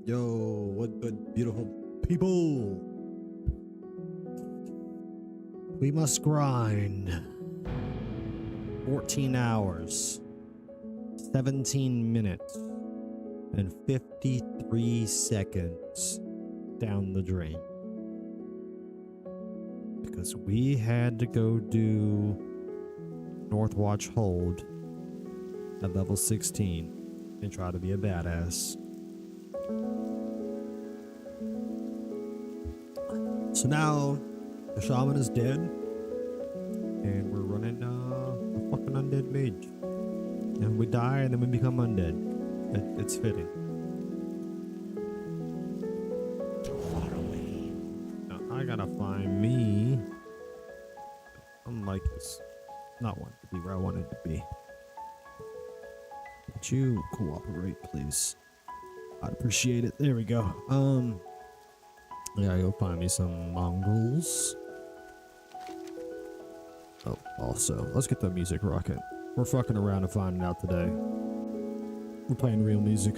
Yo, what good, beautiful people? We must grind 14 hours, 17 minutes, and 53 seconds down the drain. Because we had to go do Northwatch Hold at level 16 and try to be a badass. So now the Shaman is dead and we're running a fucking undead mage. And we die and then we become undead. It's fitting. Now I gotta find me. Unlike this. Not want to be where I wanted to be. Would you cooperate, please? I'd appreciate it. There we go. Yeah, go find me some mongrels. Oh, also, let's get the music rocking. We're fucking around and finding out today. We're playing real music.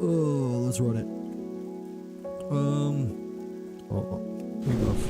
Oh, let's run it. We buff.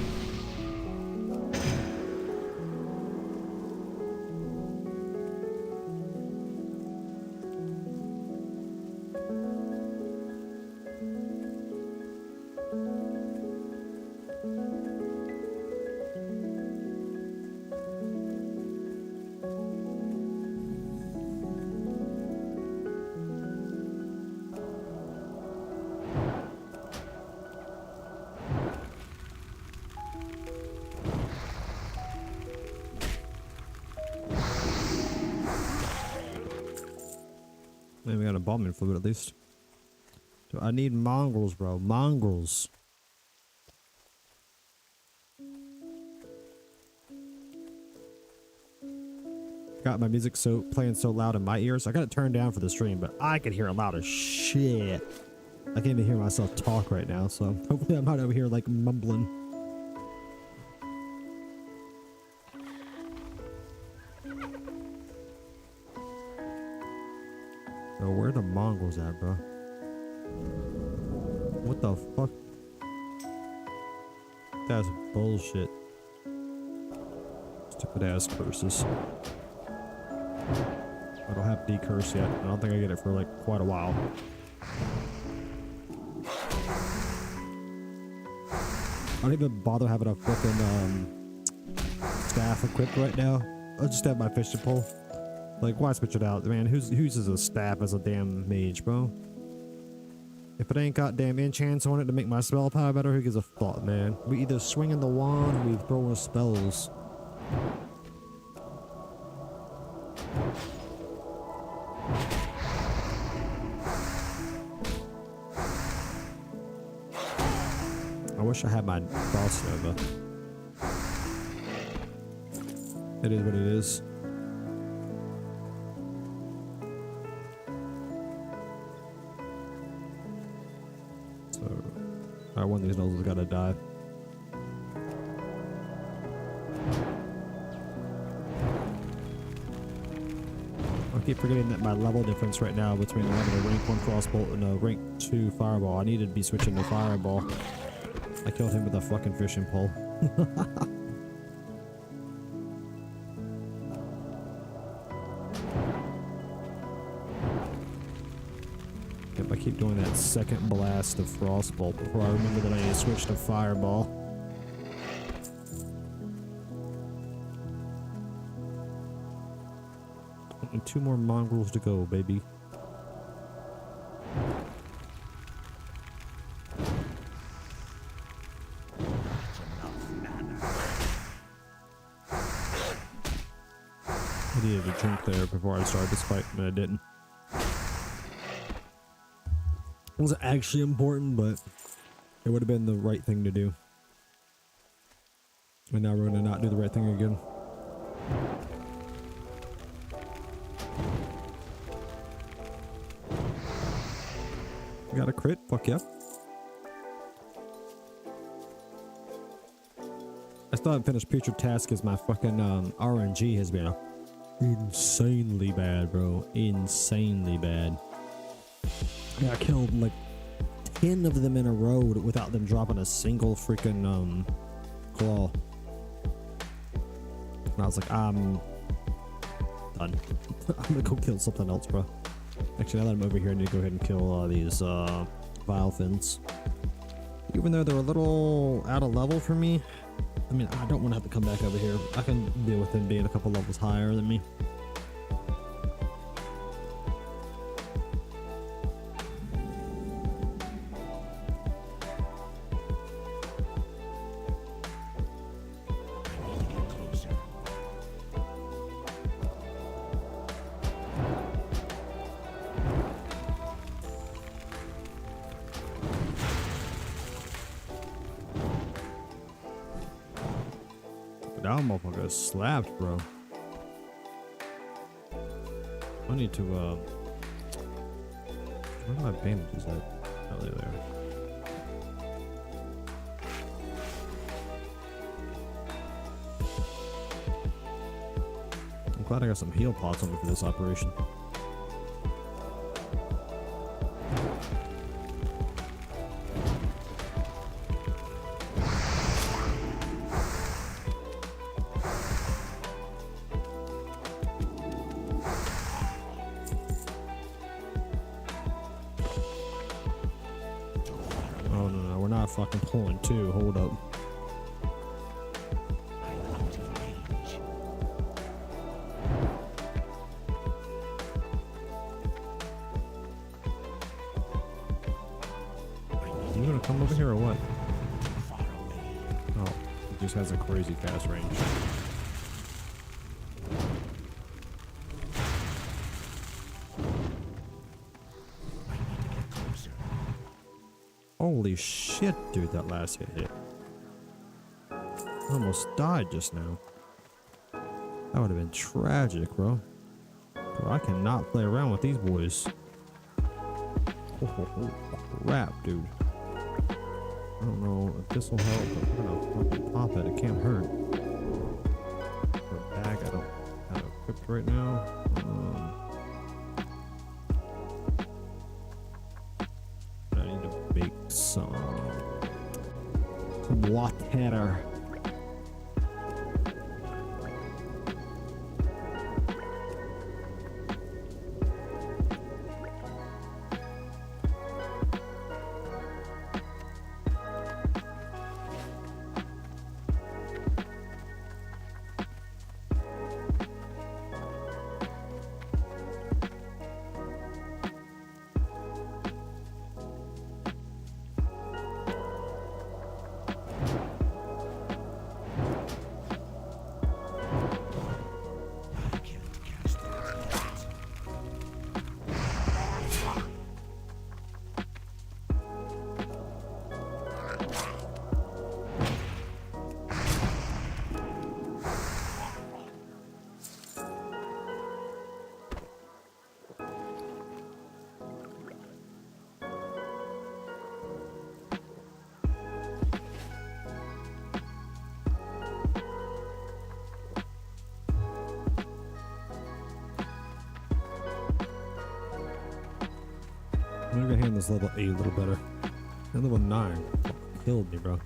Maybe we got a bombing fluid at least. So I need mongrels, bro. Mongrels. Got my music playing so loud in my ears. I got it turned down for the stream, but I can hear it loud as shit. I can't even hear myself talk right now, so hopefully I'm not over here like mumbling. So where the mongrels at, bro? What the fuck? That's bullshit. Stupid ass curses. I don't have decurse yet. I don't think I get it for like quite a while. I don't even bother having a fucking staff equipped right now. I'll just have my fishing pole. Like, why switch it out, man? Who uses a staff as a damn mage, bro? If it ain't got damn enchants on it to make my spell power better, who gives a fuck, man? We either swinging the wand or we throwing spells. I wish I had my frost nova. It is what it is. Alright, one of these nozzles gotta die. I keep forgetting that my level difference right now between a rank 1 crossbolt and a rank 2 fireball. I needed to be switching to fireball. I killed him with a fucking fishing pole. I keep doing that second blast of frostbolt before I remember that I need to switch to fireball. Only 2 more mongrels to go, baby. I needed a drink there before I started this fight, and I didn't. It wasn't actually important, but it would have been the right thing to do. And now we're gonna not do the right thing again. We got a crit? Fuck yeah. I still haven't finished Future Task as my fucking RNG has been Insanely bad, bro. Insanely bad. Yeah, I killed like 10 of them in a row without them dropping a single freaking claw. And I was like, I'm done. I'm gonna go kill something else, bro. Actually, now that I'm over here, I need to go ahead and kill these vile fins. Even though they're a little out of level for me, I mean, I don't want to have to come back over here. I can deal with them being a couple levels higher than me. That motherfucker slapped, bro. I need to, where are my bandages at? Oh, they're there. I'm glad I got some heal pots on me for this operation. Fucking pulling two. Hold up. You gonna come over here or what? Oh, he just has a crazy fast range. Holy shit, dude, that last hit. I almost died just now. That would have been tragic, bro. Bro, I cannot play around with these boys. Oh, crap, dude. I don't know if this will help, but I'm gonna fucking pop it. It can't hurt. For bag, I don't have it equipped right now. Some water. I'm gonna handle this level 8 a little better. And level 9 killed me, bro.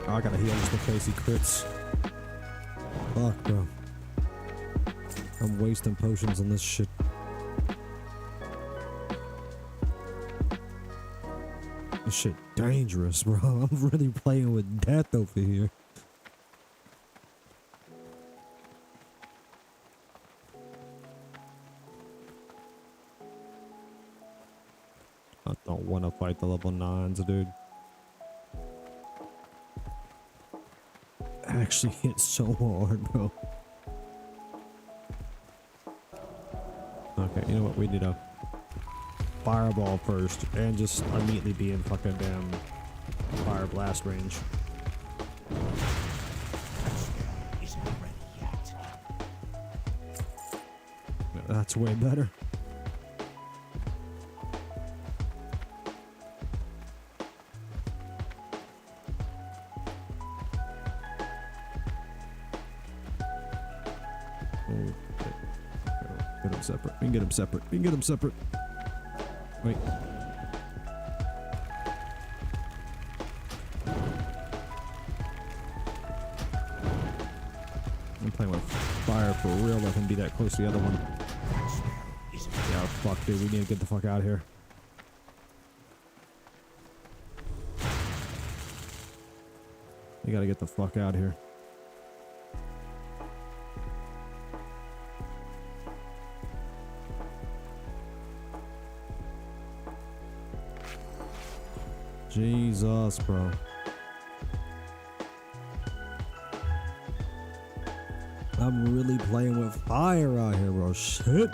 Oh, I gotta heal just in case he crits. Fuck, bro. I'm wasting potions on this shit. This shit dangerous, bro. I'm really playing with death over here. I don't want to fight the level 9s, dude. Actually hits so hard, bro. Okay, you know what? We need a fireball first and just immediately be in fucking damn fire blast range. That's way better. Oh, okay. Get them separate. We can get them separate. We can get them separate. Wait. I'm playing with fire for real. Let him be that close to the other one. Yeah, fuck, dude. We need to get the fuck out of here. We gotta get the fuck out of here. Jesus, bro. I'm really playing with fire out here, bro. Shit.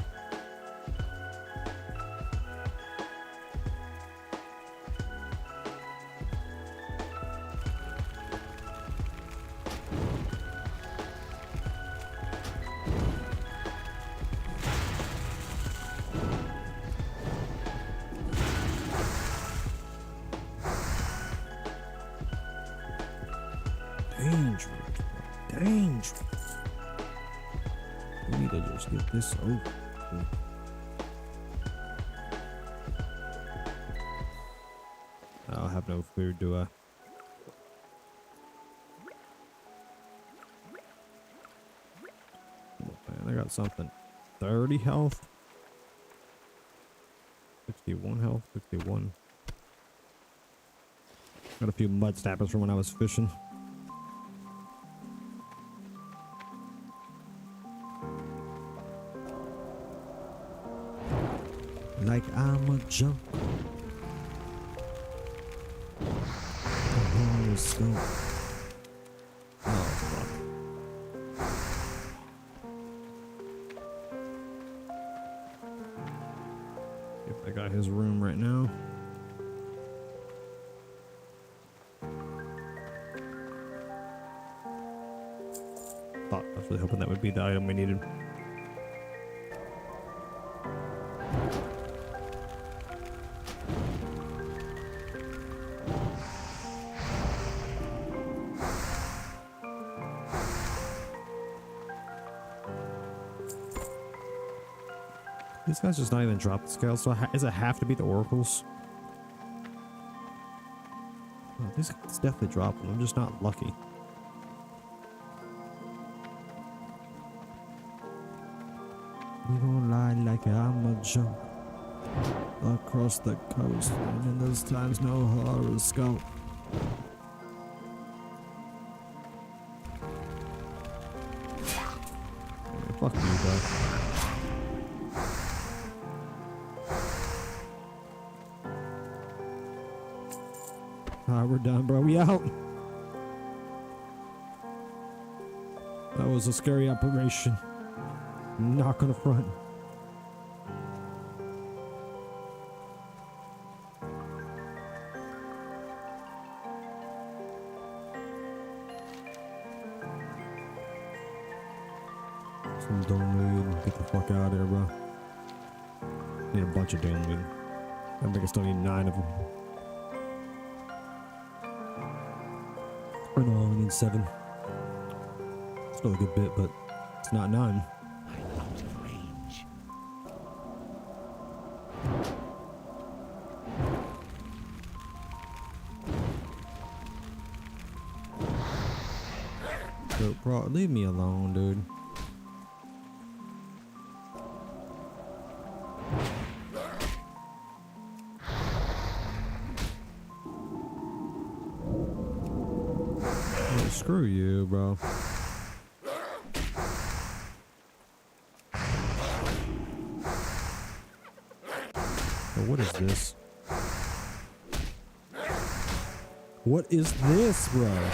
Dangerous, bro. Dangerous. We need to just get this over. I don't have no food, do I? Oh, man, I got something. 30 health? 61 health? 61. Got a few mud snappers from when I was fishing. Like I'm a junk. Oh, scope. Oh, fuck. If I got his room right now. Thought, I was really hoping that would be the item we needed. These guys just not even drop the scale, so does it have to be the oracles? Oh, these guys definitely drop them. I'm just not lucky. You gon' lie like I'm a jump across the coast, and in those times no horoscope. Yeah, fuck you, bro. Alright, we're done, bro. We out. That was a scary operation. Not gonna front. Some dome weed. Get the fuck out of here, bro. Need a bunch of dome weed. I think I still need 9 of them. Oh no, I need 7. Still a good bit, but it's not 9. I'm out of range. So, bro, leave me alone, dude. Oh, screw you, bro. What is this? What is this, bro?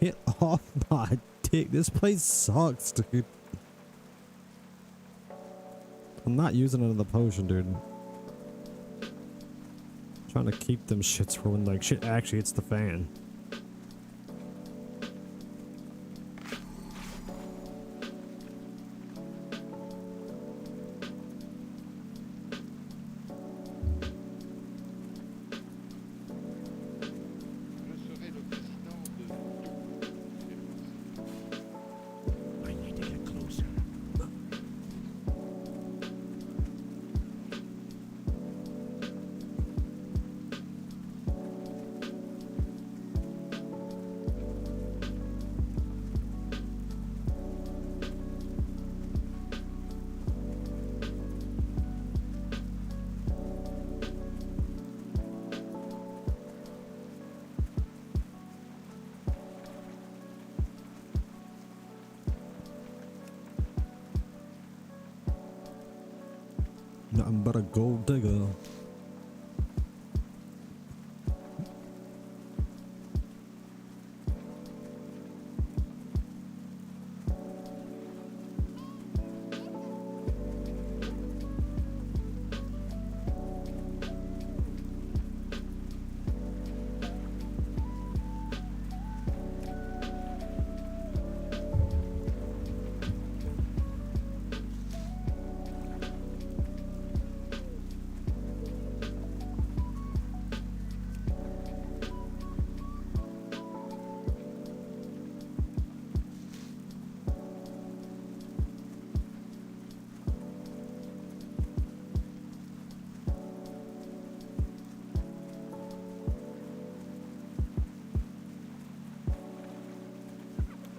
Get off my dick. This place sucks, dude. I'm not using another potion, dude. I'm trying to keep them shits for when, like, shit actually hits the fan. nothing but a gold digger.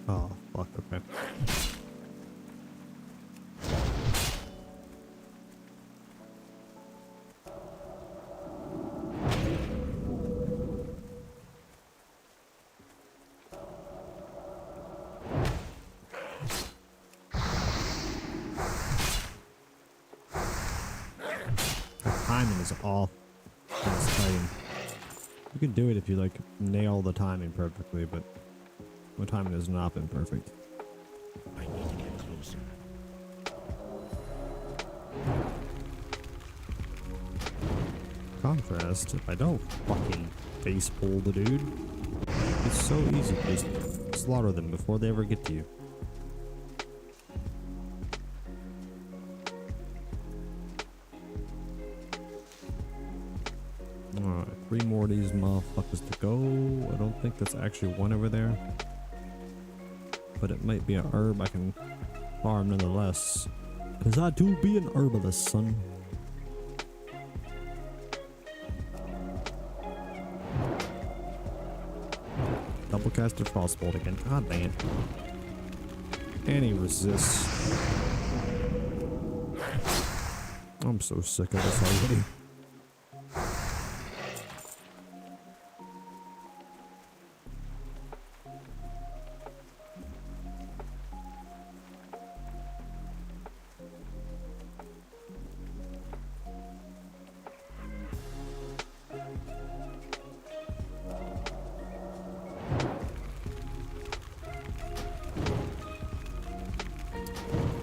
Oh, fuck, okay. The timing is off in this fighting. You can do it if you like nail the timing perfectly, but my timing has not been perfect. I need to get closer. Contrast, if I don't fucking face pull the dude, it's so easy to just slaughter them before they ever get to you. Alright, 3 more of these motherfuckers to go. I don't think that's actually one over there. But it might be an herb I can farm nonetheless. Cause I do be an herbalist, son. Double casted frostbolt again. God damn. And he resists. I'm so sick of this already.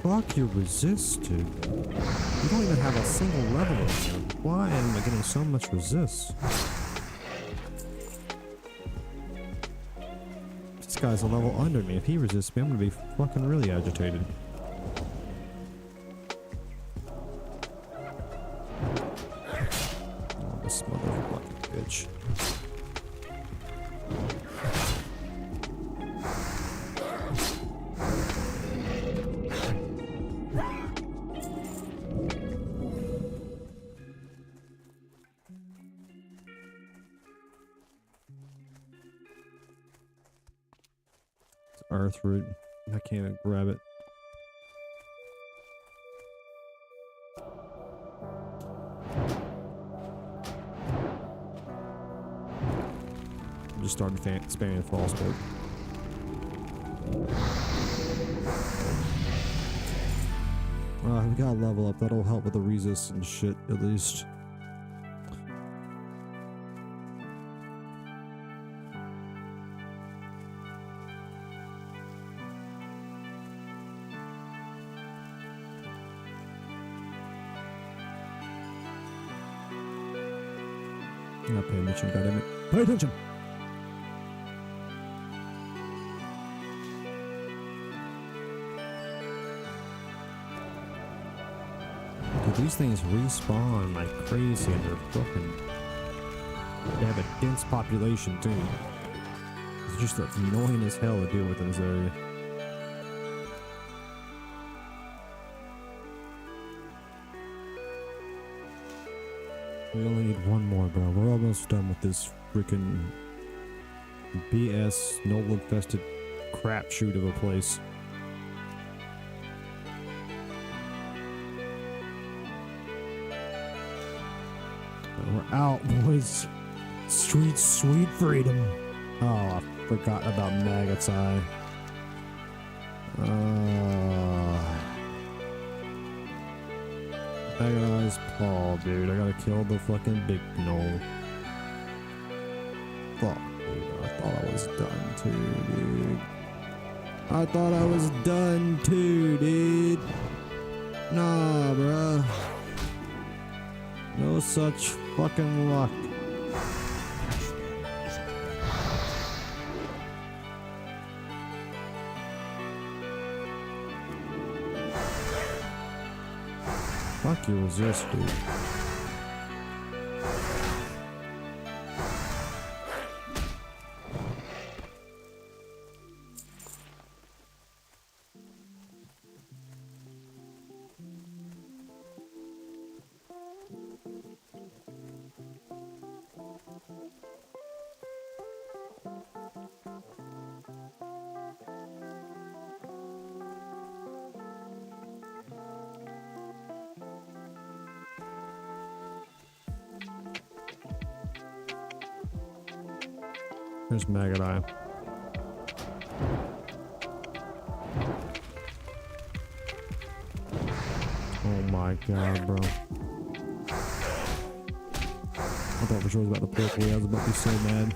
Fuck your resist, dude. You don't even have a single level in here. Why am I getting so much resist? This guy's a level under me. If he resists me, I'm gonna be fucking really agitated. Oh, this motherfucking bitch. Earth root. I can't grab it. I'm just starting spamming frostbolt. We gotta level up. That'll help with the resist and shit, at least. I'm not paying attention, goddammit. Pay attention! Dude, these things respawn like crazy and they're fucking... They have a dense population too. It's just annoying as hell to deal with in this area. We only need one more, bro. We're almost done with this freaking BS, Noble infested crapshoot of a place. We're out, boys. Sweet, sweet freedom. Oh, I forgot about Maggot's Eye. Agonized Paul, dude. I gotta kill the fucking big gnoll. Fuck, dude. I thought I was done too, dude. I thought I was done too, dude. Nah, bruh. No such fucking luck. Fuck you, resist, dude. There's Maggot Eye. Oh my god, bro. I thought for sure it was about to pull away. I was about to be so mad.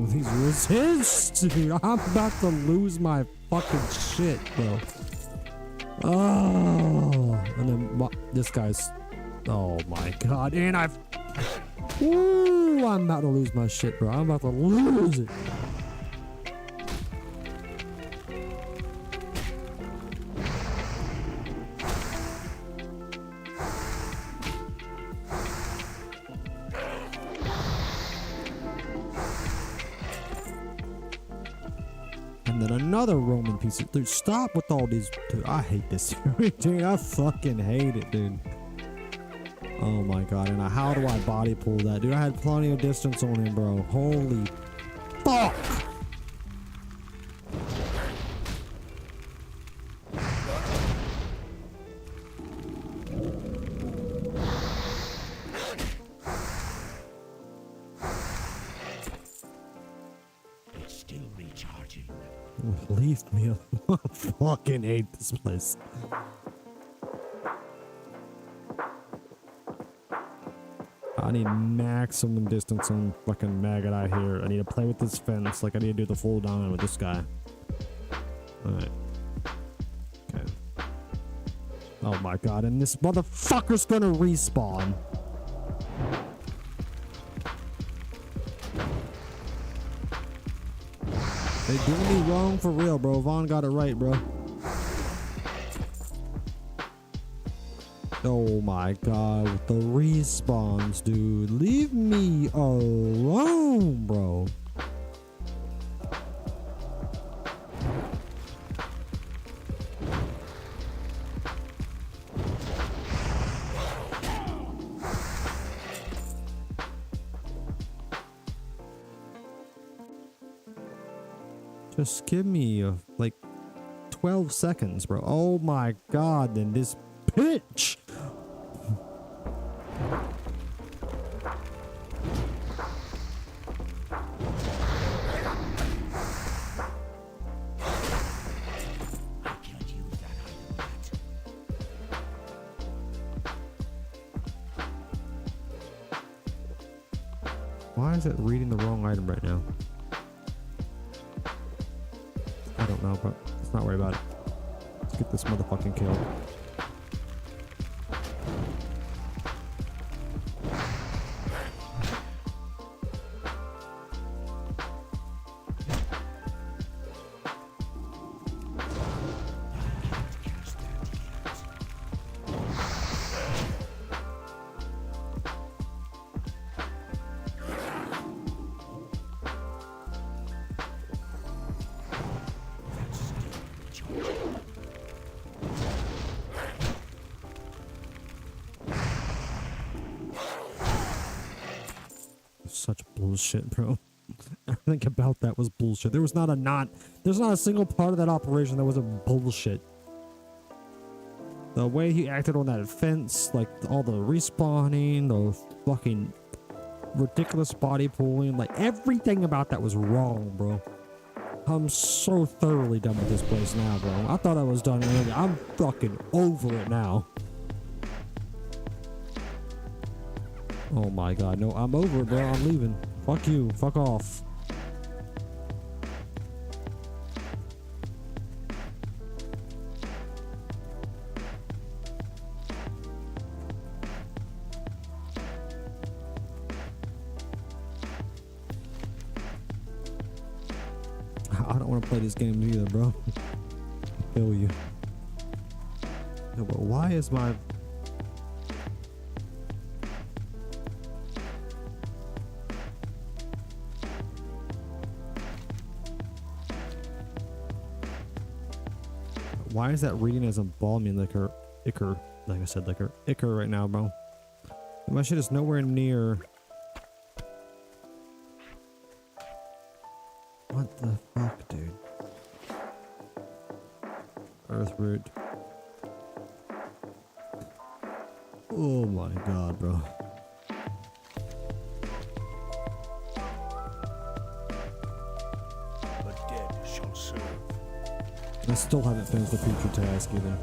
These resists, dude. I'm about to lose my fucking shit, bro. Oh, and then this guy's. Oh my god, and I've. Ooh, I'm about to lose my shit, bro. I'm about to lose it. And then another Roman piece of, dude, stop with all these, dude, I hate this, dude, I fucking hate it, dude. Oh my god, and how do I body pull that, dude? I had plenty of distance on him, bro. Holy fuck! Leave me alone. I fucking hate this place. I need maximum distance on fucking Maggot Eye here. I need to play with this fence. Like, I need to do the full down with this guy. Alright. Okay. Oh my god, and this motherfucker's gonna respawn. They doing me wrong for real, bro. Vaughn got it right, bro. Oh my god, with the respawns, dude. Leave me alone, bro. Just give me like 12 seconds, bro. Oh my god, then this bitch. Why is it reading the wrong item right now? I don't know, but let's not worry about it. Let's get this motherfucking kill. such bullshit, bro. Everything about that was bullshit. There's not a single part of that operation that wasn't bullshit. The way he acted on that fence, like all the respawning, the fucking ridiculous body pulling, like everything about that was wrong, bro. I'm so thoroughly done with this place now, bro. I thought I was done earlier. I'm fucking over it now. Oh my god, no, I'm over it, bro. I'm leaving. Fuck you. Fuck off. I don't want to play this game either, bro. I feel you. No, but why is my... Why is that reading as embalming liquor? Ichor. Like I said, liquor. Ichor right now, bro. My shit is nowhere near... What the fuck, dude? Earthroot. Oh my god, bro. The dead shall serve. I still haven't finished the future task either.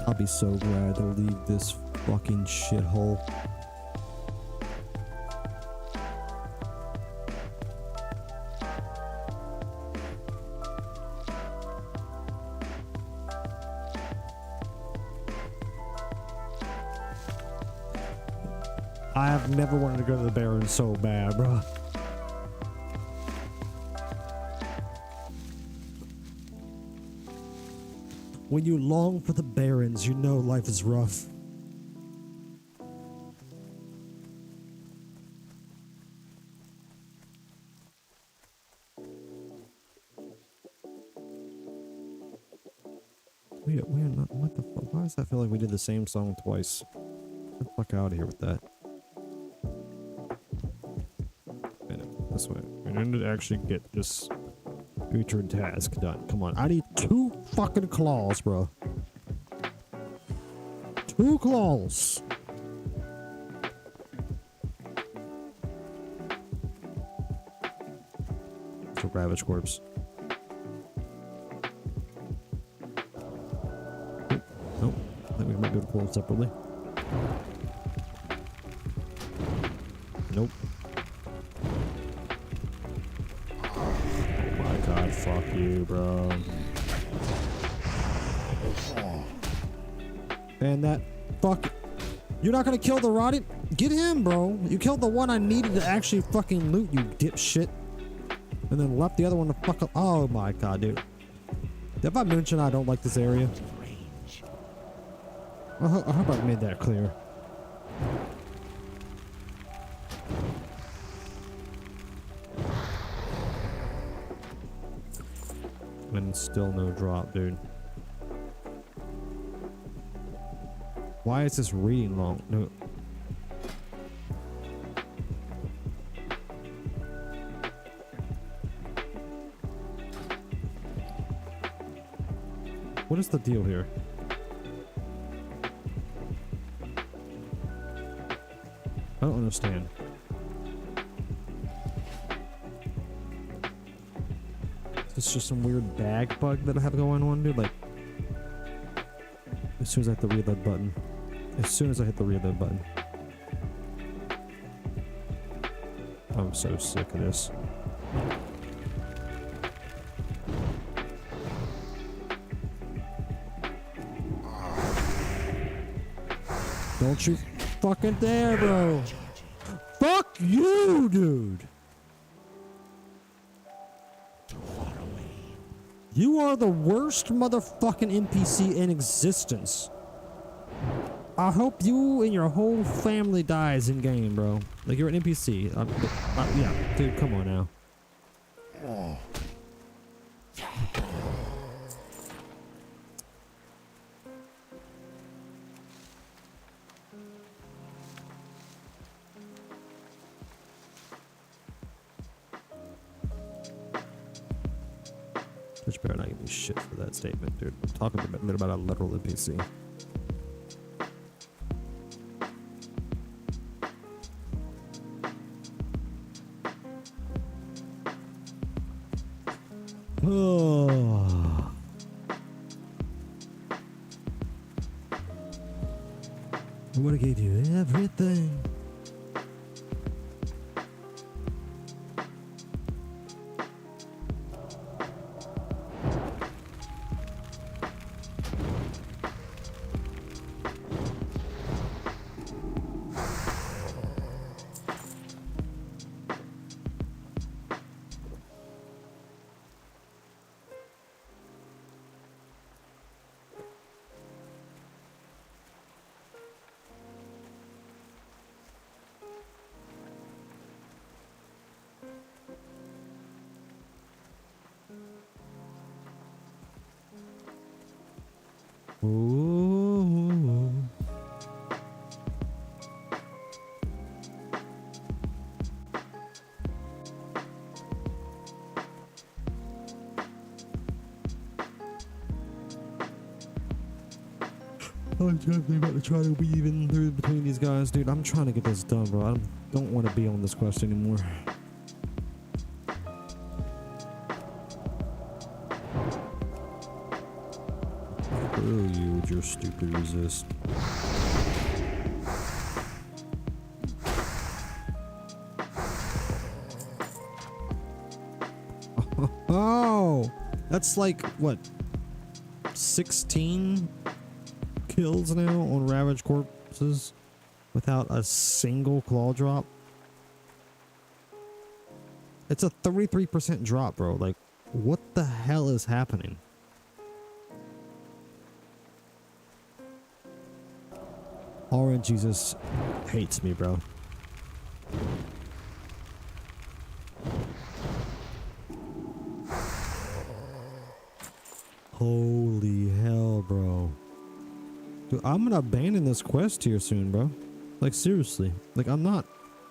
I'll be so glad to leave this fucking shithole. I have never wanted to go to the Barrens so bad, bro. When you long for the Barrens, you know life is rough. We are not. What the fuck? Why does that feel like we did the same song twice? Get the fuck out of here with that. This way. We need to actually get this future task done. Come on. I need 2 fucking claws, bro. 2 claws. It's a ravage corpse. Nope. I think we might be able to pull it separately. Nope. God, fuck you, bro. And that fuck. You're not gonna kill the rotting? Get him, bro. You killed the one I needed to actually fucking loot, you dipshit. And then left the other one to fuck up. Oh my god, dude. If I mentioned I don't like this area? I hope I've made that clear. And still no drop, dude. Why is this reading long? No. What is the deal here? I don't understand. It's just some weird bag bug that I have going on, dude. Like, as soon as I hit the reload button. As soon as I hit the reload button. I'm so sick of this. Don't you fucking dare, bro. Fuck you, dude. You are the worst motherfucking NPC in existence. I hope you and your whole family dies in game, bro. Like, you're an NPC. Yeah, dude, come on now. Which better not give me shit for that statement, dude. I'm talking about a literal NPC. Oh. I would have gave you everything. Ooh. I'm definitely about to try to weave in through between these guys, dude. I'm trying to get this done, bro. I don't want to be on this quest anymore. Screw you with your stupid resist. Oh, that's like what, 16 kills now on ravaged corpses without a single claw drop. It's a 33% drop, bro. Like, what the hell is happening? Orange Jesus hates me, bro. Holy hell, bro. Dude, I'm gonna abandon this quest here soon, bro. Like, seriously. Like, I'm not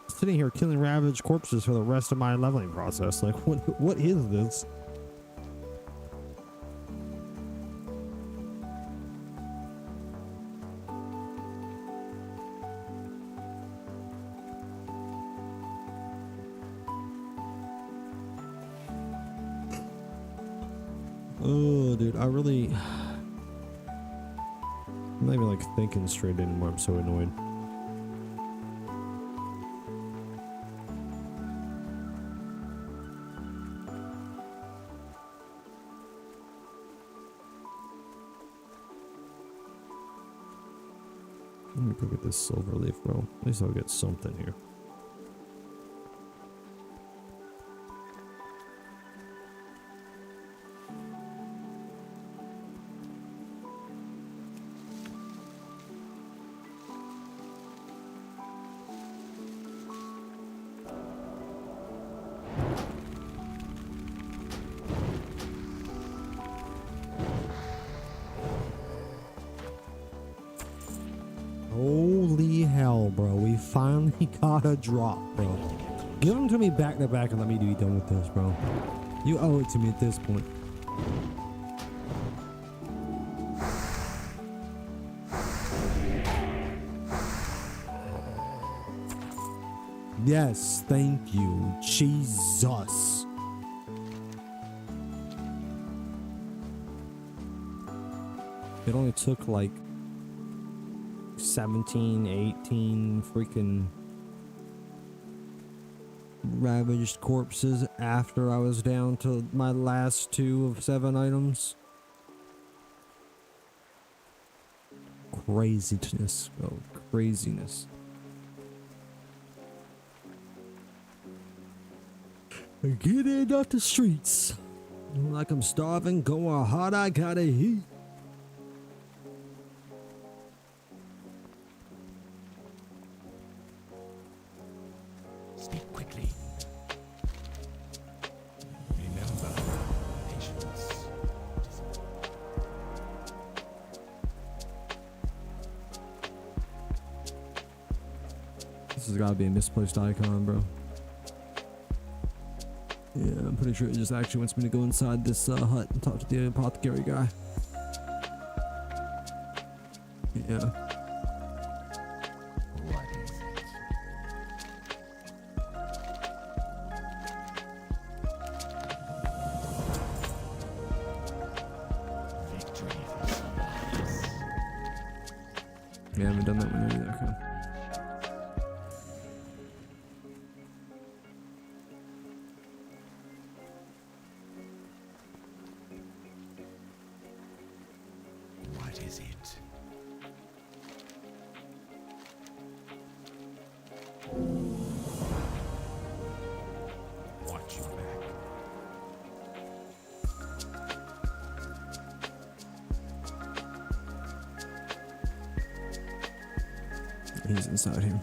sitting here killing ravaged corpses for the rest of my leveling process. Like, what is this? Oh, dude, I'm not even like thinking straight anymore. I'm so annoyed. Let me go get this silver leaf, bro. At least I'll get something here. Holy hell, bro. We finally got a drop, bro. Give them to me back to back and let me be done with this, bro. You owe it to me at this point. Yes, thank you, Jesus. It only took like 17, 18 freaking ravaged corpses after I was down to my last 2 of 7 items. Craziness, bro. Craziness. Get it off the streets. Like I'm starving, going hard, I gotta eat. Speak quickly. Remember, patience. This has gotta be a misplaced icon, bro. Yeah, I'm pretty sure it just actually wants me to go inside this hut and talk to the apothecary guy. Yeah. What is it? Victory for some of us. Yeah, I haven't done that one either. Okay. What is it? Watch your back. He's inside here.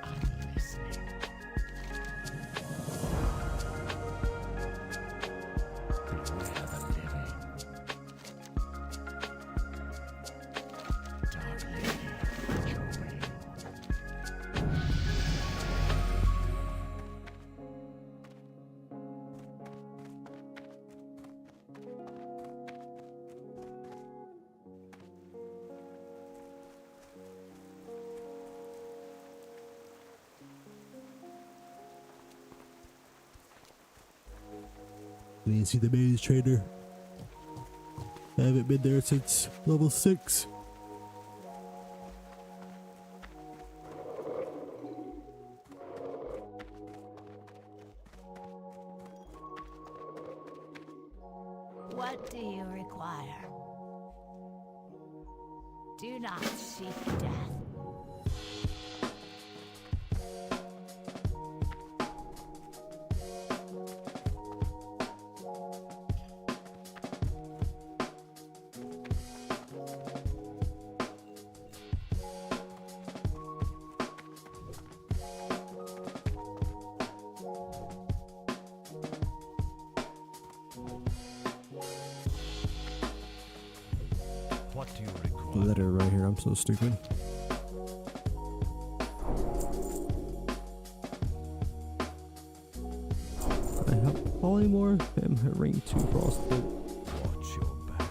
I'm listening. Beware the living. Dark Lady, your way. I didn't see the Mage trader. I haven't been there since level 6. What do you require? Do not seek death. What do you The require? letter right here. I'm so stupid. I have polymorph. I'm ring 2 frostbite. Watch your back.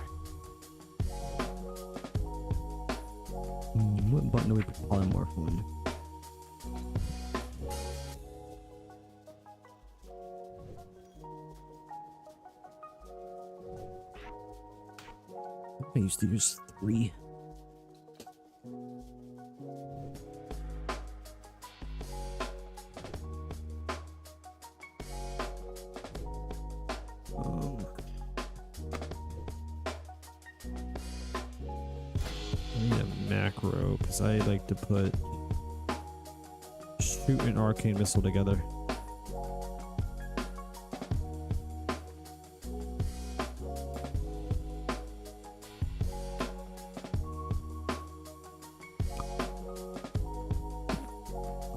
What button do we put polymorph on? I used to use 3. I need a macro because I like to put shoot an arcane missile together.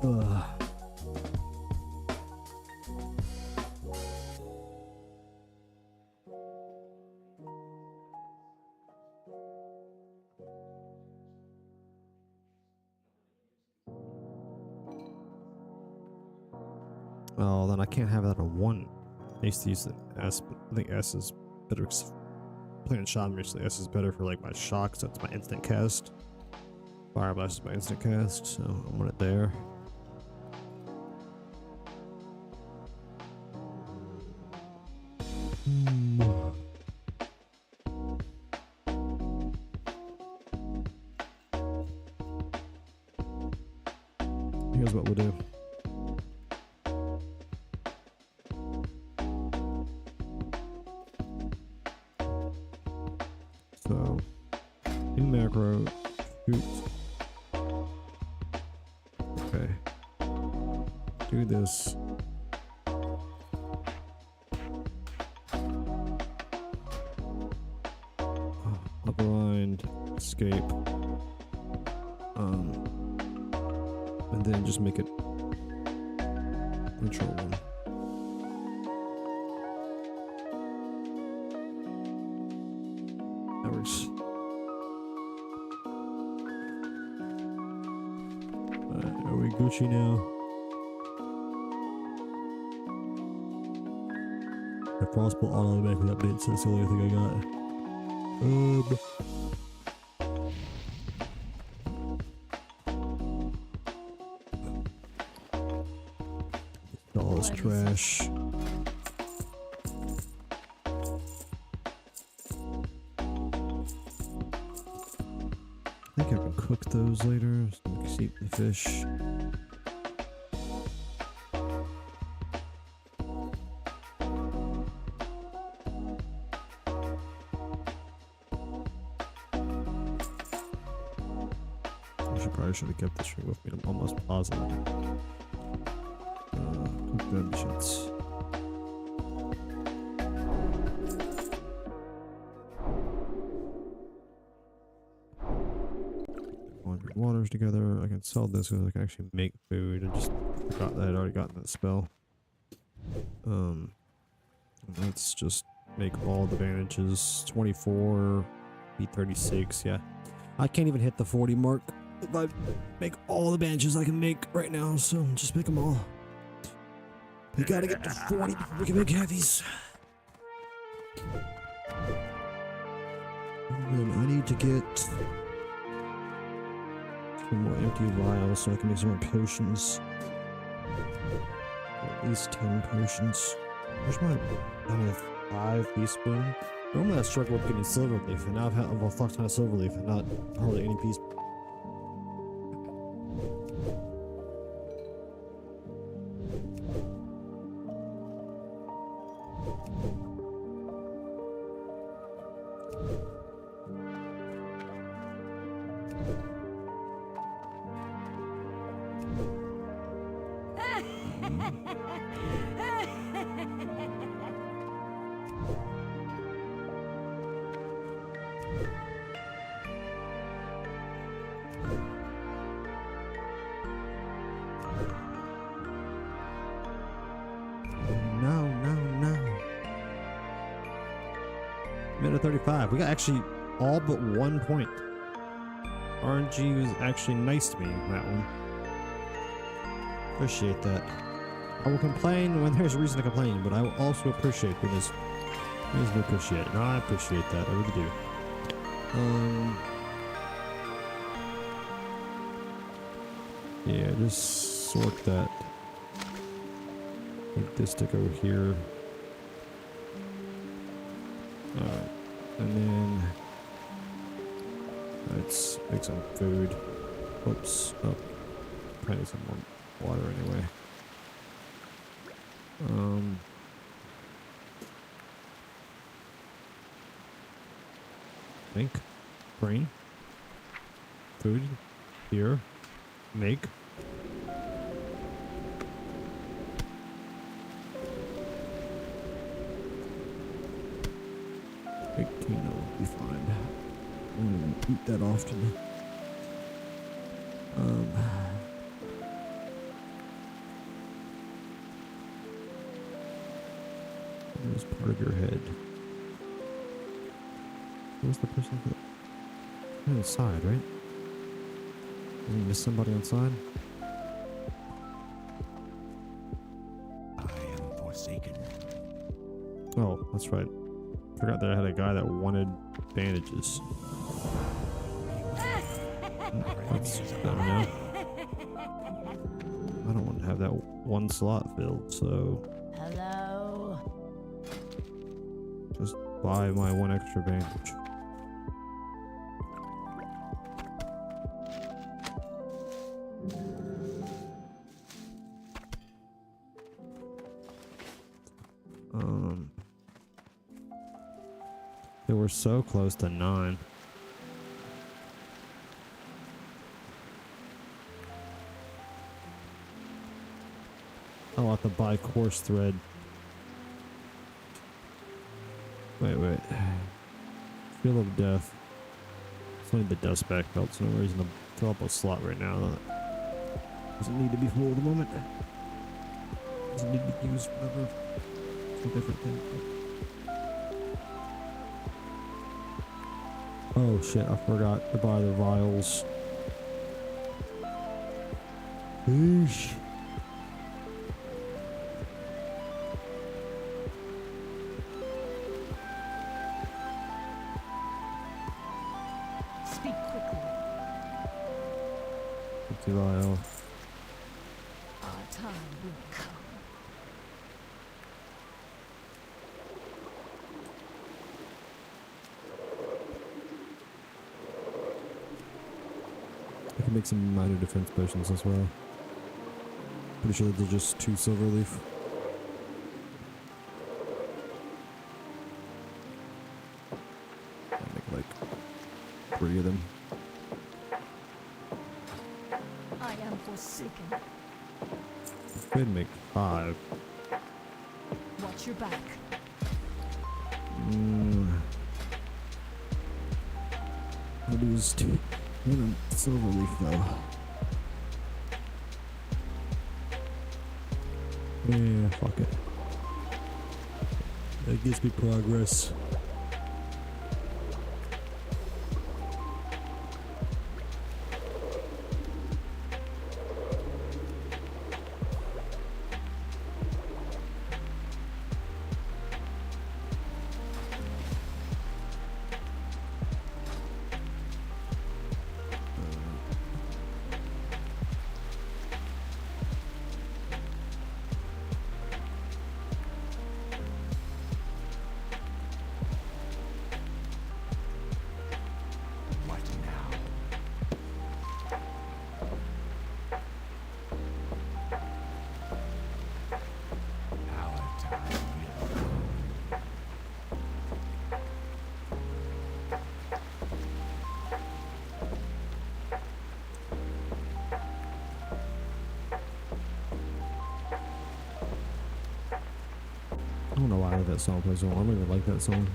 Ugh. Oh, then I can't have that on 1. I used to use the S, but I think S is better. 'Cause playing Shaman recently, S is better for like my shocks. That's my instant cast. Fire Blast is my instant cast, so I want it there. Here's what we'll do. So, in macro, shoot. Okay. Do this. Blind, escape. And then just make it control one. That works. Alright, are we Gucci now? The frostbolt automatically updates, so that's the only thing I got. All this trash. I think I can cook those later. So we can keep the fish. Probably should have kept this string with me. I'm almost positive. Cook them shits. 100 waters together. I can sell this because I can actually make food. I just forgot that I'd already gotten that spell. Let's just make all the bandages. 24, be 36. Yeah, I can't even hit the 40 mark. If I make all the bandages I can make right now, so just make them all. We gotta get to 40 before we can make heavies. And then I need to get some more empty vials so I can make some more potions. At least 10 potions. Where's my... I only have 5 teaspoon. Normally I struggle with getting silver leaf, and now I've had a fuck ton of silver leaf and not hardly any piece. Minute 35. We got actually all but 1 point. RNG was actually nice to me on that one. Appreciate that. I will complain when there's a reason to complain, but I will also appreciate when there's reason to appreciate. No, I appreciate that. I really do. Yeah, just sort that. Make this stick over here. Alright, and then let's make some food. Oops, oh, probably need some more water anyway. Think, brain, food, here, make. 18, will be fine. I'm gonna eat that often. It was part of your head. Who was the person that... On the side, right? Did we miss somebody on the side? I am forsaken. Oh, that's right. Forgot that I had a guy that wanted bandages. That's done now. I don't want to have that one slot filled, so Hello? just buy my one extra bandage. They were so close to 9. I'll have to buy coarse thread. Wait. Field of Death. It's only the dust back belt, so no reason to fill up a slot right now. Doesn't need to be full at the moment. Doesn't need to be used, whatever. It's a different thing. Oh shit, I forgot to buy the vials. Eesh. Speak quickly. Empty vial. Our time will come. I can make some minor defense potions as well. Pretty sure they're just 2 silver leaf. I'll make like 3 of them. I am forsaken. Could make 5. Watch your back. I'll use 1 silver leaf though. Yeah, fuck it. That gives me progress. What now? Our time will come. I don't know why I have that song plays on. I don't even like that song.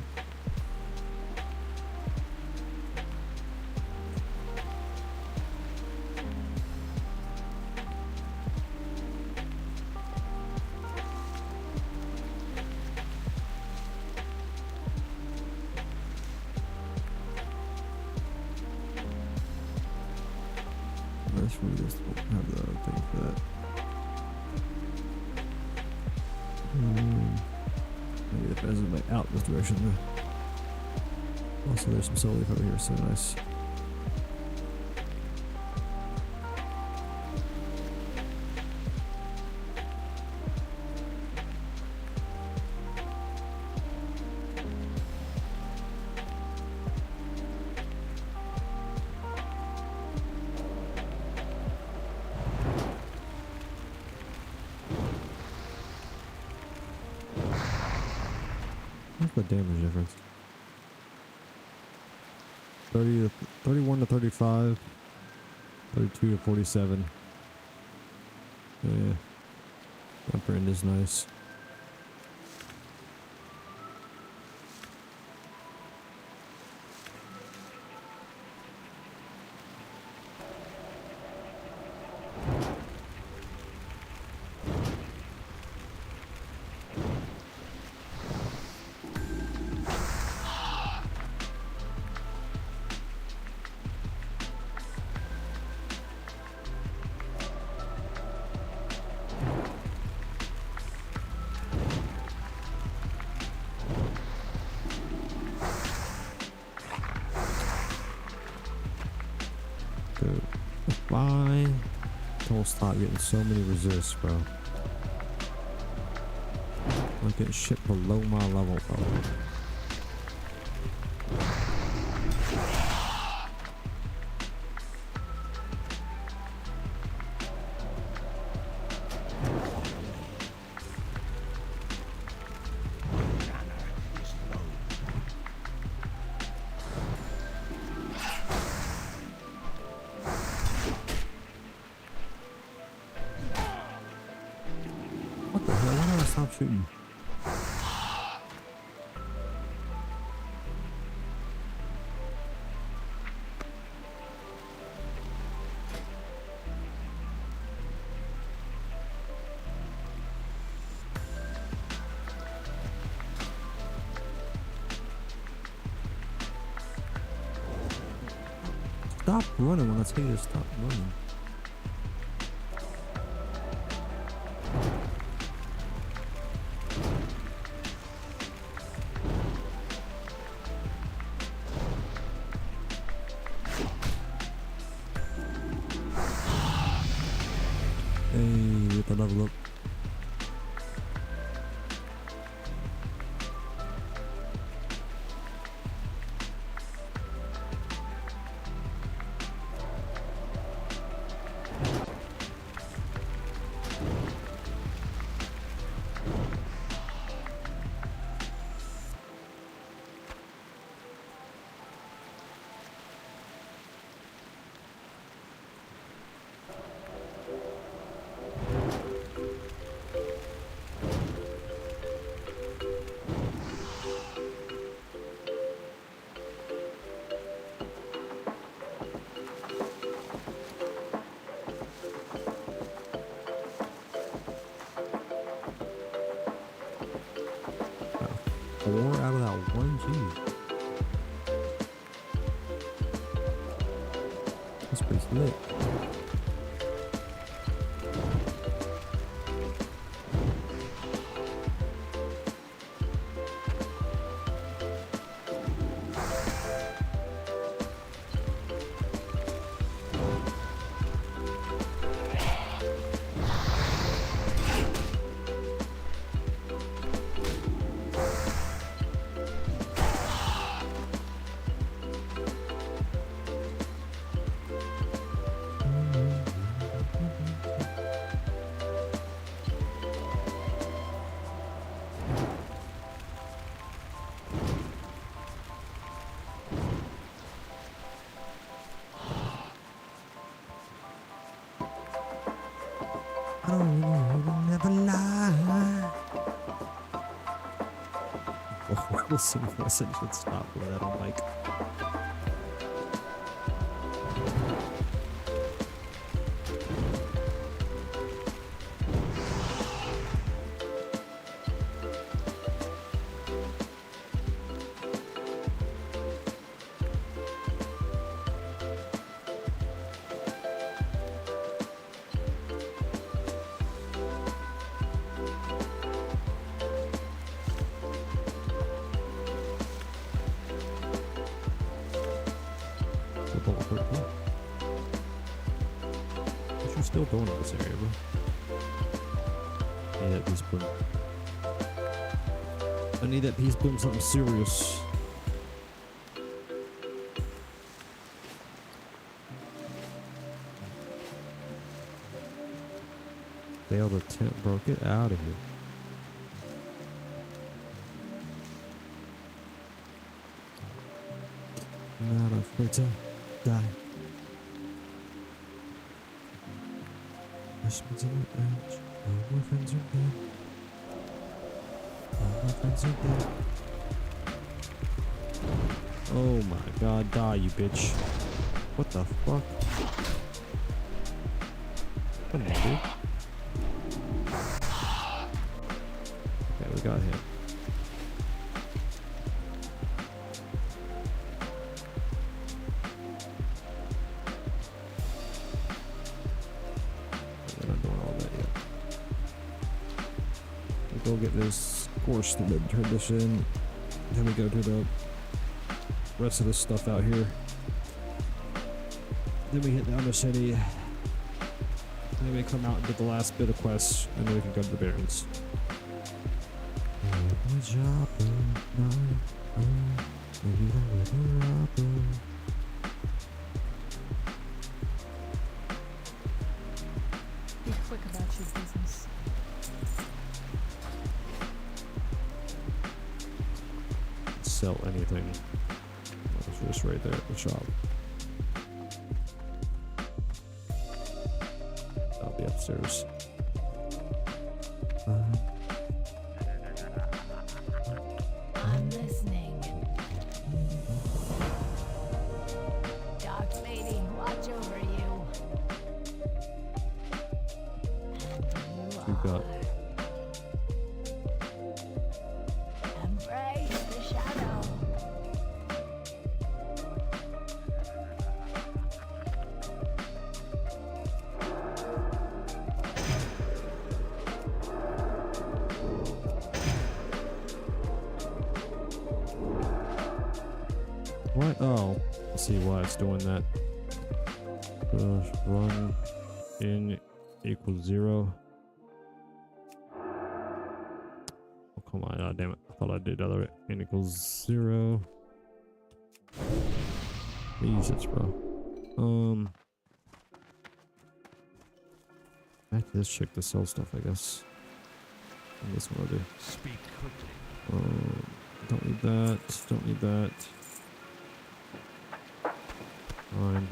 Let's really just have the other thing for that. Maybe the fence is like out this direction though. Also, there's some soul leaf over here, so nice. What's the damage difference? 31 to 35, 32 to 47. Yeah, that print is nice. Dude, why don't stop getting so many resists, bro? I'm getting shit below my level, bro. What the hell? Why did I stop shooting? stop running when I tell you to stop running. Hey, get the level up. Four out of that one, geez. That's pretty slick. Oh, you never lie. Oh, we'll see if I should stop with that on mic. What you still doing in this area, bro? I need that peace bloom. I need that peace bloom, something serious. Fail the tent, bro. Get out of here. I'm not afraid to die. Push me to the edge. All my friends are dead. All my friends are dead. Oh my god, die, you bitch. What the fuck? Come on, dude. Okay, we got him. Go get this course and then turn this in. Then we go to the rest of this stuff out here. Then we hit the other city. Then we come out and get the last bit of quests, and then we can go to the Barrens. Be quick about your business. Sell anything. It's just right there at the shop. I'll be upstairs. I'm listening. Dark lady, watch over you. And You got. embrace the shadow. What? Oh, let's see why it's doing that. Run in equals 0. Oh, come on. Oh, damn it. I thought I did other n equals 0. Jesus, bro. Back to this chick to sell stuff, I guess. And this one I'll do. Speak quickly. Don't need that. Don't need that. Fine.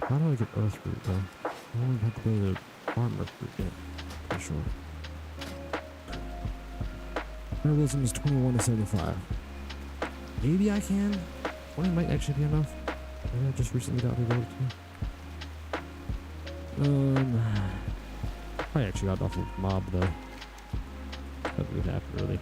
How do I get earth fruit though? I don't even have to go to the farmer fruit yet. For sure. Herbalism is 21 to 75. Maybe I can. 20 might actually be enough. Maybe I just recently got reloaded too. I actually got off of mob though. That would happen really.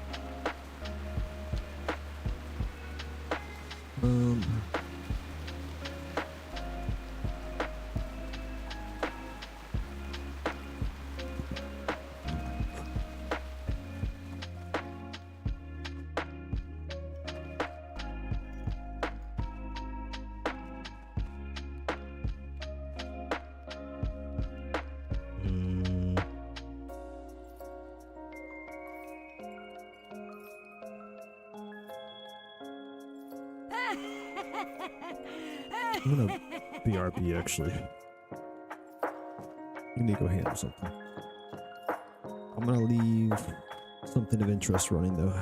I'm gonna BRB actually. You need to go handle something. I'm gonna leave something of interest running though.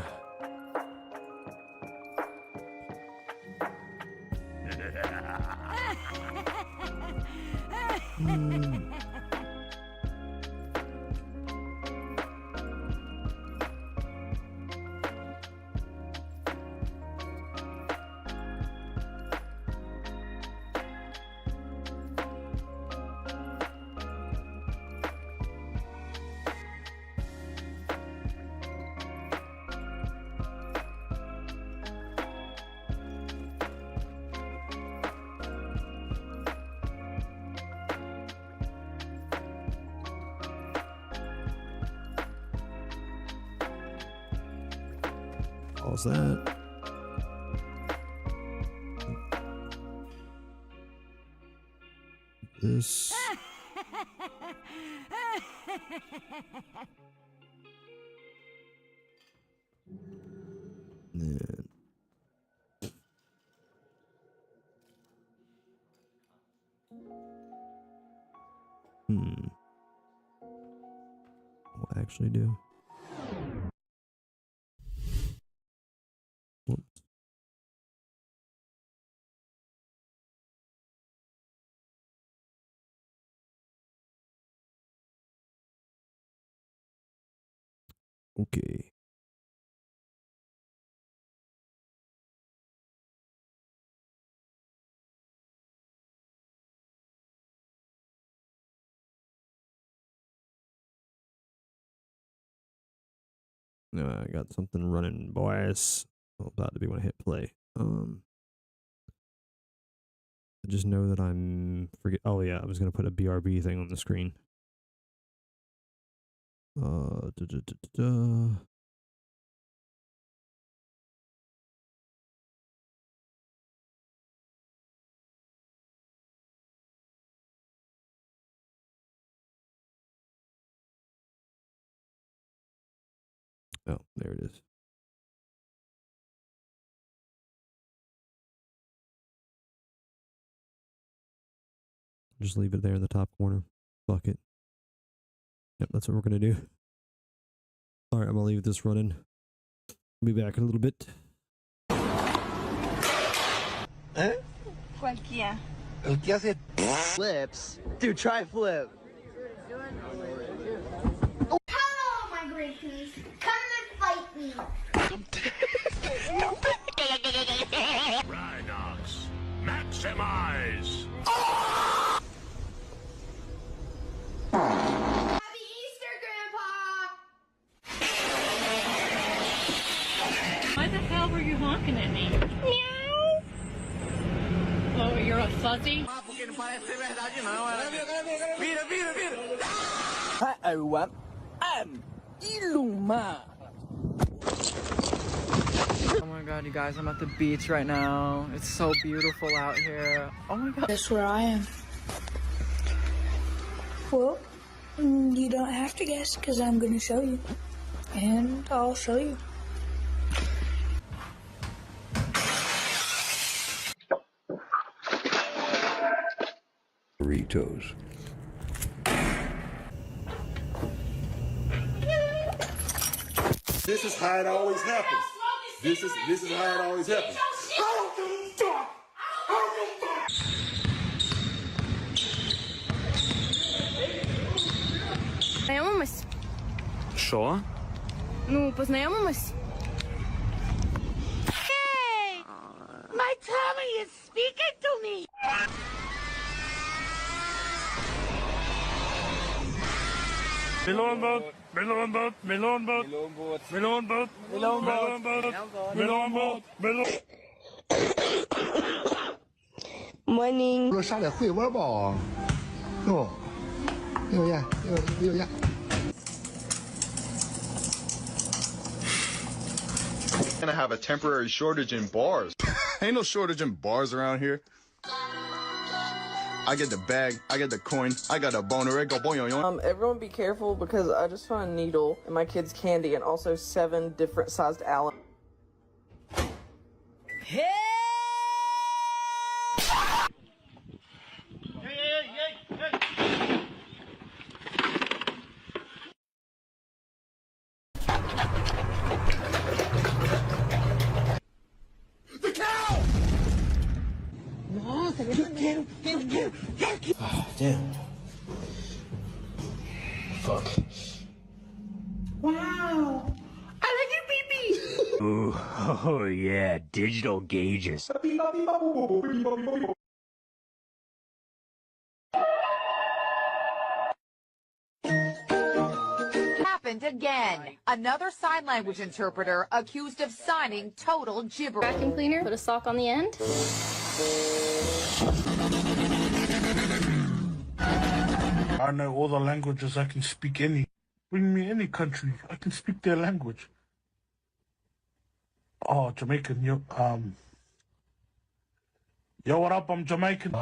Pause that. This. Then. What I actually do? Whoops. Okay. No, I got something running, boys. Well, about to be when I hit play. I just know that I'm forget. Oh yeah, I was gonna put a BRB thing on the screen. Da, da, da, da, da. Oh, there it is. Just leave it there in the top corner. Fuck it. Yep, that's what we're gonna do. Alright, I'm gonna leave this running. Be back in a little bit. Cualquiera. El que hace flips. Dude, try flip. Hello, my grappies. Come and fight me. Rhinox. Maximize. Happy Easter, Grandpa. Why the hell were you honking at me? Meow. Oh, you're a fuzzy? Hi everyone, I'm Iluma. Oh my god, you guys, I'm at the beach right now. It's so beautiful out here. Oh my god. That's where I am. Well, you don't have to guess because I'm going to show you. And I'll show you. Burritos. This is how it always happens. This is how it always happens. Познайомимось? Що? Ну, познайомимось? Hey! My tummy is speaking to me! Melon boat, melon boat, melon boat, melon boat, melon boat, melon boat, melon. Morning. 我杀点烩窝吧。哟，哟呀，哟呀。Gonna have a temporary shortage in bars. Ain't no shortage in bars around here. I get the bag, I get the coin, I got a boner, it go boing. Everyone be careful because I just found a needle in my kid's candy and also 7 different sized Allen. Hey! The cow! No, Oh, damn. Fuck. Wow! I like your pee-pee! Ooh, oh yeah, digital gauges. Happened again. Another sign language interpreter accused of signing total gibberish. Vacuum cleaner, put a sock on the end. I know all the languages. I can speak any. Bring me any country. I can speak their language. Oh, Jamaican. Yo, what up? I'm Jamaican. A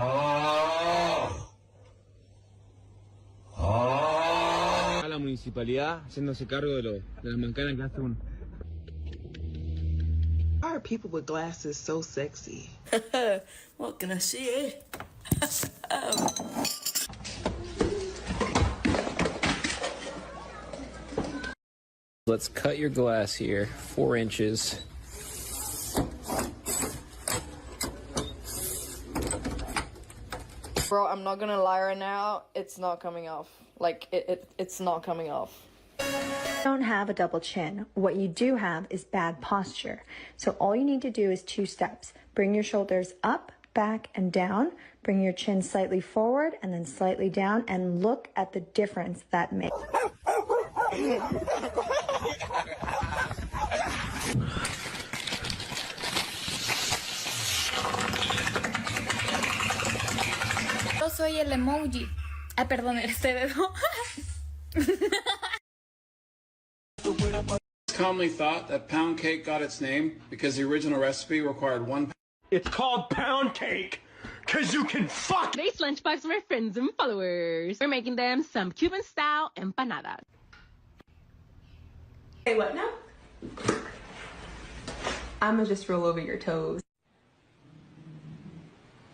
la municipalidad haciéndose cargo de las mancanas que hace uno. Why are people with glasses so sexy? What can I see? Let's cut your glass here, 4 inches. Bro, I'm not gonna lie right now, it's not coming off. Like, it's not coming off. Don't have a double chin. What you do have is bad posture. So all you need to do is 2 steps. Bring your shoulders up, back, and down. Bring your chin slightly forward and then slightly down, and look at the difference that makes. Yo soy el emoji. Ah, perdón, este dedo. It's commonly thought that pound cake got its name because the original recipe required 1 pound. It's called pound cake, cause you can fuck. Today's lunchbox for my friends and followers. We're making them some Cuban-style empanadas. Hey, what now? I'ma just roll over your toes.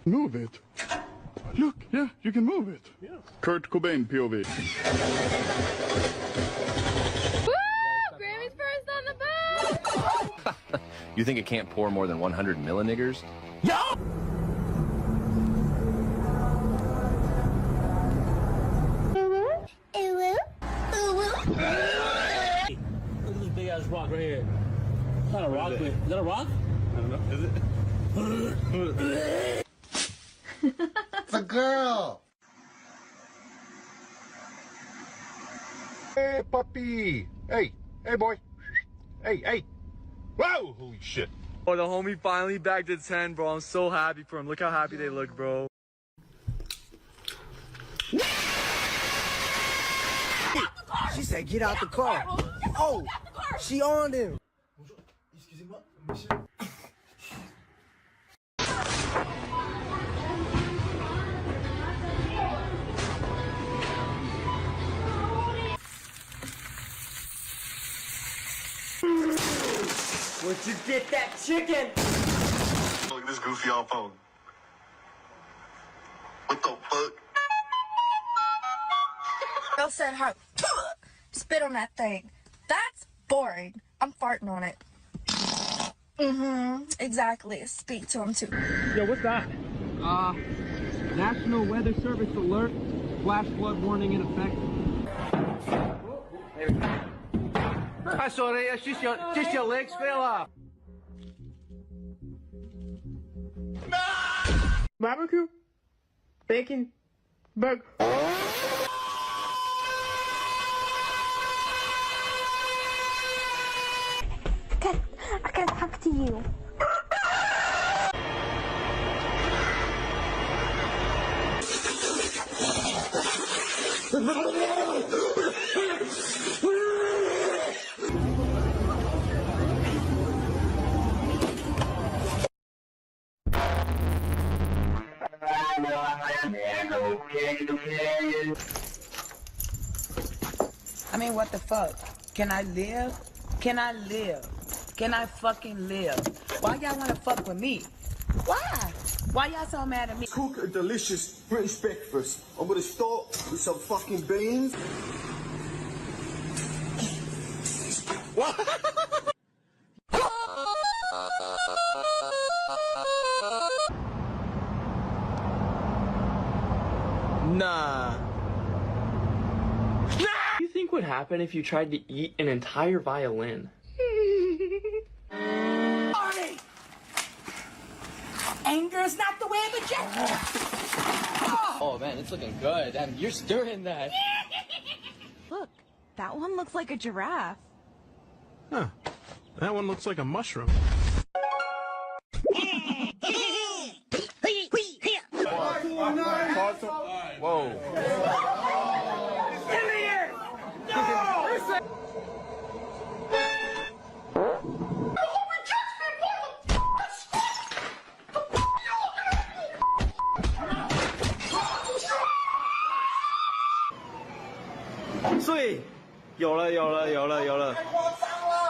Move it. Look, yeah, you can move it. Yeah. Kurt Cobain POV. Woo! Grammy's first on the boat! You think it can't pour more than 100 milliniggers? Yo! Look at this big ass rock right here. It's not a rock, but is that a rock? I don't know. Is it? It's a girl. Hey, puppy. Hey, boy. Hey. Whoa, holy shit. Oh, the homie finally bagged a 10, bro. I'm so happy for him. Look how happy they look, bro. She said, get out the car. Oh, she on him. Where'd you get that chicken? Look at this goofy on phone. What the fuck? Girl said her spit on that thing. That's boring. I'm farting on it. Exactly. Speak to him too. Yo, what's that? National Weather Service alert. Flash flood warning in effect. I saw it. It's just your legs fell off. Barbecue, bacon, burger. I can't talk to you. I mean, what the fuck? Can I live? Can I live? Can I fucking live? Why y'all wanna fuck with me? Why? Why y'all so mad at me? Cook a delicious British breakfast. I'm gonna start with some fucking beans. What? Nah. You think would happen if you tried to eat an entire violin? Arnie! Anger is not the way of a gentleman. Oh man, it's looking good. And you're stirring that. Look, that one looks like a giraffe. Huh. That one looks like a mushroom. Whoa. Get in here! No! Sweet. 有了，有了，有了，有了。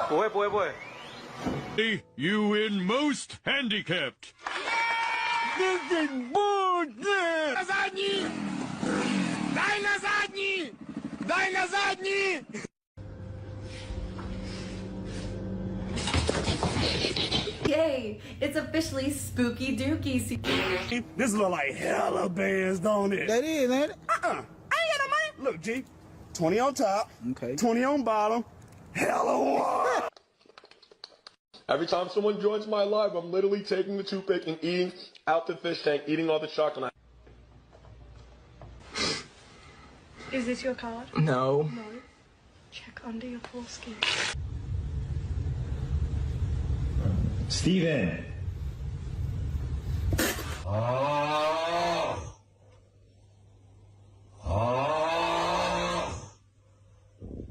不会，不会，不会。You win most handicapped. This is bullshit. На задний! Дай на задний! Дай на задний! Yay! It's officially spooky dookie season. This look like hella bands, don't it? That is, ain't it? I ain't got no money. Look, G. 20 on top. Okay. 20 on bottom. Hella one. Every time someone joins my live, I'm literally taking the toothpick and eating out the fish tank, eating all the chocolate. Is this your card? No. No. Check under your foreskin. Steven.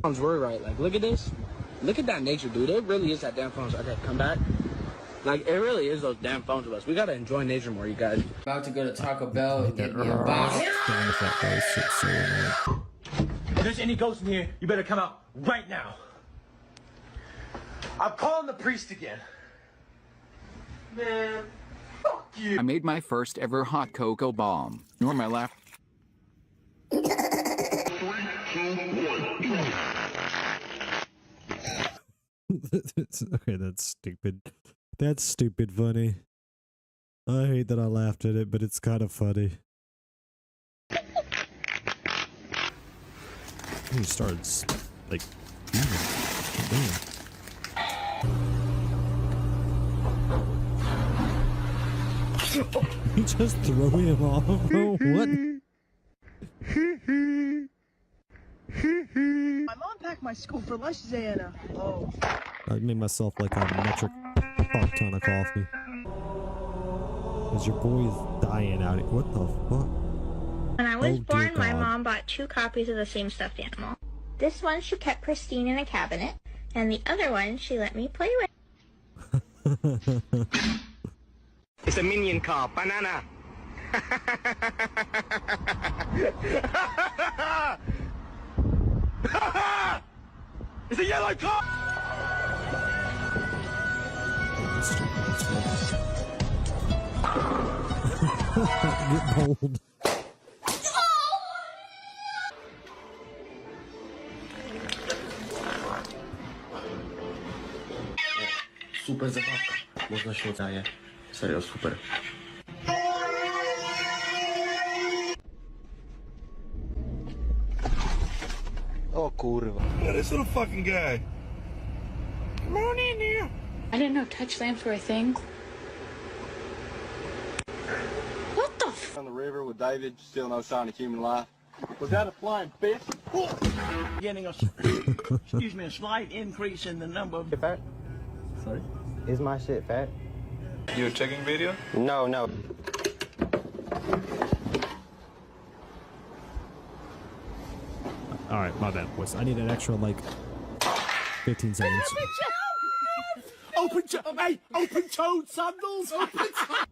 Phones were right. Like, look at this. Look at that nature, dude. It really is that damn phones. Okay, come back. Like, it really is those damn phones of us. We gotta enjoy nature more, you guys. About to go to Taco Bell and get me a box. If there's any ghosts in here, you better come out right now. I'm calling the priest again. Man, fuck you. I made my first ever hot cocoa bomb. Nor my left. Okay, that's stupid. That's stupid funny. I hate that I laughed at it, but it's kind of funny. He starts like you just throw him off, bro. What? My mom packed my school for lunch, Zana. Oh. I made myself like a metric fuck ton of coffee. Cause your boy's dying out here. What the fuck? When I was born, my God. mom bought 2 copies of the same stuffed animal. This one she kept pristine in a cabinet, and the other one she let me play with. It's a minion car, banana. It's a yellow car. Get bold. Super zabawka. Można się daje. Serio, super. Oh, kurwa. Yeah, this little fucking guy. Come on in here. I didn't know touch lamps were a thing. What the f? On the river with David, still no sign of human life. Was that a flying fish? Getting a, excuse me, a slight increase in the number of... Fat? Sorry? Is my shit fat? You a checking video? No, no. Alright, my bad, boys. I need an extra, like, 15 seconds. Open toed sandals. Open toed.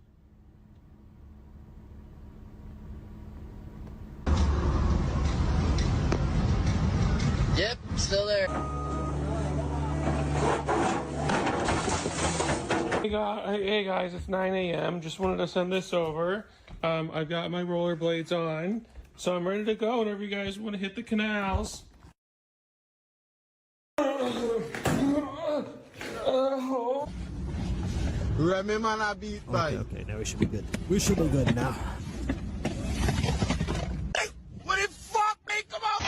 Yep, still there. Hey guys, it's 9 a.m. Just wanted to send this over. I've got my rollerblades on, so I'm ready to go whenever you guys want to hit the canals. Okay, now we should be good. We should be good now. What the fuck, man? Come on.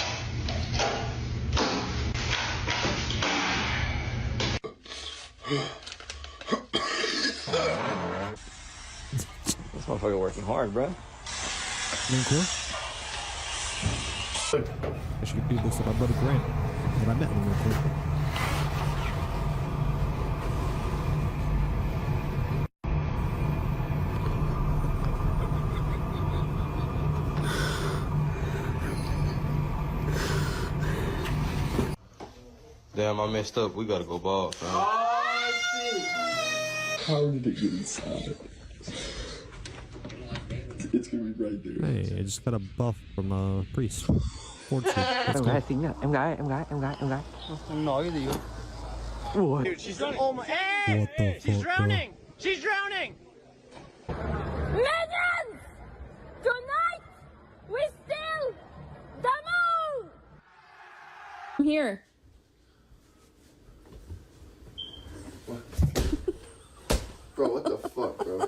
This motherfucker working hard, bro. Cool. I should do this with my buddy Grant. And I met him real quick. Damn, I messed up. We gotta go ball, fam. How did it get inside? It's gonna be right there. Hey, I just got a buff from a priest. Em gái xinh nhá, em gái. Em nói cái gì không? Ủa. Dude, she's drowning. Oh my, hey, she's drowning. She's drowning. Legends! Tonight, we steal the moon! I'm here. Bro, what the fuck, bro? Bro,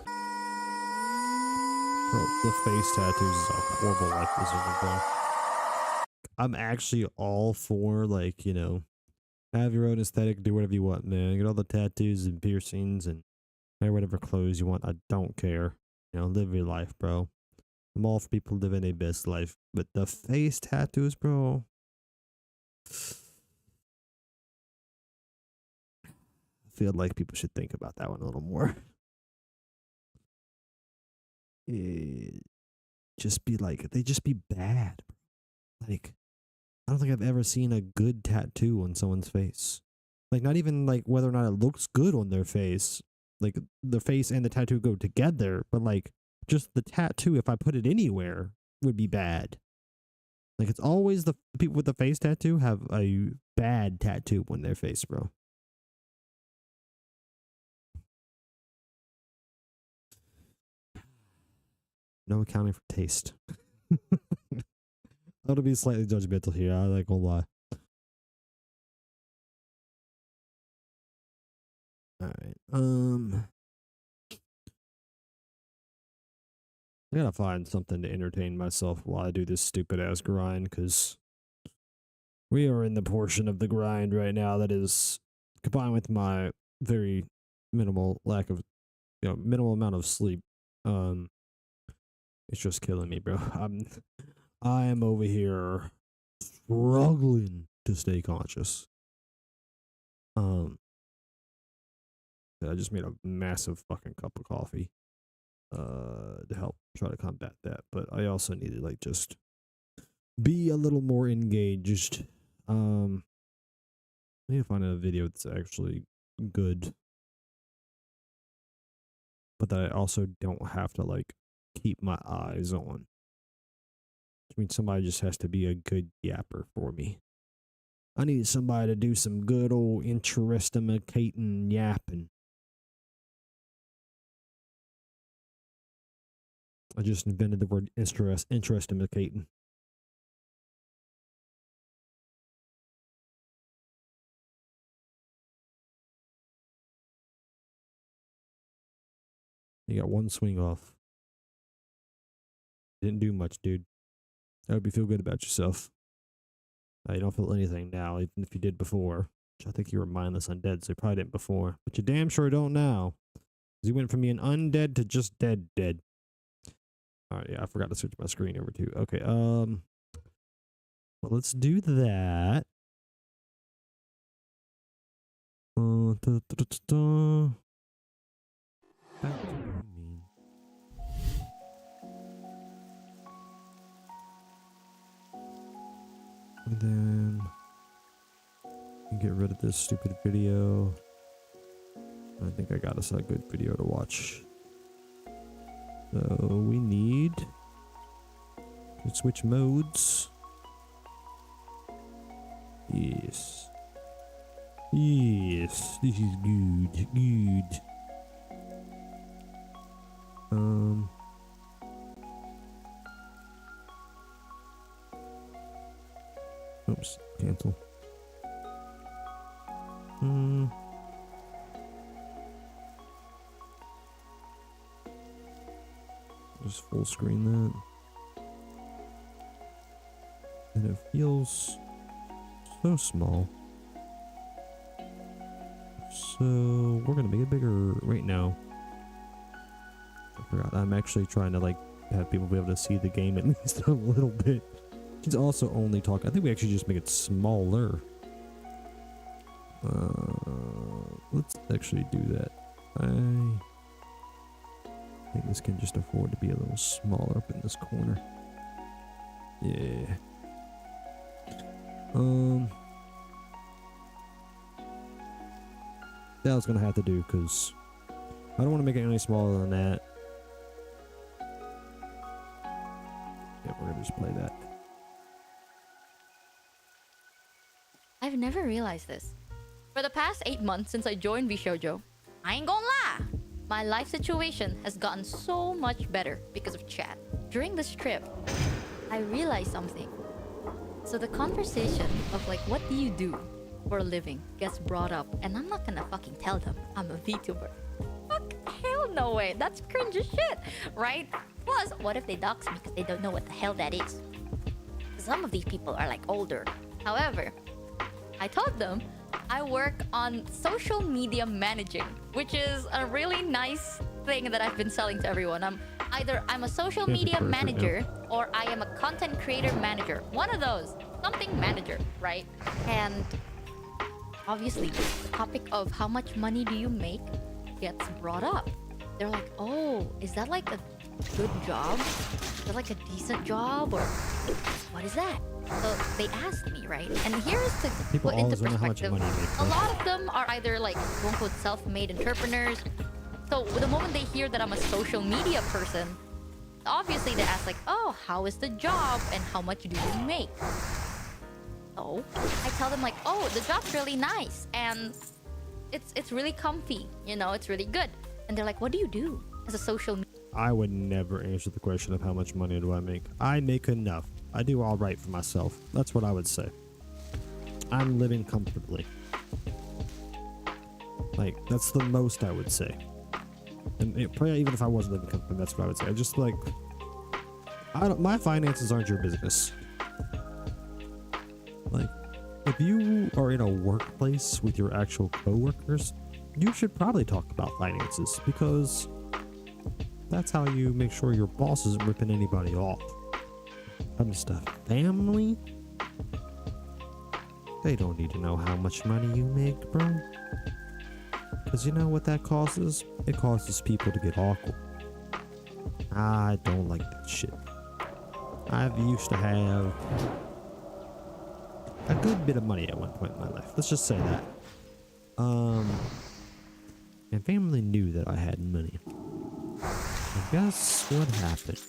the face tattoos is a horrible life decision, bro. I'm actually all for, like, you know, have your own aesthetic, do whatever you want, man. Get all the tattoos and piercings and wear whatever clothes you want. I don't care. You know, live your life, bro. I'm all for people living their best life. But the face tattoos, bro. I feel like people should think about that one a little more. Just be like, they just be bad. Like, I don't think I've ever seen a good tattoo on someone's face. Like, not even like whether or not it looks good on their face. Like, the face and the tattoo go together, but like, just the tattoo, if I put it anywhere, would be bad. Like, it's always the people with the face tattoo have a bad tattoo on their face, bro. No accounting for taste. I'm gonna be slightly judgmental here. I like gonna lie. All right. I gotta find something to entertain myself while I do this stupid ass grind, because we are in the portion of the grind right now that is, combined with my very minimal lack of, minimal amount of sleep. It's just killing me, bro. I am over here struggling to stay conscious. I just made a massive fucking cup of coffee to help try to combat that, but I also need to like just be a little more engaged. I need to find a video that's actually good. but that I also don't have to like keep my eyes on. I mean, somebody just has to be a good yapper for me. I need somebody to do some good old interestimating yapping. I just invented the word interestimating. You got one swing off. Didn't do much, dude. I hope you feel good about yourself. You don't feel anything now, even if you did before. Which I think you were mindless undead, so you probably didn't before. But you damn sure don't now. Because you went from being undead to just dead. Alright, yeah, I forgot to switch my screen over too. Okay, well, let's do that. Back to gaming. And then get rid of this stupid video. I think I got us a good video to watch. So we need to switch modes. Yes. Yes, this is good. Good. Oops, cancel. Just full screen that. And it feels so small. So we're gonna make it bigger right now. I forgot. I'm actually trying to like have people be able to see the game at least a little bit. He's also only talking. I think we actually just make it smaller. Let's actually do that. I think this can just afford to be a little smaller up in this corner. Yeah. That I was gonna have to do because I don't want to make it any smaller than that. Yeah, we're gonna just play that. I've never realized this. For the past 8 months since I joined VShojo, I ain't gonna lie, my life situation has gotten so much better because of chat. During this trip, I realized something. So the conversation of like, what do you do for a living gets brought up, and I'm not gonna fucking tell them I'm a VTuber. Fuck, hell no way, that's cringe as shit, right? Plus, what if they dox me because they don't know what the hell that is? Some of these people are like older. However, I told them I work on social media managing, which is a really nice thing that I've been selling to everyone. I'm a social media manager or I am a content creator manager. One of those. Something manager, right? And obviously, the topic of how much money do you make gets brought up. They're like, oh, is that like a good job? Is that like a decent job? Or what is that? So they asked me, right? And here's to People put into always wonder how much perspective. money you make, A lot of them are either like quote-unquote self-made entrepreneurs. So the moment they hear that I'm a social media person, obviously they ask like, oh, how is the job and how much do you make? So I tell them like, oh, the job's really nice and it's really comfy, you know, it's really good. And they're like, what do you do as a social media? I would never answer the question of how much money do I make. I make enough. I do all right for myself. That's what I would say. I'm living comfortably. Like, that's the most I would say. And probably even if I wasn't living comfortably, that's what I would say. I just like, my finances aren't your business. Like, if you are in a workplace with your actual coworkers, you should probably talk about finances because that's how you make sure your boss isn't ripping anybody off. Comes to family, they don't need to know how much money you make, bro. Because you know what that causes? It causes people to get awkward. I don't like that shit. I've used to have a good bit of money at one point in my life. Let's just say that. And family knew that I had money. And guess what happened?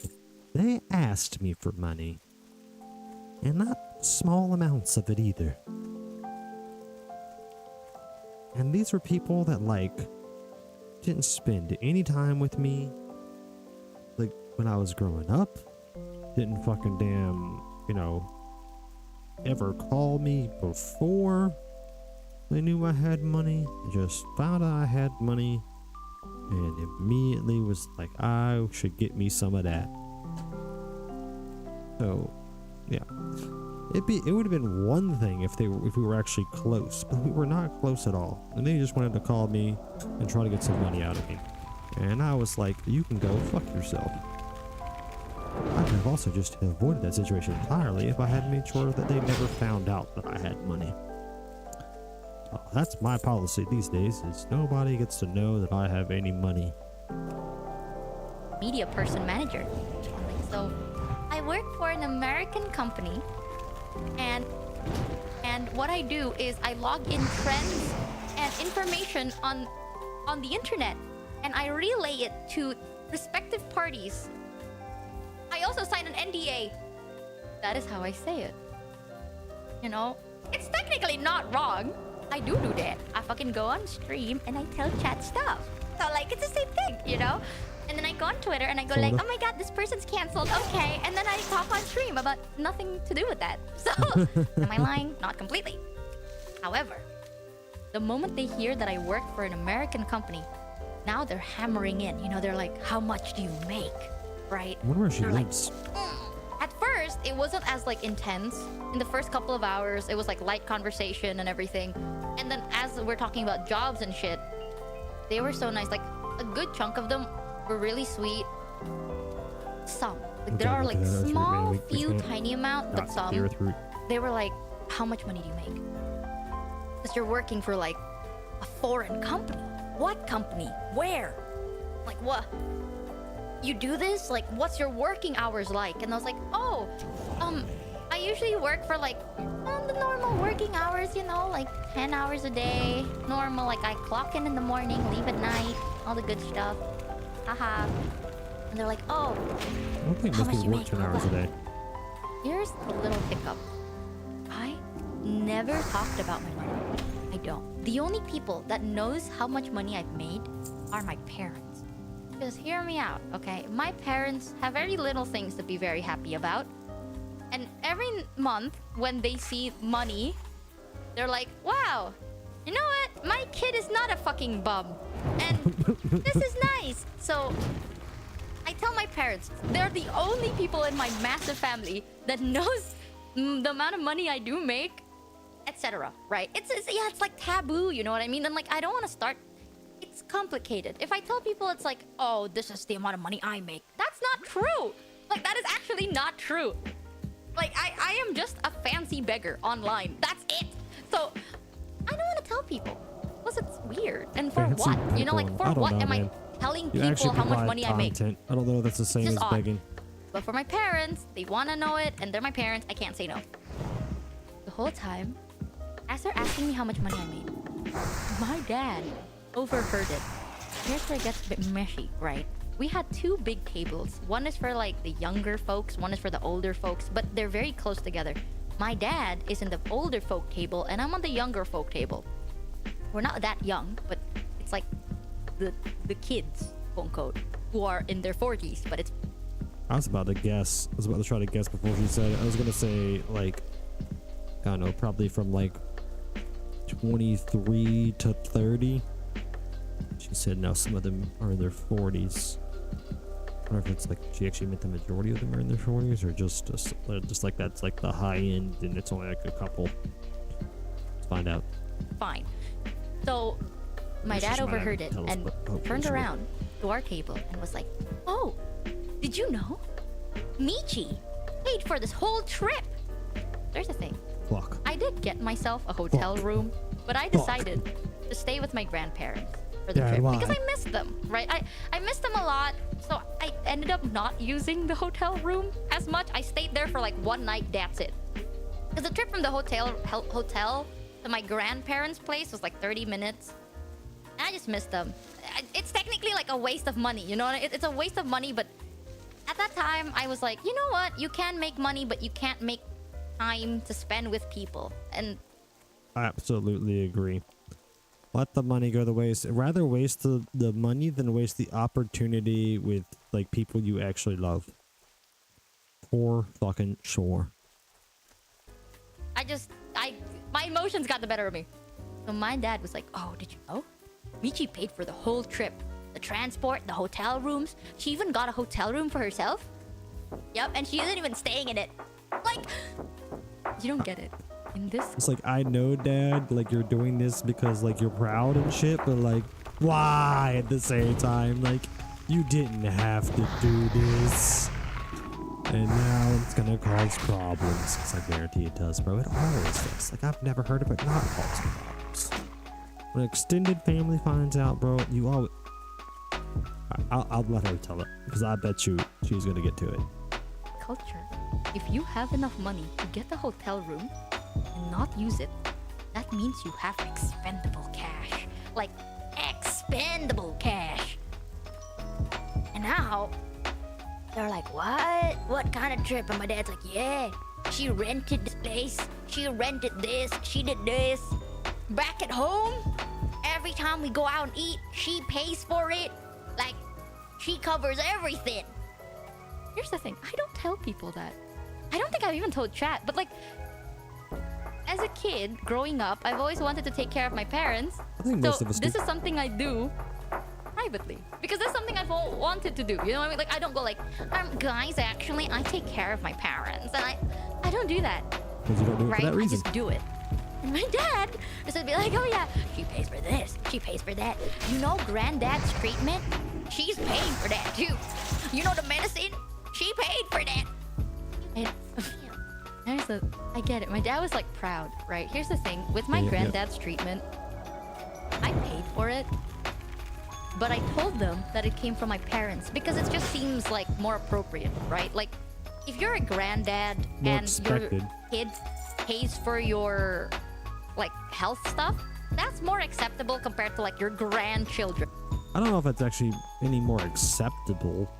They asked me for money. And not small amounts of it either. And these were people that, like, didn't spend any time with me. Like, when I was growing up. Didn't fucking damn, you know, ever call me before they knew I had money. They just found out I had money and immediately was like, I should get me some of that. So, yeah. It would have been one thing if we were actually close, but we were not close at all. And they just wanted to call me and try to get some money out of me. And I was like, you can go fuck yourself. I could have also just avoided that situation entirely if I had made sure that they never found out that I had money. Oh, that's my policy these days, is nobody gets to know that I have any money. Media person manager. So I work for an American company, and what I do is I log in trends and information on the internet, and I relay it to respective parties. I also sign an NDA. That is how I say it. You know, it's technically not wrong. I do that. I fucking go on stream and I tell chat stuff. So like, it's the same thing, you know? And then I go on Twitter and I go like, oh my god, this person's canceled. Okay. And then I talk on stream about nothing to do with that. So, am I lying? Not completely. However, the moment they hear that I work for an American company, now they're hammering in. You know, they're like, how much do you make? Right? I wonder where she they're lives. Like, At first, it wasn't as like intense. In the first couple of hours, it was like light conversation and everything. And then as we're talking about jobs and shit, they were so nice. Like, a good chunk of them were really sweet. Some. Like, there are like small, few, tiny amount, but some. They were like, how much money do you make? Because you're working for like a foreign company. What company? Where? Like, what? You do this? Like, what's your working hours like? And I was like, oh, I usually work for like the normal working hours, you know, like 10 hours a day. Normal, like I clock in the morning, leave at night, all the good stuff. Haha. And they're like, oh, I don't think most people work 10 hours a day. Here's a little hiccup. I never talked about my money. I don't. The only people that knows how much money I've made are my parents. Just hear me out, okay? My parents have very little things to be very happy about. And every month, when they see money, they're like, wow, you know what? My kid is not a fucking bum. And this is nice. So, I tell my parents, they're the only people in my massive family that knows the amount of money I do make, etc. Right? It's like taboo, you know what I mean? And like, I don't want to start... It's complicated. If I tell people it's like, oh, this is the amount of money I make, that's not true. Like, that is actually not true. Like, I am just a fancy beggar online. That's it. So, I don't want to tell people. Plus, it's weird. And for fancy what? People. You know, like, for what am I telling people how much money content. I make? I don't know if that's the same as begging. But for my parents, they want to know it, and they're my parents. I can't say no. The whole time, as they're asking me how much money I made, my dad overheard it. Here's where it gets a bit meshy, right? We had two big tables. One is for like the younger folks, one is for the older folks, but they're very close together. My dad is in the older folk table and I'm on the younger folk table. We're not that young, but it's like the kids, quote unquote, who are in their 40s, but it's... I was about to guess. I was about to try to guess before she said it. I was gonna say like, I don't know, probably from like 23 to 30. She said now some of them are in their 40s. I don't know if it's like she actually meant the majority of them are in their 40s or just like that's like the high end and it's only like a couple. Let's find out. Fine. So my dad overheard it and turned around to our table and was like, oh, did you know? Mage paid for this whole trip. There's the thing. Fuck. I did get myself a hotel room, but I decided to stay with my grandparents for the trip because I missed them, right? I missed them a lot, so I ended up not using the hotel room as much. I stayed there for like one night, that's it. Because the trip from the hotel to my grandparents' place was like 30 minutes. And I just missed them. it's technically like a waste of money, you know? It's a waste of money, but at that time, I was like, you know what? You can make money, but you can't make time to spend with people. And I absolutely agree. Let the money go to waste. Rather waste the money than waste the opportunity with like people you actually love. For fucking sure. My emotions got the better of me. So my dad was like, oh, did you know? Michi paid for the whole trip. The transport, the hotel rooms. She even got a hotel room for herself. Yep, and she isn't even staying in it. Like, you don't get it. In this... It's like, I know, Dad, like, you're doing this because, like, you're proud and shit, but, like, why at the same time? Like, you didn't have to do this. And now it's gonna cause problems. Because I guarantee it does, bro. It always does. Like, I've never heard of it not causing problems. When an extended family finds out, bro, you always... I'll let her tell it. Because I bet you she's gonna get to it. Culture. If you have enough money to get the hotel room and not use it, that means you have expendable cash. Like, expendable cash. And now... they're like, what? What kind of trip? And my dad's like, yeah, she rented this place. She rented this. She did this. Back at home, every time we go out and eat, she pays for it. Like, she covers everything. Here's the thing. I don't tell people that. I don't think I've even told chat, but like, as a kid, growing up, I've always wanted to take care of my parents. I think most of us this do. is something I do privately, because that's something I've wanted to do, you know what I mean? Like, I don't go like, guys, actually I take care of my parents, and I don't do that. Because you don't do it right? for that reason. I just do it. And my dad just would be like, oh yeah, she pays for this, she pays for that. You know, granddad's treatment, she's paying for that too. You know, the medicine, she paid for that. And I get it. My dad was like proud, right? Here's the thing, with my granddad's treatment, I paid for it. But I told them that it came from my parents because it just seems like more appropriate, right? Like, if you're a granddad and your kid pays for your, like, health stuff, that's more acceptable compared to, like, your grandchildren. I don't know if that's actually any more acceptable.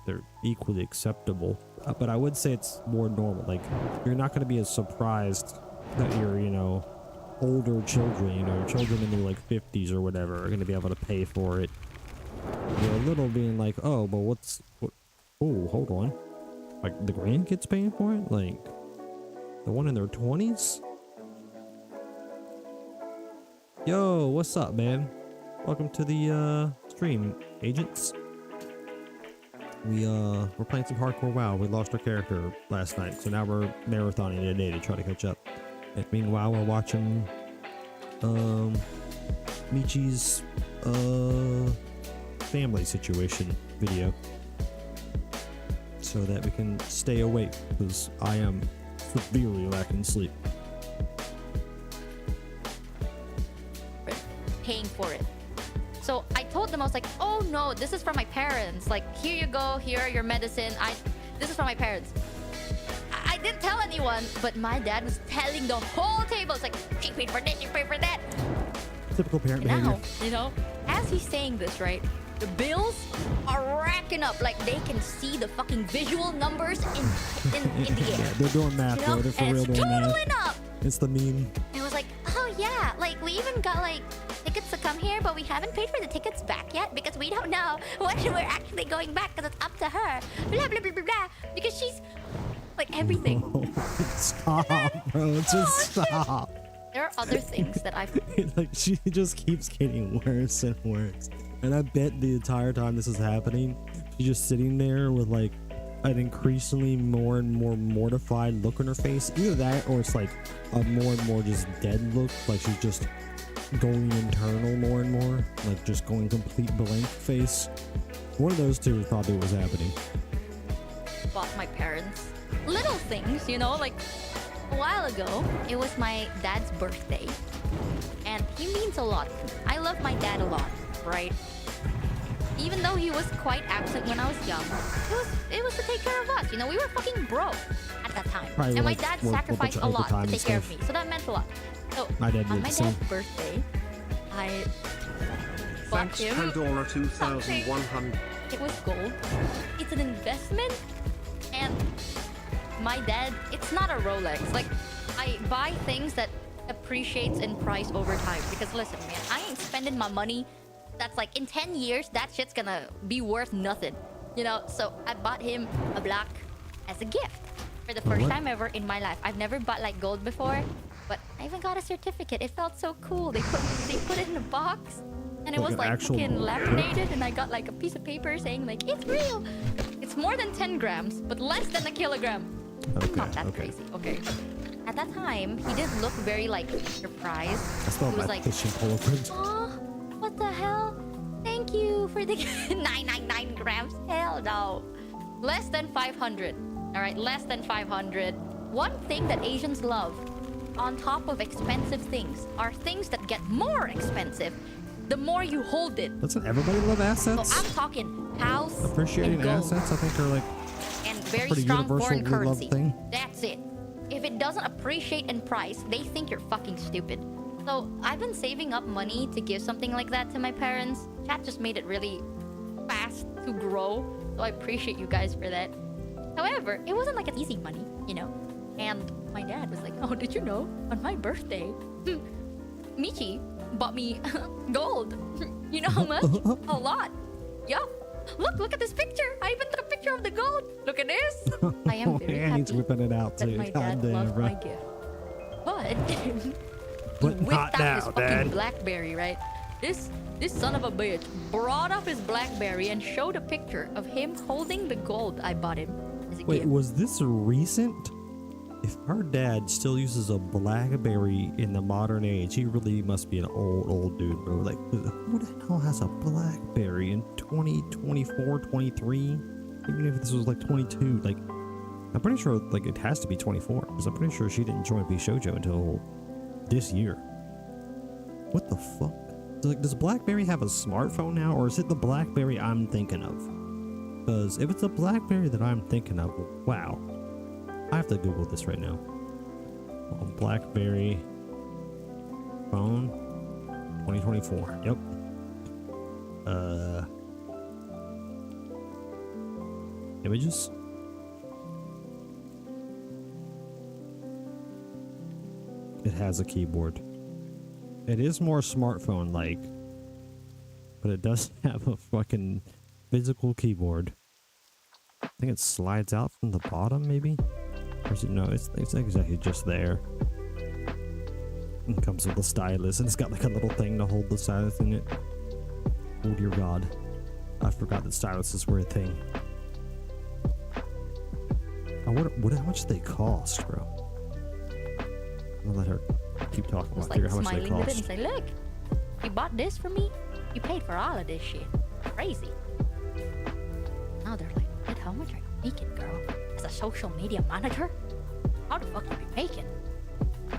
They're equally acceptable. But I would say it's more normal. Like, you're not going to be as surprised that you're, you know, older children, you know, children in their like 50s or whatever are going to be able to pay for it. You're a little being like, oh, but what? Oh, hold on. Like, the grandkids paying for it? Like, the one in their 20s? Yo, what's up, man? Welcome to the stream, agents. We're playing some hardcore WoW. We lost our character last night, so now we're marathoning today to try to catch up. And meanwhile, we're watching Michi's family situation video so that we can stay awake, because I am severely lacking sleep. Paying for it. So I told them, I was like, oh no, this is from my parents. Like, here you go, here are your medicine. This is from my parents. I didn't tell anyone, but my dad was telling the whole table. It's like, she paid for this, she paid for that. Typical parent behavior. Now, you know, as he's saying this, right, the bills are racking up. Like, they can see the fucking visual numbers in the air. Yeah, they're doing math, you know? bro. They're for and real it's doing totaling math. up. It's the meme. And I was like, oh yeah, like, we even got like tickets to come here, but we haven't paid for the tickets back yet because we don't know when we're actually going back, because it's up to her. Blah blah blah blah blah. Because she's like everything. Stop, bro. Just stop. There are other things that I've like, she just keeps getting worse and worse. And I bet the entire time this is happening, she's just sitting there with like an increasingly more and more mortified look on her face. Either that, or it's like a more and more just dead look, like she's just going internal more and more, like just going complete blank face. One of those two is probably what was happening. bought my parents little things, you know, like a while ago, it was my dad's birthday, and he means a lot. I love my dad a lot, right? Even though he was quite absent when I was young, it was to take care of us. You know, we were fucking broke at that time. Probably and my like dad work sacrificed a lot overtime to and take care of stuff. me. So that meant a lot. So My dad on did my the same. dad's birthday, I bought Thanks, him $10,2100. it was gold. It's an investment, and my dad, it's not a Rolex. Like, I buy things that appreciates in price over time. Because listen, man, I ain't spending my money. That's like in 10 years, that shit's gonna be worth nothing. You know, so I bought him a black as a gift for the first time ever in my life. I've never bought like gold before, but I even got a certificate. It felt so cool. They put it in a box, and it was like fucking laminated, and I got like a piece of paper saying like it's real. It's more than 10 grams, but less than a kilogram. Not that crazy. Okay. At that time, he didn't look very like surprised. That's not he was my like, fishing pole print. "Oh, what the hell? Thank you for the 999 grams. Hell no. Less than 500. All right, less than 500. One thing that Asians love, on top of expensive things, are things that get more expensive the more you hold it. Doesn't everybody love assets? So I'm talking house Appreciating and gold. assets, I think, are like And very pretty strong foreign universal love currency. thing. That's it. If it doesn't appreciate in price, they think you're fucking stupid. So I've been saving up money to give something like that to my parents. Chat just made it really fast to grow. So I appreciate you guys for that. However, it wasn't like an easy money, you know? And my dad was like, oh, did you know? On my birthday, Michi bought me gold. You know how much? A lot. Yup. Look at this picture. I even took a picture of the gold. Look at this. I am very and he's happy whipping it out that too. my God dad damn, loved bro. my gift. But he But whipped not out now, his fucking Dad. BlackBerry, right? This son of a bitch brought up his BlackBerry and showed a picture of him holding the gold I bought him as a Wait, gift. was this recent? If our dad still uses a BlackBerry in the modern age, he really must be an old dude, bro. Like, who the hell has a BlackBerry in 2024, 23? Even if this was like 22, like, I'm pretty sure like it has to be 24, because I'm pretty sure she didn't join Shoujo until this year. What the fuck? Like, does BlackBerry have a smartphone now, or is it the BlackBerry I'm thinking of? Because if it's a BlackBerry that I'm thinking of, wow. I have to Google this right now. Oh, BlackBerry phone 2024. Yep. Images. It has a keyboard. It is more smartphone like, but it does have a fucking physical keyboard. I think it slides out from the bottom, maybe. Or is it, no, it's exactly just there. It comes with a stylus, and it's got like a little thing to hold the stylus in it. Oh dear God, I forgot that styluses were a thing. Oh, how much do they cost, bro? I'm gonna let her keep talking while I figure out how much they smiling with it cost. and say, look, you bought this for me? You paid for all of this shit. Crazy. Now they're like, "What, how much are you making, girl? As a social media manager? How the fuck you be making?"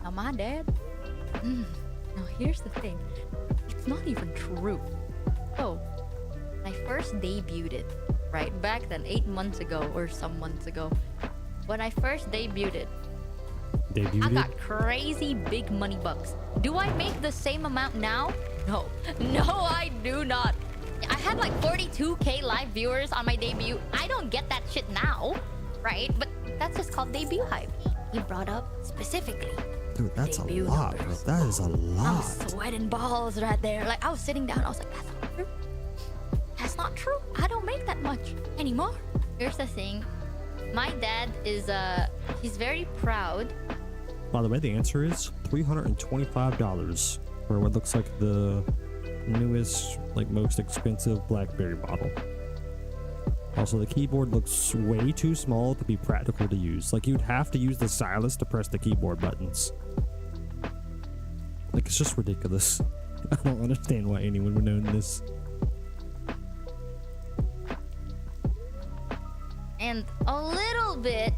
Now my dad, now here's the thing. It's not even true. So, when I first debuted it, right, back then, 8 months ago or some months ago, when I first debuted it, I got crazy big money bucks. Do I make the same amount now? No. No, I do not. I had like 42k live viewers on my debut. I don't get that shit now, right? But that's just called debut hype. He brought up specifically. Dude, that's a debut lot, bro. numbers. That is a I lot. was sweating balls right there. Like, I was sitting down. I was like, that's not true. That's not true. I don't make that much anymore. Here's the thing. My dad is, he's very proud. By the way, the answer is $325 for what looks like the newest, like most expensive BlackBerry model. Also, the keyboard looks way too small to be practical to use. Like, you'd have to use the stylus to press the keyboard buttons. Like, it's just ridiculous. I don't understand why anyone would own this. And a little bit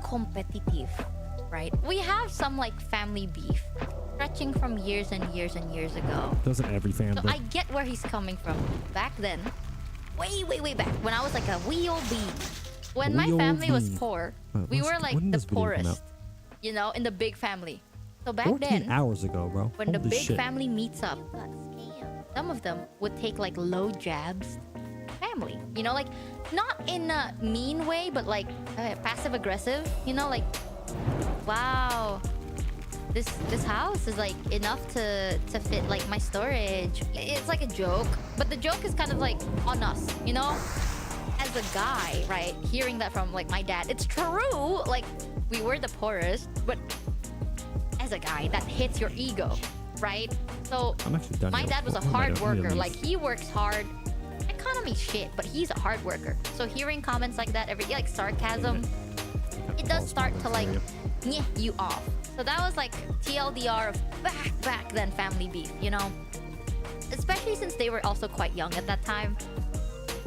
competitive, right? We have some like family beef stretching from years and years and years ago. Doesn't every family? So I get where he's coming from. Back then, way back, when I was like a wee old bean, when my family was poor, we were like the poorest, you know, in the big family. So back 14 then, hours ago, bro. when the Holy big shit. family meets up, some of them would take like low jabs. Family, you know, like not in a mean way, but like passive aggressive. You know, like, wow, this house is like enough to fit like my storage. It's like a joke, but the joke is kind of like on us, you know. As a guy, right, hearing that from like my dad, it's true. Like we were the poorest, but as a guy, that hits your ego, right? So my dad was a hard worker. Like he works hard. Economy shit, but he's a hard worker. So hearing comments like that every like sarcasm, it does start to like nyeh you off. So that was like TLDR of back then family beef, you know. Especially since they were also quite young at that time.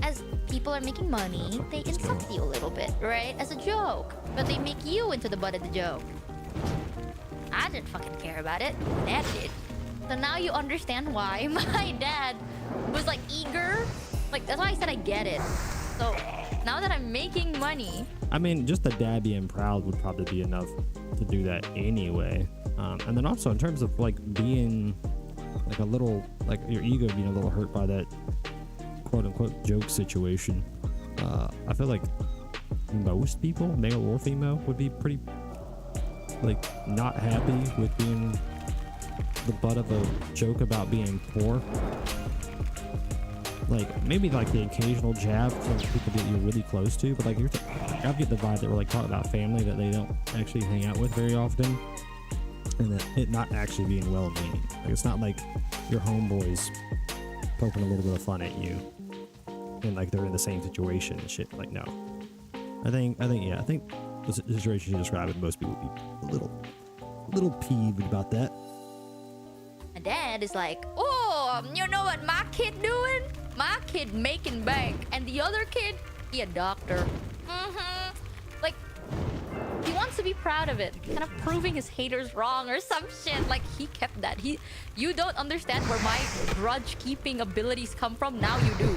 As people are making money, they insult you a little bit, right? As a joke. But they make you into the butt of the joke. I didn't fucking care about it. Dad did. So now you understand why my dad was like eager. Like that's why I said I get it. So now that I'm making money, I mean, just the dad being proud would probably be enough to do that anyway. And then also in terms of like being like a little, like your ego being a little hurt by that quote unquote joke situation. I feel like most people, male or female, would be pretty like not happy with being the butt of a joke about being poor. Like maybe like the occasional jab from people that you're really close to, but like I get the vibe that we're like talking about family that they don't actually hang out with very often, and that it not actually being well-meaning. Like it's not like your homeboys poking a little bit of fun at you, and like they're in the same situation and shit. Like no, I think the situation you described, most people would be a little peeved about that. my dad is like, oh, you know what my kid doing? My kid making bank, and the other kid, he a doctor. Like, he wants to be proud of it, kind of proving his haters wrong or some shit. Like, he kept that. You don't understand where my grudge keeping abilities come from. Now you do.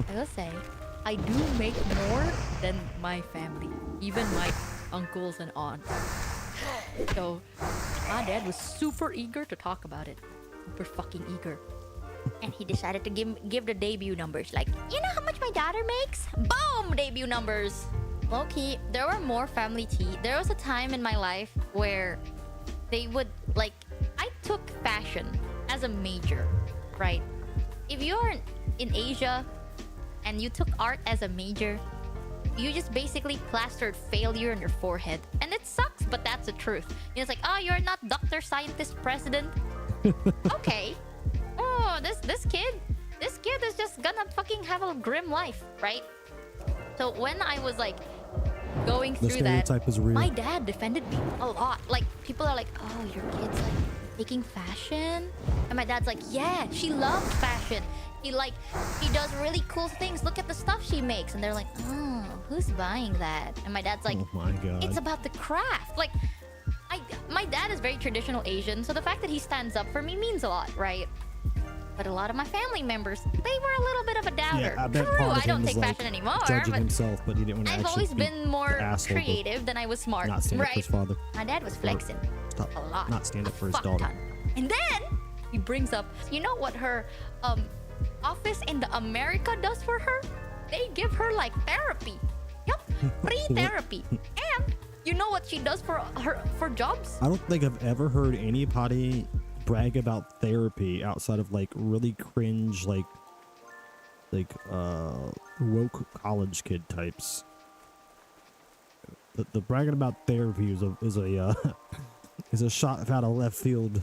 I will say, I do make more than my family, even my uncles and aunts. So my dad was super eager to talk about it. Super fucking eager. And he decided to give the debut numbers. Like, you know how much my daughter makes? Boom! Debut numbers. Low-key, there were more family tea. There was a time in my life where they would, like, I took fashion as a major, right? If you're in Asia and you took art as a major, you just basically plastered failure on your forehead. And it sucks, but that's the truth. You know, it's like, oh, you're not doctor, scientist, president. Okay. Oh, this kid is just gonna fucking have a grim life, right? So when I was like going through that, my dad defended me a lot. Like, people are like, oh, your kid's like taking fashion? And my dad's like, yeah, she loves fashion. He does really cool things. Look at the stuff she makes. And they're like, oh, who's buying that? And my dad's like, oh my God, it's about the craft. Like, my dad is very traditional Asian, so the fact that he stands up for me means a lot, right? But a lot of my family members, they were a little bit of a doubter. Yeah, I bet True, I don't take fashion anymore. Judging but himself, but he didn't want to I've always been more creative than I was smart, not stand up for his father. My dad was flexing a lot. Not stand up for his daughter. And then he brings up, you know what her office in the America does for her? They give her like therapy. Yep, free therapy. And you know what she does for jobs? I don't think I've ever heard anybody brag about therapy outside of like really cringe like woke college kid types. The bragging about therapy is a shot out of left field.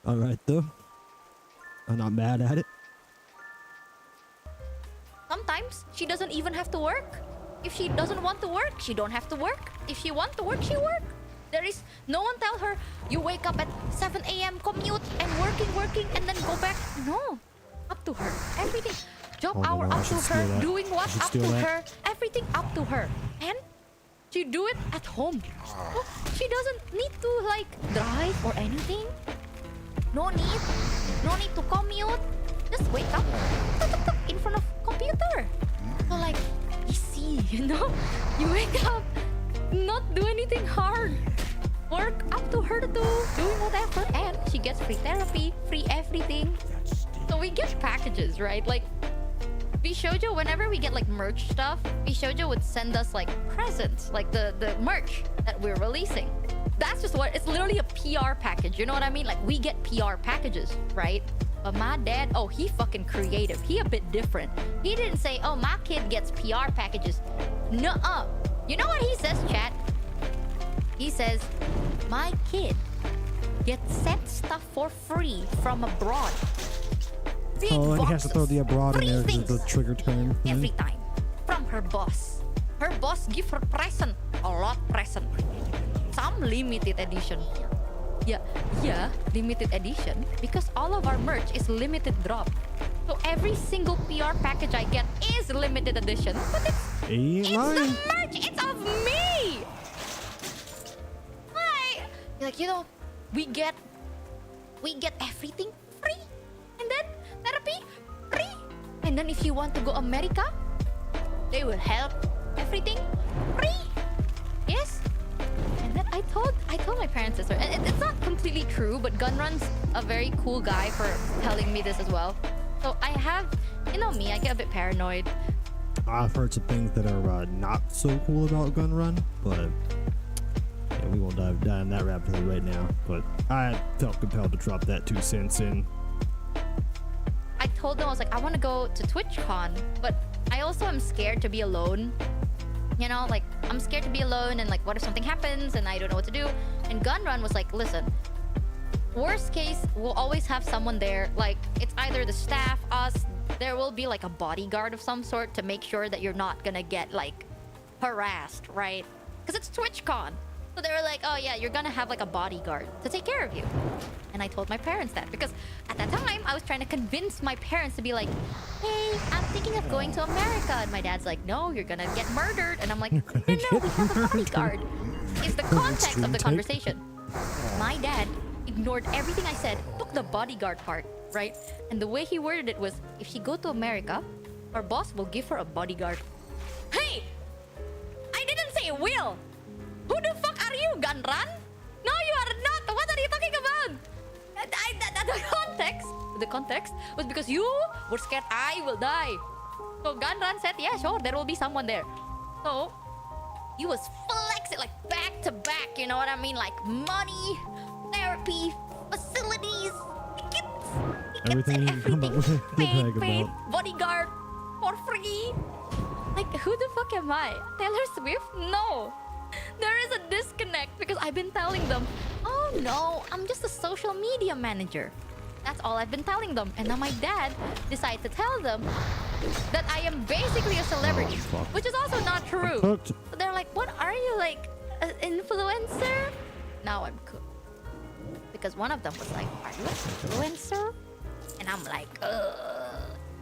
All right though, I'm not mad at it. Sometimes she doesn't even have to work. If she doesn't want to work, she don't have to work. If she want to work, she work. There is no one tell her, you wake up at 7 a.m., commute, and working, and then go back. No, up to her. Everything. Job hour up to her. Doing what up to her. Everything up to her. And she do it at home. She doesn't need to like drive or anything. No need to commute. Just wake up in front of computer. So like, easy, you know? You wake up, not do anything hard. Work up to her to do, doing whatever, and she gets free therapy, free everything. So we get packages, right? Like, Bishoujo, whenever we get like merch stuff, Bishoujo would send us like presents, like the merch that we're releasing. That's just what, it's literally a PR package, you know what I mean? Like, we get PR packages, right? But my dad, oh, he fucking creative. He a bit different. He didn't say, oh, my kid gets PR packages. Nuh-uh. You know what he says, chat? He says, my kid gets sent stuff for free from abroad. Big Oh, and he has boxes, to throw the abroad in free there because things, of the trigger term. every time. From her boss. Her boss give her present. A lot present. Some limited edition. Yeah, limited edition. Because all of our merch is limited drop. So every single PR package I get is limited edition. But it's the merch. It's of me. Why? Like, you know, we get everything free. And then therapy free. And then if you want to go America, they will help everything free. Yes. And then I told my parents this, and it's not completely true, but Gunrun's a very cool guy for telling me this as well. So I have, you know me, I get a bit paranoid. I've heard some things that are not so cool about Gunrun, but yeah, we won't dive down that rabbit hole right now. But I felt compelled to drop that 2 cents in. I told them, I was like, I want to go to TwitchCon, but I also am scared to be alone. You know, like, I'm scared to be alone, and like, what if something happens and I don't know what to do? And Gunrun was like, listen, worst case, we'll always have someone there. Like, it's either the staff, us, there will be like a bodyguard of some sort to make sure that you're not gonna get like harassed, right? Because it's TwitchCon. So they were like, oh yeah, you're gonna have like a bodyguard to take care of you. And I told my parents that because at that time I was trying to convince my parents to be like, hey, I'm thinking of going to America. And my dad's like, no, you're gonna get murdered. And I'm like, no, we have a bodyguard. It's the context of the conversation. My dad ignored everything I said, took the bodyguard part, right? And the way he worded it was, if she go to America, our boss will give her a bodyguard. Hey! I didn't say will! Who the fuck are you, Gunrun? No, you are not! What are you talking about? The context was because you were scared I will die. So Gunrun said, yeah, sure, there will be someone there. So he was flexing like back to back, you know what I mean? Like money, therapy, facilities, tickets, Everything you come up with a paid, about. bodyguard for free. Like, who the fuck am I? Taylor Swift? No. There is a disconnect because I've been telling them, oh no, I'm just a social media manager. That's all I've been telling them. And now my dad decided to tell them that I am basically a celebrity, which is also not true. So they're like, what are you, like, an influencer? Now I'm cooked. Because one of them was like, are you an influencer? And I'm like,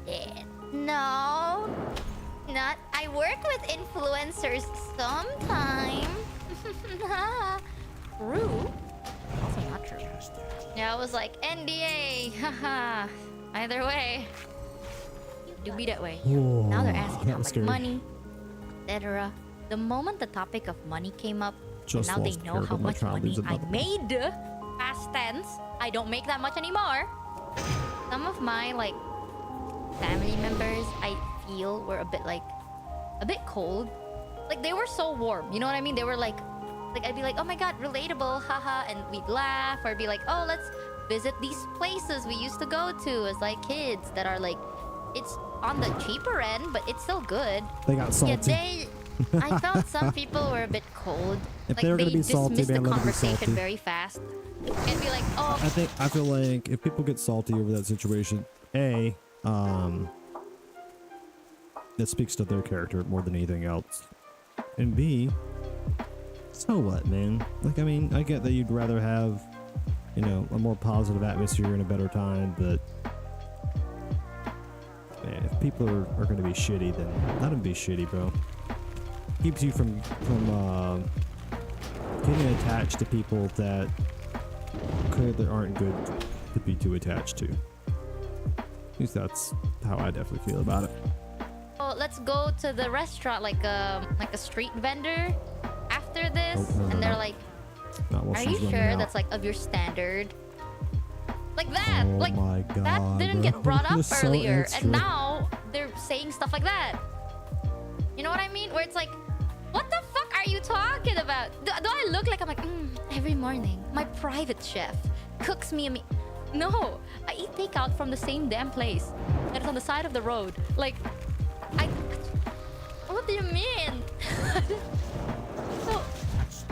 yeah. No. Not. I work with influencers sometime. True. Also not true. Yeah, I was like, NDA. Haha. Either way. Do be that way. Whoa, Now they're asking that how was much scary. money, etc. The moment the topic of money came up, Just now they lost know care how about my much child money needs I another one. made. Past tense. I don't make that much anymore. Some of my, like, family members, I feel were a bit cold. Like, they were so warm, you know what I mean? They were like I'd be like, oh my god, relatable, haha, and we'd laugh, or be like, oh, let's visit these places we used to go to as like kids that are like, it's on the cheaper end, but it's still good. They got salty. Yeah, I felt some people were a bit cold. If like, they were gonna be salty, dismissed man, the let them be conversation salty. very fast. And be like, oh, I feel like if people get salty over that situation, A, that speaks to their character more than anything else. And B, so what, man? Like, I mean, I get that you'd rather have, you know, a more positive atmosphere and a better time, but man, if people are gonna be shitty, then let them be shitty, bro. Keeps you from getting attached to people that clearly aren't good to be too attached to. At least that's how I definitely feel about it. oh, let's go to the restaurant, like a street vendor after this. Oh, no, and they're no. like, Not while are she's you running sure out. that's like of your standard? Like that. Oh like my God, that didn't bro. get brought up You're so earlier, extra. and now they're saying stuff like that. You know what I mean? Where it's like, what the fuck are you talking about? Do I look like I'm like, every morning my private chef cooks me a meal? No, I eat takeout from the same damn place that is on the side of the road. Like, what do you mean? So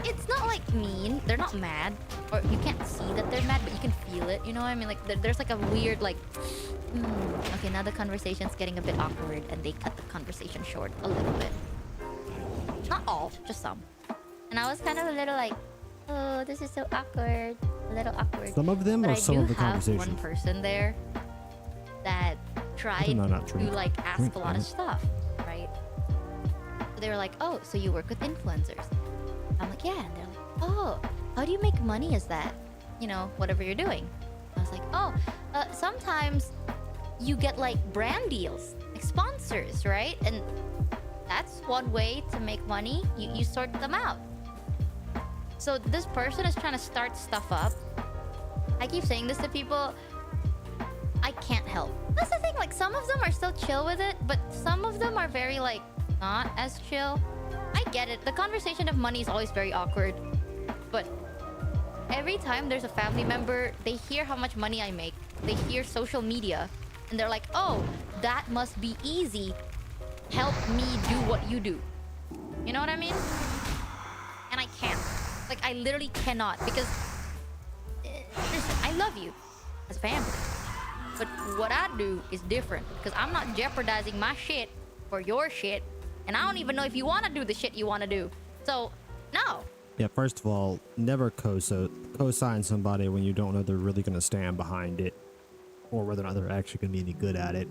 it's not like mean. They're not mad, or you can't see that they're mad, but you can feel it. You know what I mean? Like there's like a weird like, okay, now the conversation's getting a bit awkward, and they cut the conversation short a little bit. Not all, just some. And I was kind of a little like, oh, this is so awkward. A little awkward. Some of them, but or I some do of the have conversation? one person there that tried not to drink. like ask Drink, a lot damn of it. stuff, right? So they were like, oh, so you work with influencers? I'm like, yeah. And they're like, oh, how do you make money as that? You know, whatever you're doing. I was like, oh, sometimes you get like brand deals, like sponsors, right? And that's one way to make money. You sort them out. So this person is trying to start stuff up. I keep saying this to people. I can't help. That's the thing. Like, some of them are still chill with it, but some of them are very like not as chill. I get it. The conversation of money is always very awkward. But every time there's a family member, they hear how much money I make. They hear social media, and they're like, oh, that must be easy. Help me do what you do. You know what I mean? And I can't. Like, I literally cannot, because listen, I love you as family. But what I do is different, because I'm not jeopardizing my shit for your shit. And I don't even know if you want to do the shit you want to do. So, no. Yeah, first of all, never co-sign somebody when you don't know they're really going to stand behind it, or whether or not they're actually going to be any good at it,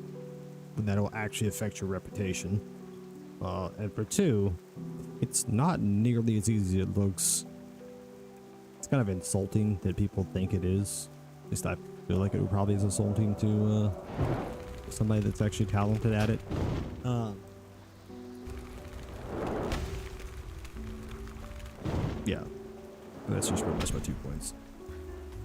and that'll actually affect your reputation. And for two, it's not nearly as easy as it looks. It's kind of insulting that people think it is. At least I feel like it probably is insulting to somebody that's actually talented at it. Yeah, that's just pretty much my 2 points.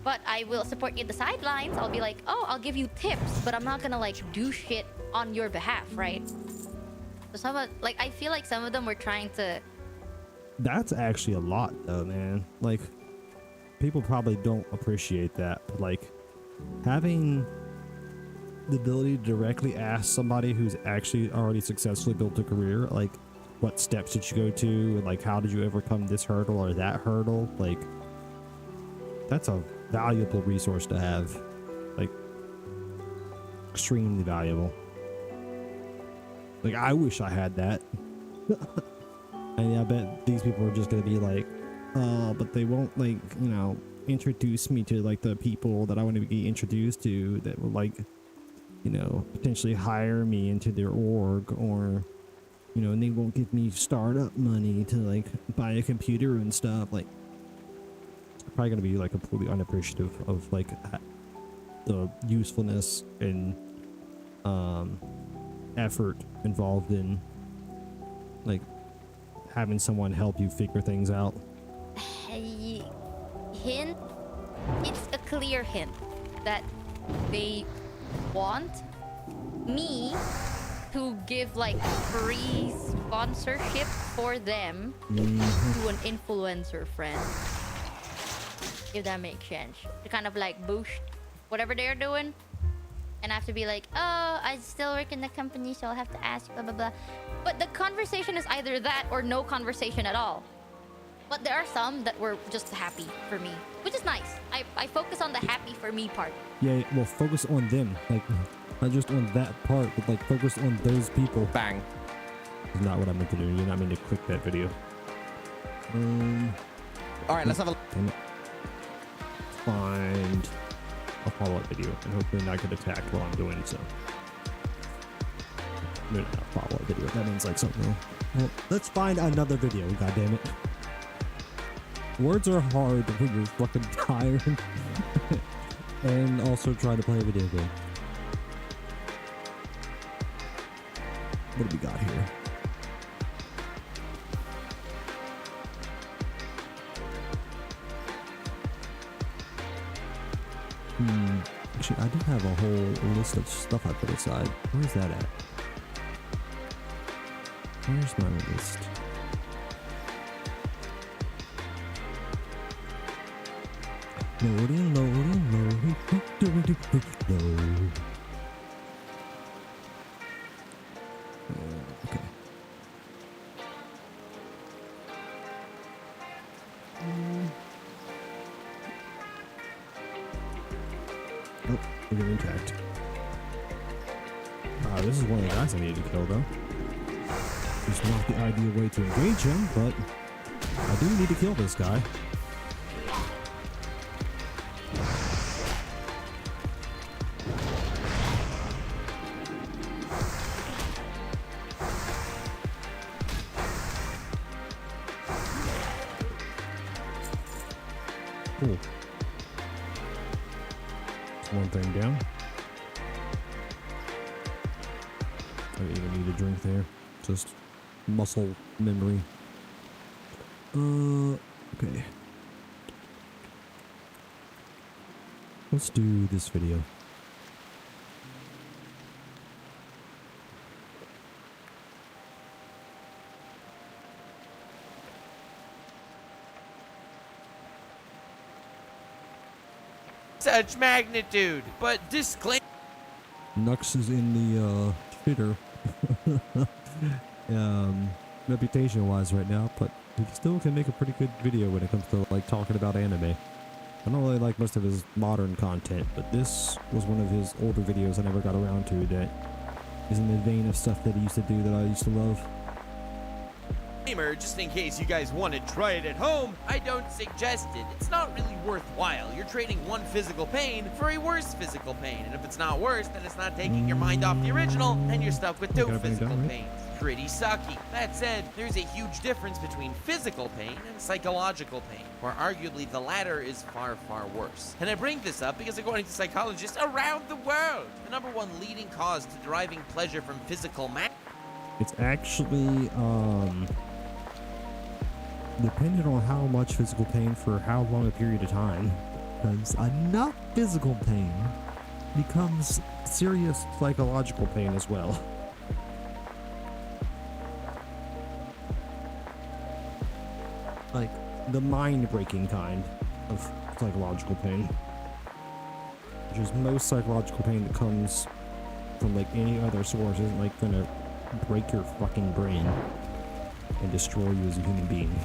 But I will support you at the sidelines. I'll be like, oh, I'll give you tips, but I'm not gonna like do shit on your behalf, right? So some of, like, I feel like some of them were trying to. That's actually a lot, though, man. Like, people probably don't appreciate that, but like, having the ability to directly ask somebody who's actually already successfully built a career, like, what steps did you go to, and like, how did you overcome this hurdle or that hurdle, like, that's a valuable resource to have. Like, extremely valuable. Like, I wish I had that. And I bet these people are just gonna be like, oh, but they won't, like, you know, introduce me to like the people that I want to be introduced to, that will, like, you know, potentially hire me into their org, or, you know, and they won't give me startup money to like buy a computer and stuff. Like, probably gonna be like completely unappreciative of like the usefulness and effort involved in like having someone help you figure things out. Hint, it's a clear hint that they want me to give like free sponsorship for them to an influencer friend, if that makes sense, to kind of like boost whatever they're doing. And I have to be like, oh, I still work in the company, so I'll have to ask, blah blah blah. But the conversation is either that or no conversation at all. But there are some that were just happy for me, which is nice. I focus on the happy for me part. Yeah, well, focus on them, like, not just on that part, but like focus on those people. Bang. Is not what I meant to do. You're not meant to click that video. All right, let's have a. Damn it. Find a follow-up video and hopefully not get attacked while I'm doing so. No, not a follow-up video. That means like something. Well, let's find another video. God damn it. Words are hard when you're fucking tired and also trying to play a video game. What do we got here? Actually, I do have a whole list of stuff I put aside. Where's that at? Where's my list? Loading, loading, loading, loading. Okay. Oh, we're getting intact. This is one of the guys I need to kill, though. It's not the ideal way to engage him, but I do need to kill this guy. Cool. That's one thing down. I didn't even need a drink there. Just muscle memory. Okay. Let's do this video. Such magnitude, but disclaim. Nux is in the Twitter, reputation-wise right now, but he still can make a pretty good video when it comes to like talking about anime. I don't really like most of his modern content, but this was one of his older videos I never got around to that is in the vein of stuff that he used to do that I used to love. Just in case you guys want to try it at home, I don't suggest it. It's not really worthwhile. You're trading one physical pain for a worse physical pain, and if it's not worse, then it's not taking your mind off the original, and you're stuck with two physical pains. Pretty sucky. That said, there's a huge difference between physical pain and psychological pain, where arguably the latter is far, far worse. And I bring this up because according to psychologists around the world, the #1 leading cause to deriving pleasure from physical it's actually, depending on how much physical pain for how long a period of time, because enough physical pain becomes serious psychological pain as well. Like the mind-breaking kind of psychological pain, which is most psychological pain that comes from like any other source isn't like gonna break your fucking brain and destroy you as a human being.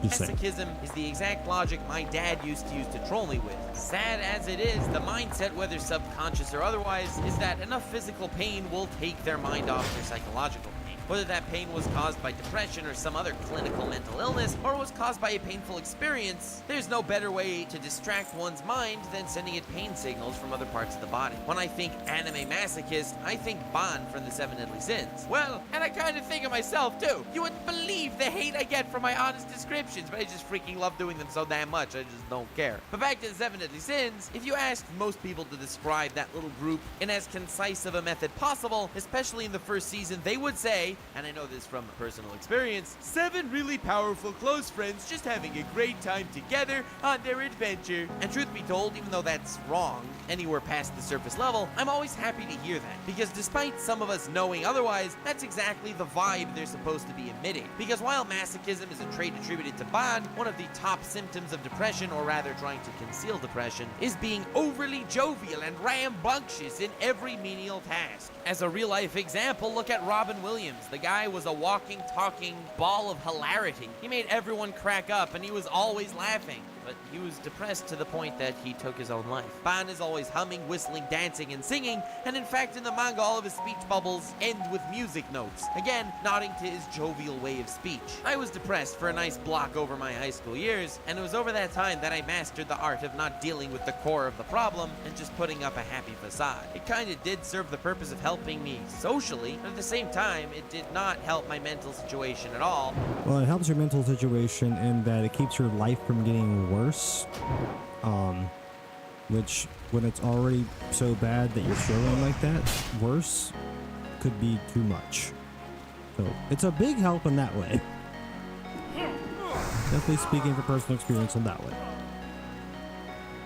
Masochism is the exact logic my dad used to use to troll me with. Sad as it is, the mindset, whether subconscious or otherwise, is that enough physical pain will take their mind off their psychological pain. Whether that pain was caused by depression or some other clinical mental illness, or was caused by a painful experience, there's no better way to distract one's mind than sending it pain signals from other parts of the body. When I think anime masochist, I think Ban from the 7 Deadly Sins. Well, and I kind of think of myself too. You wouldn't believe the hate I get from my honest descriptions, but I just freaking love doing them so damn much, I just don't care. But back to the 7 Deadly Sins, if you asked most people to describe that little group in as concise of a method possible, especially in the first season, they would say, and I know this from personal experience, 7 really powerful close friends just having a great time together on their adventure. And truth be told, even though that's wrong, anywhere past the surface level, I'm always happy to hear that. Because despite some of us knowing otherwise, that's exactly the vibe they're supposed to be emitting. Because while masochism is a trait attributed to Bond, one of the top symptoms of depression, or rather trying to conceal depression, is being overly jovial and rambunctious in every menial task. As a real-life example, look at Robin Williams. The guy was a walking, talking ball of hilarity. He made everyone crack up, and he was always laughing. But he was depressed to the point that he took his own life. Ban is always humming, whistling, dancing, and singing, and in fact in the manga all of his speech bubbles end with music notes, again nodding to his jovial way of speech. I was depressed for a nice block over my high school years, and it was over that time that I mastered the art of not dealing with the core of the problem and just putting up a happy facade. It kinda did serve the purpose of helping me socially, but at the same time it did not help my mental situation at all. Well, it helps your mental situation in that it keeps your life from getting worse, which when it's already so bad that you're struggling like that, worse could be too much. So it's a big help in that way. Definitely speaking from personal experience on that one.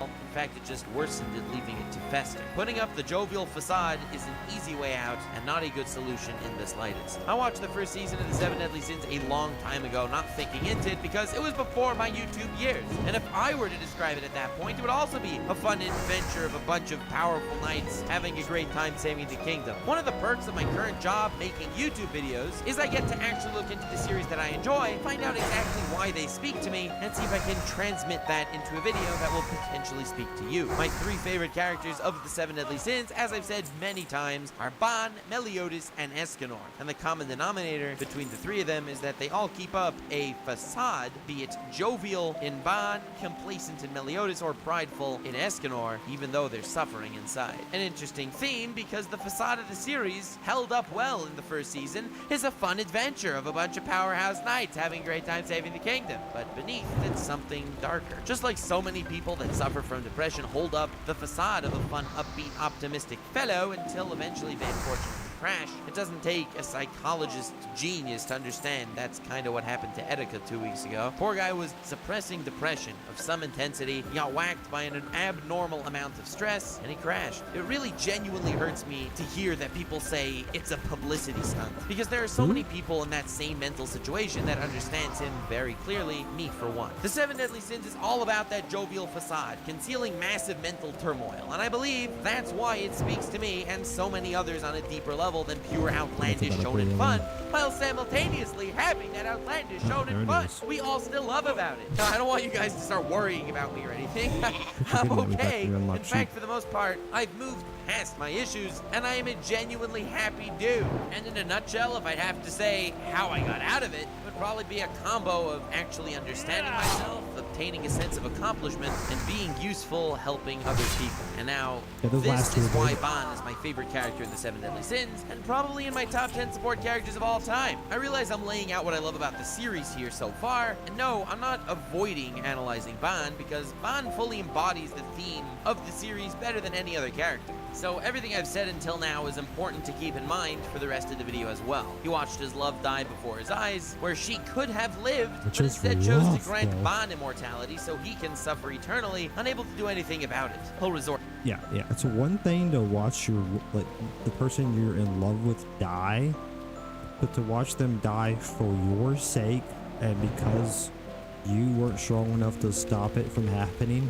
In fact, it just worsened it, leaving it to fester. Putting up the jovial facade is an easy way out and not a good solution in the slightest. I watched the first season of the Seven Deadly Sins a long time ago, not thinking into it because it was before my YouTube years. And if I were to describe it at that point, it would also be a fun adventure of a bunch of powerful knights having a great time saving the kingdom. One of the perks of my current job making YouTube videos is I get to actually look into the series that I enjoy, find out exactly why they speak to me, and see if I can transmit that into a video that will potentially speak to you. My three favorite characters of the Seven Deadly Sins, as I've said many times, are Ban, Meliodas, and Escanor. And the common denominator between the three of them is that they all keep up a facade, be it jovial in Ban, complacent in Meliodas, or prideful in Escanor, even though they're suffering inside. An interesting theme, because the facade of the series held up well in the first season, is a fun adventure of a bunch of powerhouse knights having a great time saving the kingdom. But beneath, it's something darker. Just like so many people that suffer from depression hold up the facade of a fun, upbeat, optimistic fellow until eventually they unfortunately crash. It doesn't take a psychologist genius to understand that's kind of what happened to Etika 2 weeks ago. Poor guy was suppressing depression of some intensity, he got whacked by an abnormal amount of stress, and he crashed. It really genuinely hurts me to hear that people say it's a publicity stunt, because there are so many people in that same mental situation that understands him very clearly, me for one. The Seven Deadly Sins is all about that jovial facade, concealing massive mental turmoil, and I believe that's why it speaks to me and so many others on a deeper level than pure outlandish shonen fun, while simultaneously having that outlandish shonen fun we all still love about it. Now, I don't want you guys to start worrying about me or anything. I'm okay. In fact, for the most part, I've moved past my issues, and I am a genuinely happy dude. And in a nutshell, if I'd have to say how I got out of it, it would probably be a combo of actually understanding myself, obtaining a sense of accomplishment, and being useful helping other people. And now, this is why Ban is my favorite character in the Seven Deadly Sins, and probably in my top 10 support characters of all time. I realize I'm laying out what I love about the series here so far, and no, I'm not avoiding analyzing Ban, because Ban fully embodies the theme of the series better than any other character. So everything I've said until now is important to keep in mind for the rest of the video as well. He watched his love die before his eyes, where she could have lived, but instead chose to grant Ban immortality so he can suffer eternally, unable to do anything about it. He'll resort. Yeah. It's one thing to watch your, like, the person you're in love with die, but to watch them die for your sake and because you weren't strong enough to stop it from happening,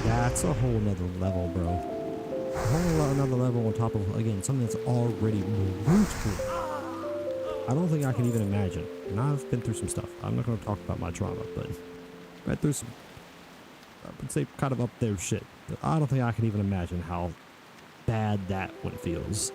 that's a whole nother level, bro. A whole another level on top of, again, something that's already brutal. I don't think I can even imagine. And I've been through some stuff. I'm not going to talk about my trauma, but I went through some, I would say, kind of up there shit. But I don't think I can even imagine how bad that one feels.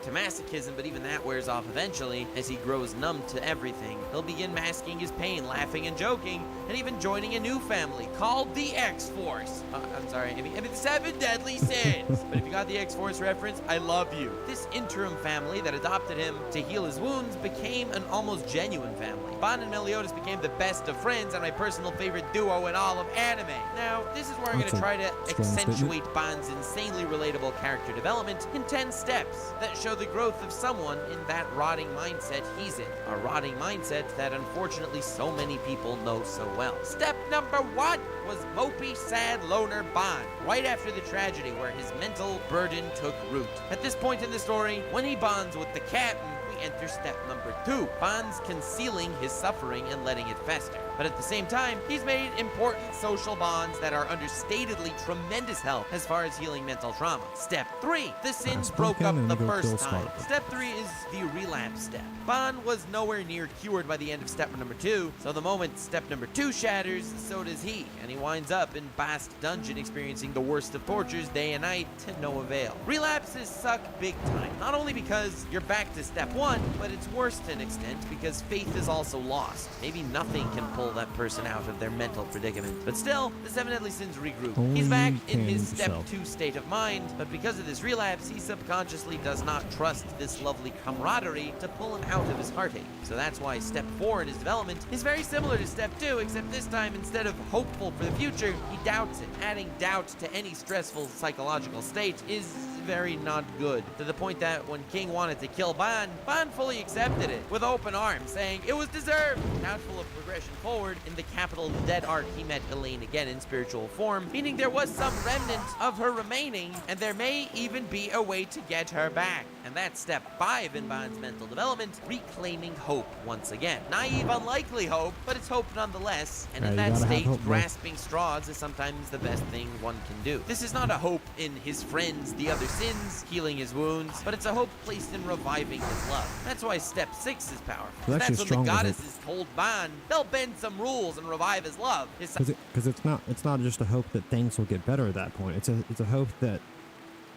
To masochism, but even that wears off eventually. As he grows numb to everything, he'll begin masking his pain, laughing and joking, and even joining a new family called the X-Force. I'm sorry, I mean the Seven Deadly Sins. But if you got the X-Force reference, I love you. This interim family that adopted him to heal his wounds became an almost genuine family. Ban and Meliodas became the best of friends and my personal favorite duo in all of anime. Now, this is where I'm going to try to accentuate Ban's insanely relatable character development in 10 steps that show the growth of someone in that rotting mindset he's in. A rotting mindset that unfortunately so many people know so well. Step number 1 was mopey, sad loner Ban, right after the tragedy where his mental burden took root. At this point in the story, when he bonds with the captain, we enter step number 2, Ban's concealing his suffering and letting it fester. But at the same time, he's made important social bonds that are understatedly tremendous help as far as healing mental trauma. Step 3, the sins broke up the first time. Step 3 is the relapse step. Ban was nowhere near cured by the end of step number 2, so the moment step number 2 shatters, so does he, and he winds up in Bast Dungeon experiencing the worst of tortures day and night to no avail. Relapses suck big time, not only because you're back to step 1, but it's worse to an extent because faith is also lost. Maybe nothing can pull that person out of their mental predicament. But still, the Seven Deadly Sins regroup. He's back in his step 2 state of mind, but because of this relapse, he subconsciously does not trust this lovely camaraderie to pull him out of his heartache. So that's why step 4 in his development is very similar to step 2, except this time, instead of hopeful for the future, he doubts it. Adding doubt to any stressful psychological state is very not good, to the point that when King wanted to kill Ban, Ban fully accepted it with open arms, saying it was deserved. Doubtful of progression forward, in the Capital of the Dead arc, he met Elaine again in spiritual form, meaning there was some remnant of her remaining, and there may even be a way to get her back. And that's step 5 in Ban's mental development, reclaiming hope once again. Naive, unlikely hope, but it's hope nonetheless. And in that state, grasping straws is sometimes the best thing one can do. This is not a hope in his friends, the other sins, healing his wounds, but it's a hope placed in reviving his love. That's why step 6 is powerful. That's when the goddesses told Ban they'll bend some rules and revive his love. Because it's not just a hope that things will get better at that point. It's a hope that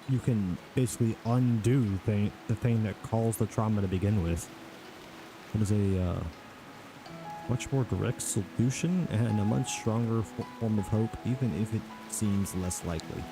you can basically undo the thing that caused the trauma to begin with. It is a much more direct solution and a much stronger form of hope, even if it seems less likely.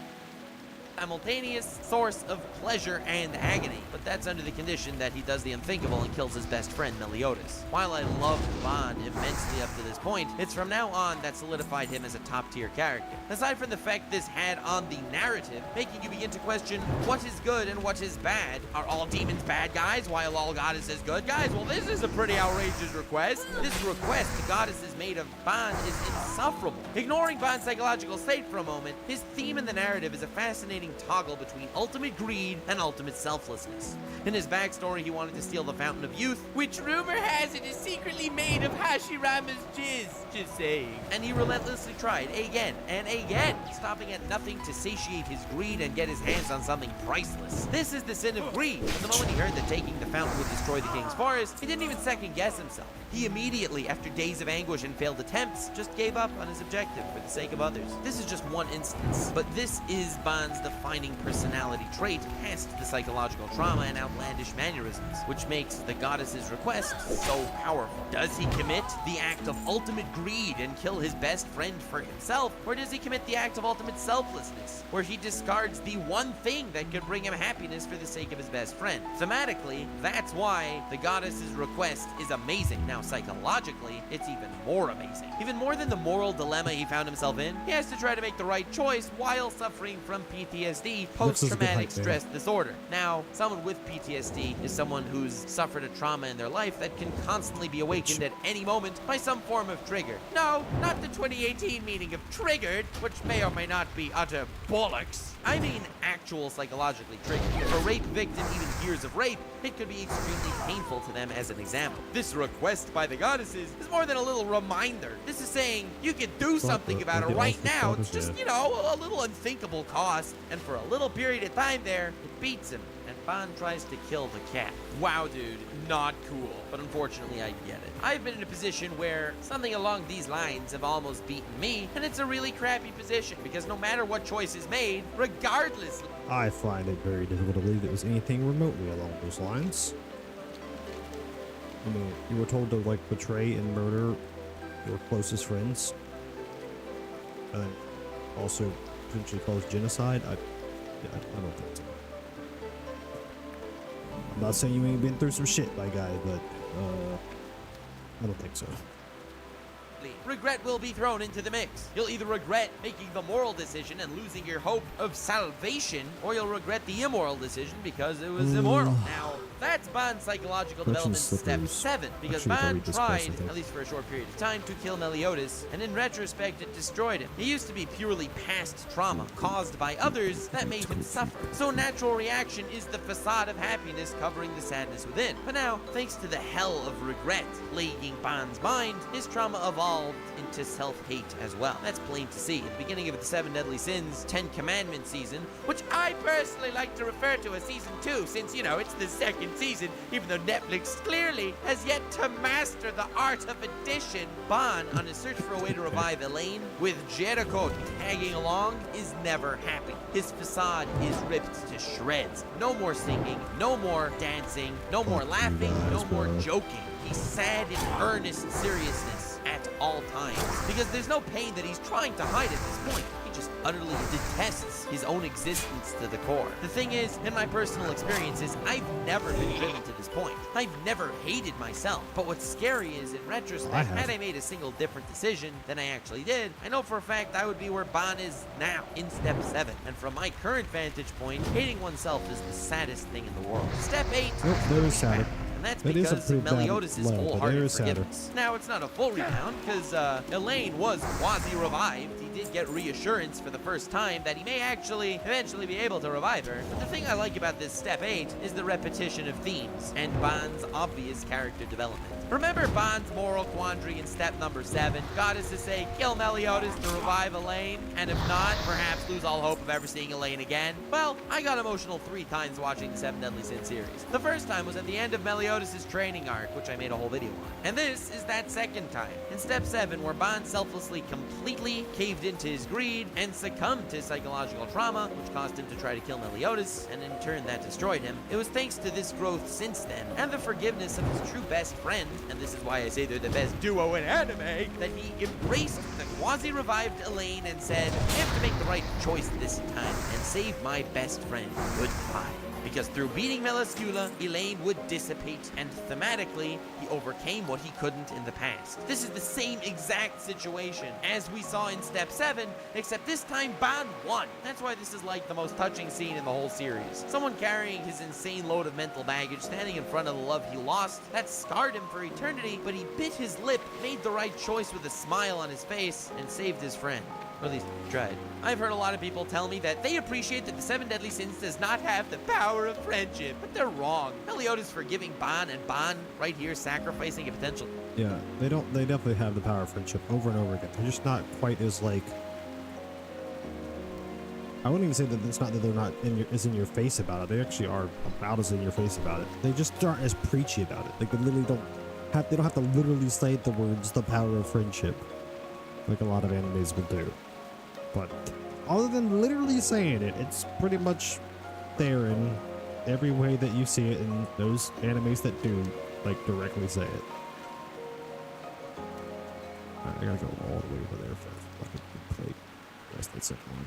Simultaneous source of pleasure and agony, but that's under the condition that he does the unthinkable and kills his best friend Meliodas. While I loved Ban immensely up to this point, it's from now on that solidified him as a top-tier character. Aside from the effect this had on the narrative, making you begin to question what is good and what is bad. Are all demons bad guys while all goddesses good guys? Well, this is a pretty outrageous request. This request the goddesses made of Ban is insufferable. Ignoring Ban's psychological state for a moment, his theme in the narrative is a fascinating toggle between ultimate greed and ultimate selflessness. In his backstory, he wanted to steal the Fountain of Youth, which rumor has it is secretly made of Hashirama's jizz. Just saying. And he relentlessly tried again and again, stopping at nothing to satiate his greed and get his hands on something priceless. This is the sin of greed. From the moment he heard that taking the fountain would destroy the king's forest, he didn't even second guess himself. He immediately, after days of anguish and failed attempts, just gave up on his objective for the sake of others. This is just one instance, but this is Ban's defining personality trait past the psychological trauma and outlandish mannerisms, which makes the goddess's request so powerful. Does he commit the act of ultimate greed and kill his best friend for himself, or does he commit the act of ultimate selflessness, where he discards the one thing that could bring him happiness for the sake of his best friend? Thematically, that's why the goddess's request is amazing. Now, psychologically, it's even more amazing. Even more than the moral dilemma he found himself in, he has to try to make the right choice while suffering from PTSD, post-traumatic stress disorder. Now, someone with PTSD is someone who's suffered a trauma in their life that can constantly be awakened at any moment by some form of trigger. No, not the 2018 meaning of triggered, which may or may not be utter bollocks. I mean actual psychologically triggered. If a rape victim even hears of rape, it could be extremely painful to them as an example. This request by the goddesses is more than a little reminder. This is saying you can do something about it right now. It's just, you know, a little unthinkable cost. And for a little period of time there, it beats him. And Ban tries to kill the cat. Wow, dude, not cool. But unfortunately, I get it. I've been in a position where something along these lines have almost beaten me, and it's a really crappy position because no matter what choice is made, regardless... I find it very difficult to believe it was anything remotely along those lines. I mean, you were told to, like, betray and murder your closest friends, and then also potentially cause genocide. I don't think so. I'm not saying you ain't been through some shit, my guy, but I don't think so. Regret will be thrown into the mix. You'll either regret making the moral decision and losing your hope of salvation, or you'll regret the immoral decision because it was immoral. Now, that's Ban's psychological development step 7, because Ban tried, at least for a short period of time, to kill Meliodas, and in retrospect, it destroyed him. He used to be purely past trauma caused by others that made him suffer. So natural reaction is the facade of happiness covering the sadness within. But now, thanks to the hell of regret plaguing Ban's mind, his trauma evolved into self-hate as well. That's plain to see. At the beginning of the 7 Deadly Sins 10 Commandments season, which I personally like to refer to as season 2, since, you know, it's the second season, even though Netflix clearly has yet to master the art of addition. Ban, on his search for a way to revive Elaine, with Jericho tagging along, is never happy. His facade is ripped to shreds. No more singing, no more dancing, no more laughing, no more joking. He's sad in earnest seriousness. at all times, because there's no pain that he's trying to hide at this point. He just utterly detests his own existence to the core. The thing is, in my personal experiences, I've never been driven to this point. I've never hated myself. But what's scary is, in retrospect, had I made a single different decision than I actually did, I know for a fact I would be where Ban is now, in Step 7. And from my current vantage point, hating oneself is the saddest thing in the world. Step 8 There is sad. and that's That is a because pretty bad Meliodas' low, but there wholehearted is sadder. forgiveness. Now, it's not a full rebound, because Elaine was quasi-revived. He did get reassurance for the first time that he may actually eventually be able to revive her. But the thing I like about this Step 8 is the repetition of themes and Ban's obvious character development. Remember Ban's moral quandary in step number 7? God is to say, kill Meliodas to revive Elaine, and if not, perhaps lose all hope of ever seeing Elaine again? Well, I got emotional 3 times watching the 7 Deadly Sins series. The first time was at the end of Meliodas' training arc, which I made a whole video on. And this is that second time, in step 7, where Ban selflessly completely caved into his greed and succumbed to psychological trauma, which caused him to try to kill Meliodas, and in turn that destroyed him. It was thanks to this growth since then, and the forgiveness of his true best friend, and this is why I say they're the best duo in anime, that he embraced the quasi-revived Elaine and said, I have to make the right choice this time and save my best friend. Goodbye. Because through beating Melascula, Elaine would dissipate, and thematically, he overcame what he couldn't in the past. This is the same exact situation as we saw in Step 7, except this time Ban won. That's why this is like the most touching scene in the whole series. Someone carrying his insane load of mental baggage, standing in front of the love he lost, that scarred him for eternity, but he bit his lip, made the right choice with a smile on his face, and saved his friend. Or at least tried. I've heard a lot of people tell me that they appreciate that the 7 Deadly Sins does not have the power of friendship, but they're wrong. Meliodas forgiving Ban, and Ban right here sacrificing a potential. Yeah, they definitely have the power of friendship over and over again. They're just not quite as like. I wouldn't even say that it's not that they're not in your face about it. They actually are about as in your face about it. They just aren't as preachy about it. Like they literally don't have to literally say the words "the power of friendship," like a lot of animes will do. But other than literally saying it, it's pretty much there in every way that you see it in those animes that do like directly say it. Alright, I gotta go all the way over there for a fucking plate. Rest that second one.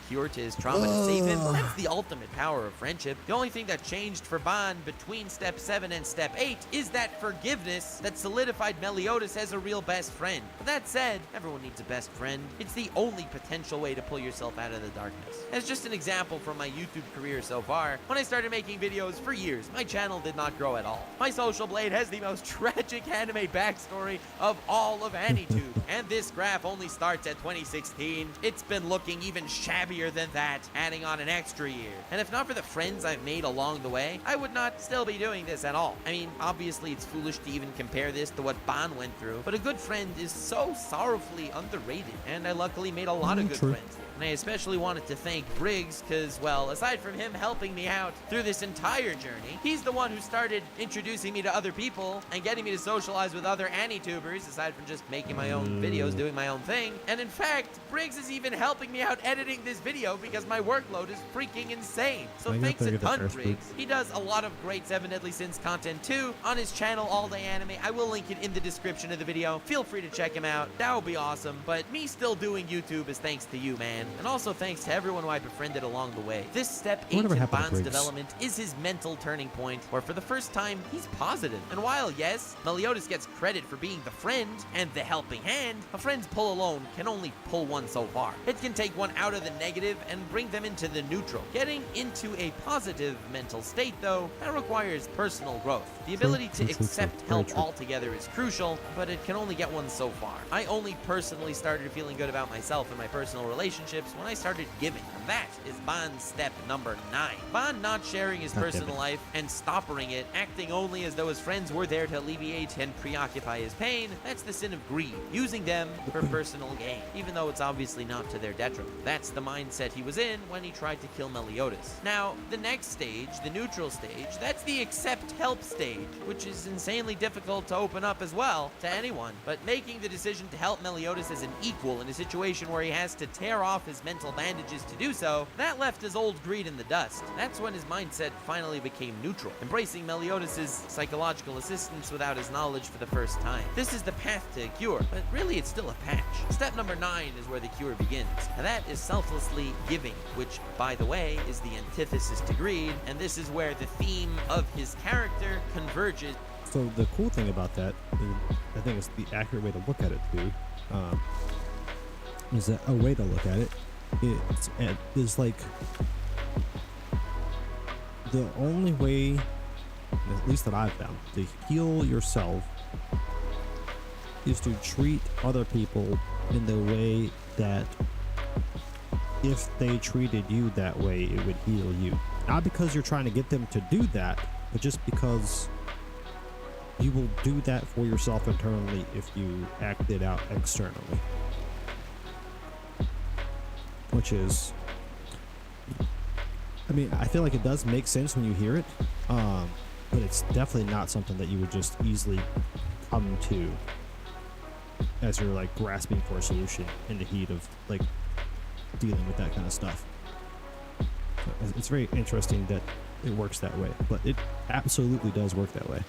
Cure to his trauma to save him. That's the ultimate power of friendship. The only thing that changed for Ban between Step 7 and Step 8 is that forgiveness that solidified Meliodas as a real best friend. But that said, everyone needs a best friend. It's the only potential way to pull yourself out of the darkness. As just an example from my YouTube career so far, when I started making videos for years, my channel did not grow at all. My Social Blade has the most tragic anime backstory of all of AniTube. And this graph only starts at 2016. It's been looking even shabbier than that, adding on an extra year. And if not for the friends I've made along the way, I would not still be doing this at all. I mean, obviously it's foolish to even compare this to what Ban went through, but a good friend is so sorrowfully underrated, and I luckily made a lot of good friends. And I especially wanted to thank Briggs because, well, aside from him helping me out through this entire journey, he's the one who started introducing me to other people and getting me to socialize with other AniTubers, aside from just making my own videos, doing my own thing. And in fact, Briggs is even helping me out editing this video because my workload is freaking insane. So thanks a ton, Briggs. He does a lot of great 7 Deadly Sins content too on his channel, All Day Anime. I will link it in the description of the video. Feel free to check him out. That would be awesome. But me still doing YouTube is thanks to you, man. And also thanks to everyone who I befriended along the way. This Step 8 in Ban's development is his mental turning point, where for the first time, he's positive. And while, yes, Meliodas gets credit for being the friend and the helping hand, a friend's pull alone can only pull one so far. It can take one out of the negative and bring them into the neutral. Getting into a positive mental state, though, that requires personal growth. The ability to accept help altogether is crucial, but it can only get one so far. I only personally started feeling good about myself and my personal relationships when I started giving, and that is Ban's step number 9. Ban not sharing his personal life and stopping it, acting only as though his friends were there to alleviate and preoccupy his pain, that's the sin of greed, using them for personal gain, even though it's obviously not to their detriment. That's the mindset he was in when he tried to kill Meliodas. Now, the next stage, the neutral stage, that's the accept help stage, which is insanely difficult to open up as well to anyone. But making the decision to help Meliodas as an equal in a situation where he has to tear off his mental bandages to do so, that left his old greed in the dust. That's when his mindset finally became neutral, embracing Meliodas' psychological assistance without his knowledge for the first time. This is the path to a cure, but really it's still a patch. Step number 9 is where the cure begins, and that is selflessly giving, which, by the way, is the antithesis to greed, and this is where the theme of his character converges. So the cool thing about that, I think it's the accurate way to look at it too, is that a way to look at it is like the only way, at least that I've found, to heal yourself is to treat other people in the way that if they treated you that way, it would heal you. Not because you're trying to get them to do that, but just because you will do that for yourself internally if you act it out externally. Which is, I mean, I feel like it does make sense when you hear it, but it's definitely not something that you would just easily come to as you're like grasping for a solution in the heat of like dealing with that kind of stuff. So it's very interesting that it works that way, but it absolutely does work that way.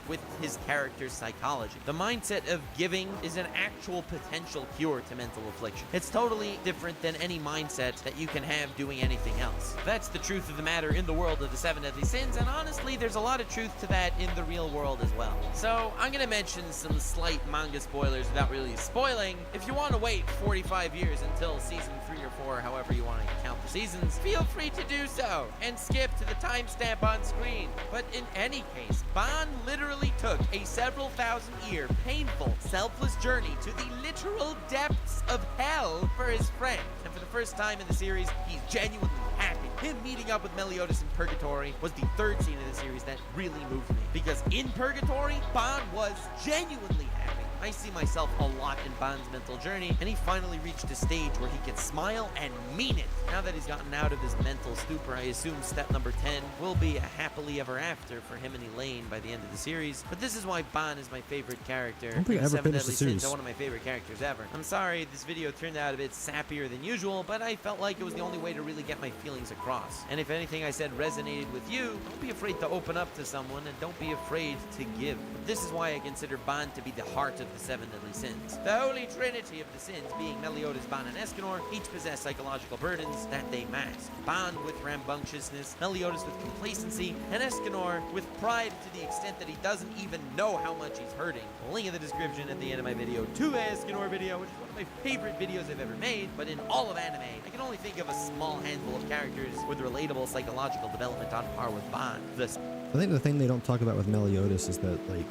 With his character's psychology. The mindset of giving is an actual potential cure to mental affliction. It's totally different than any mindset that you can have doing anything else. That's the truth of the matter in the world of the 7 deadly sins, and honestly, there's a lot of truth to that in the real world as well. So I'm gonna mention some slight manga spoilers without really spoiling. If you want to wait 45 years until season 3 or 4, however you want to count the seasons, feel free to do so and skip to the timestamp on screen. But in any case, Ban literally took a several thousand-year, painful, selfless journey to the literal depths of hell for his friend. And for the first time in the series, he's genuinely happy. Him meeting up with Meliodas in Purgatory was the 3rd scene of the series that really moved me. Because in Purgatory, Ban was genuinely happy. I see myself a lot in Ban's mental journey, and he finally reached a stage where he can smile and mean it. Now that he's gotten out of his mental stupor, I assume step number 10 will be a happily ever after for him and Elaine by the end of the series. But this is why Ban is my favorite character. I don't think I ever 7 finished Deadly the series. Sins are one of my favorite characters ever. I'm sorry this video turned out a bit sappier than usual, but I felt like it was the only way to really get my feelings across. And if anything I said resonated with you, don't be afraid to open up to someone, and don't be afraid to give. But this is why I consider Ban to be the heart of the 7 deadly sins. The holy trinity of the sins being Meliodas, Ban, and Escanor each possess psychological burdens that they mask. Ban with rambunctiousness, Meliodas with complacency, and Escanor with pride to the extent that he doesn't even know how much he's hurting. Link in the description at the end of my video to the Escanor video, which is one of my favorite videos I've ever made, but in all of anime, I can only think of a small handful of characters with relatable psychological development on par with Ban. I think the thing they don't talk about with Meliodas is that, like,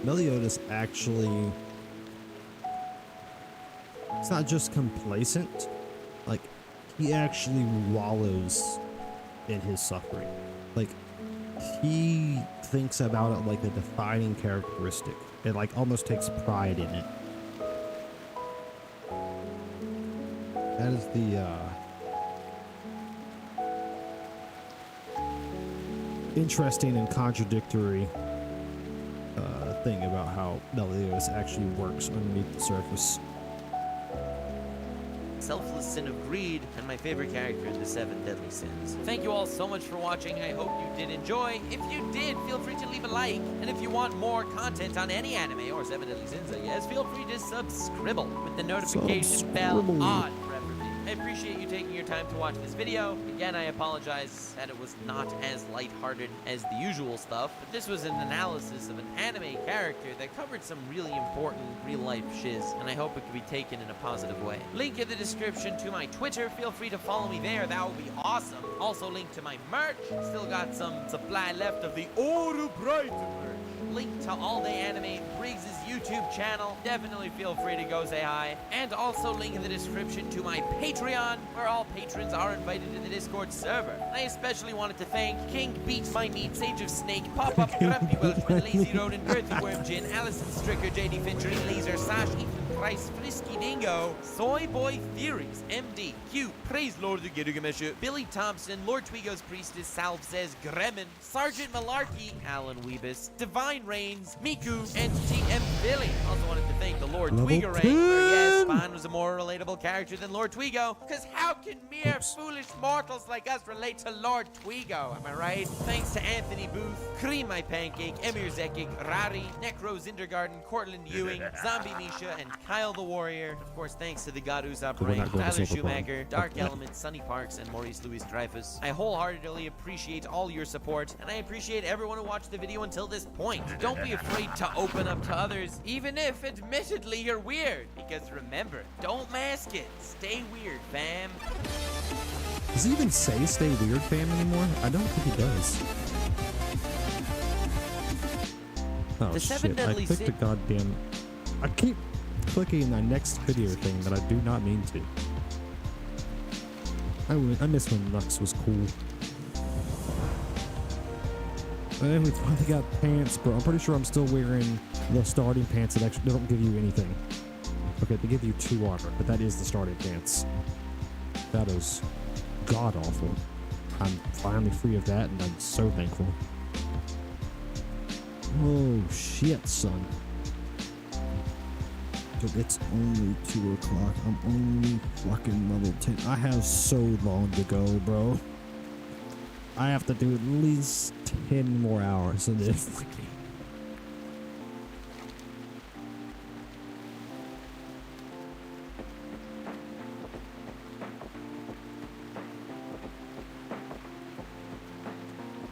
Meliodas actually, it's not just complacent, like, he actually wallows in his suffering. Like, he thinks about it like a defining characteristic. It, like, almost takes pride in it. That is the, interesting and contradictory thing about how Meliodas actually works underneath the surface. Selfless sin of greed, and my favorite character in the 7 deadly sins. Thank you all so much for watching. I hope you did enjoy. If you did, feel free to leave a like. And if you want more content on any anime or 7 deadly sins, I guess, feel free to subscribe with the notification bell on, preferably. I appreciate you taking your time to watch this video. Again, I apologize that it was not as lighthearted as the usual stuff, but this was an analysis of an anime character that covered some really important real-life shiz, and I hope it could be taken in a positive way. Link in the description to my Twitter. Feel free to follow me there. That would be awesome. Also, link to my merch. Still got some supply left of the Oru Bright merch. Link to All Day Anime, Briggs' YouTube channel. Definitely feel free to go say hi. And also link in the description to my Patreon, where all patrons are invited to the Discord server. I especially wanted to thank King Beats My Meat, Sage of Snake, Pop-Up, Grumpy Welshman, Lazy Rodent, Girthy Worm Gin, Allison Stricker, JD Fincher, Laser, Sash, Ethan Christ, Frisky Dingo, Soy Boy Theories, MD, Q, Praise Lord the Gilgamesh, Billy Thompson, Lord Twigo's Priestess, Salve says Gremin, Sergeant Malarkey, Alan Weebus, Divine Reigns, Miku, and TM Billy. Also wanted to thank the Lord Twigo Reigns, where yes, Spawn was a more relatable character than Lord Twigo, because how can mere foolish mortals like us relate to Lord Twigo, am I right? Thanks to Anthony Booth, Cream My Pancake, Emir Zekic, Rari, Necro Zindergarten, Cortland Ewing, Zombie Misha, and Kyle the Warrior. Of course, thanks to the God Usopp Brain, Tyler Schumacher, Dark Element, Sonny Parks, and Maurice Louis Dreyfus. I wholeheartedly appreciate all your support, and I appreciate everyone who watched the video until this point. Don't be afraid to open up to others, even if admittedly you're weird, because remember, don't mask it. Stay weird, fam. Does he even say stay weird, fam, anymore? I don't think he does. Oh, shit. I clicked the goddamn... I keep clicking my next video thing that I do not mean to. I miss when Lux was cool. And we finally got pants, bro. I'm pretty sure I'm still wearing the starting pants that actually don't give you anything. Okay, they give you 2 armor, but that is the starting pants. That is god-awful. I'm finally free of that, and I'm so thankful. Oh, shit, son. Dude, it's only 2 o'clock. I'm only fucking level 10. I have so long to go, bro. I have to do at least 10 more hours of this.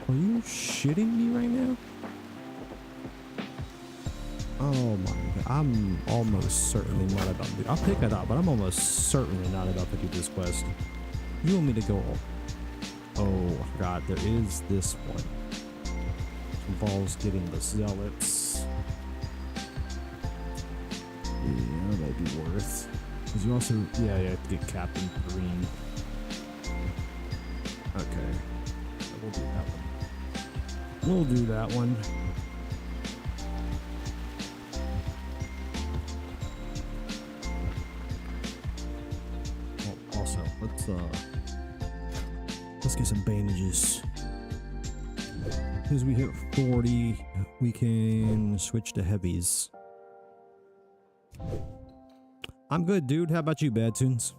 Are you shitting me right now? Oh my god, I'm almost certainly not about to. I'll pick it up, but I'm almost certainly not about to do this quest. You want me to go? Oh god, there is this one. It involves getting the zealots. Yeah, that might be worth. Cause you also, yeah, you have to get Captain Green. Okay, we'll do that one. We'll do that one. Oh, also, let's get some bandages. As we hit 40, we can switch to heavies. I'm good, dude. How about you, Bad Tunes?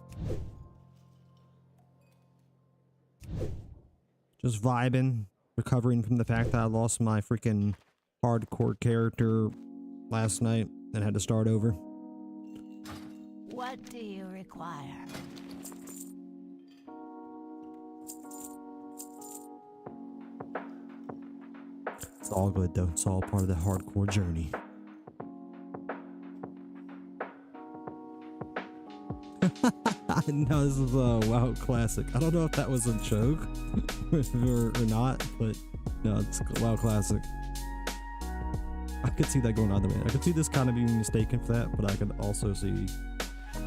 Just vibing. Recovering from the fact that I lost my freaking hardcore character last night and had to start over. What do you require? It's all good though. It's all part of the hardcore journey. No, this is a WoW classic. I don't know if that was a joke or not, but no, it's a WoW classic. I could see that going either way. I could see this kind of being mistaken for that, but I could also see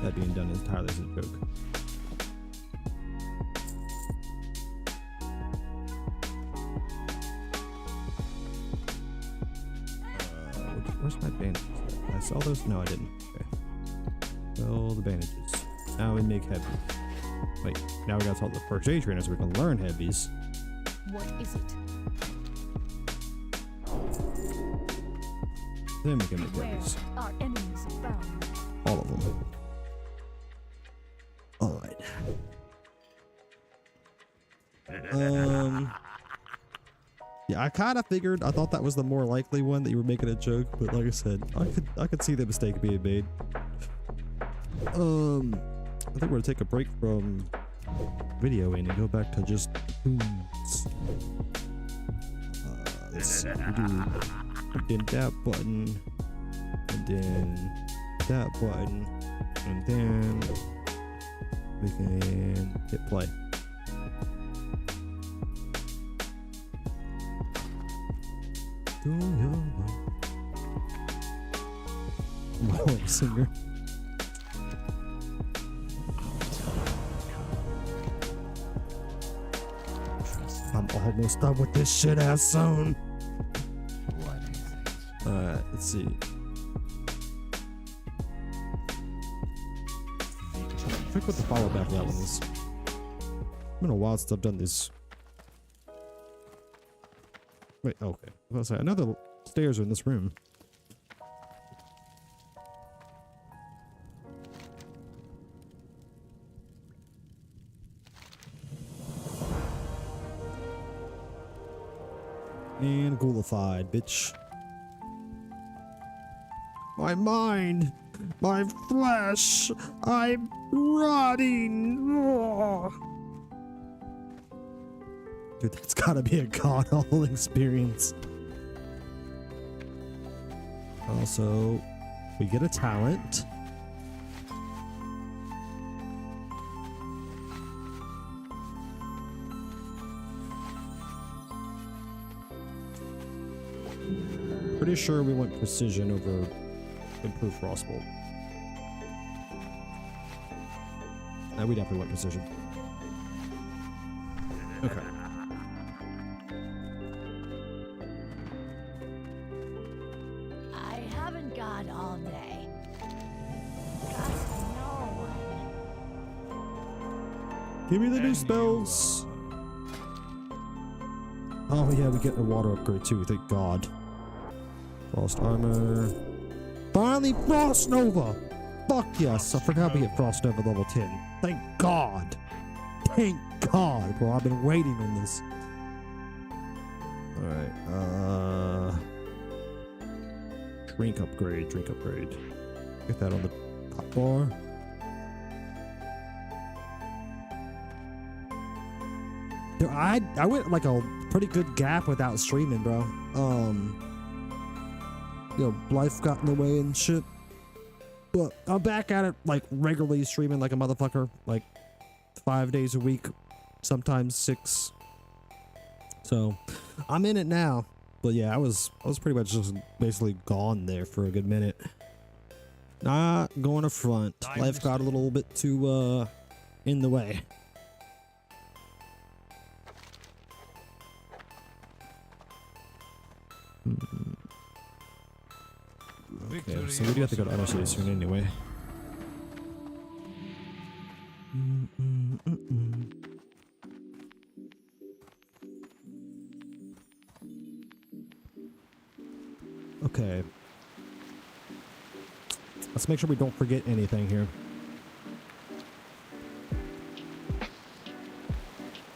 that being done entirely as a joke. Where's my bandages? Did I sell those? No, I didn't. Okay. Sell the bandages. Now we make heavy. Wait, now we gotta tell the first aid trainer so we can learn heavies. What is it? Then we can make heavies. Our enemies abound. All of them. Alright. Yeah, I kind of figured. I thought that was the more likely one, that you were making a joke, but like I said, I could see the mistake being made. I think we're gonna take a break from videoing and go back to just tunes. Let's see, we do that button, and then that button, and then we can hit play. Molly singer. I'm almost done with this shit ass zone. Alright, let's see. Check what the follow back that one is. It's been a while since I've done this. Wait, okay. I was gonna say, another stairs are in this room. And ghoulified, bitch. My mind, my flesh, I'm rotting. Ugh. Dude, that's gotta be a god-awful experience. Also, we get a talent. Pretty sure we want precision over improved frostbolt. Now we definitely want precision. Okay. I haven't got all day. Trust no one. Give me the new spells. Oh yeah, we get a water upgrade too, thank God. Frost armor. Finally, Frost Nova! Fuck yes, I forgot we hit Frost Nova level 10. Thank God! Thank God, bro, I've been waiting on this. Alright, drink upgrade. Get that on the top bar. Dude, I went like a pretty good gap without streaming, bro. You know, life got in the way and shit. But I'm back at it, like, regularly streaming like a motherfucker. Like, 5 days a week, sometimes 6. So, I'm in it now. But yeah, I was pretty much just basically gone there for a good minute. Not going to front. Life got a little bit too, in the way. Okay, so we do have to go to Undercity soon anyway. Okay. Let's make sure we don't forget anything here.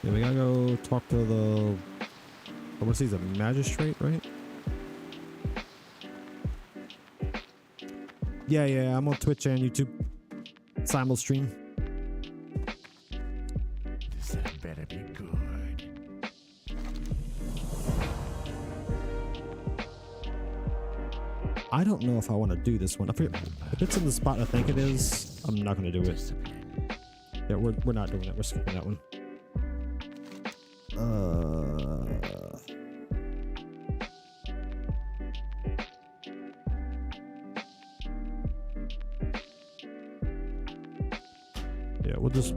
Yeah, we gotta go talk to the... I want to see he's a magistrate, right? Yeah, I'm on Twitch and YouTube. Simul stream. This better be good. I don't know if I want to do this one. If it's in the spot I think it is, I'm not going to do it. Yeah, we're not doing it. We're skipping that one. Yeah, we'll just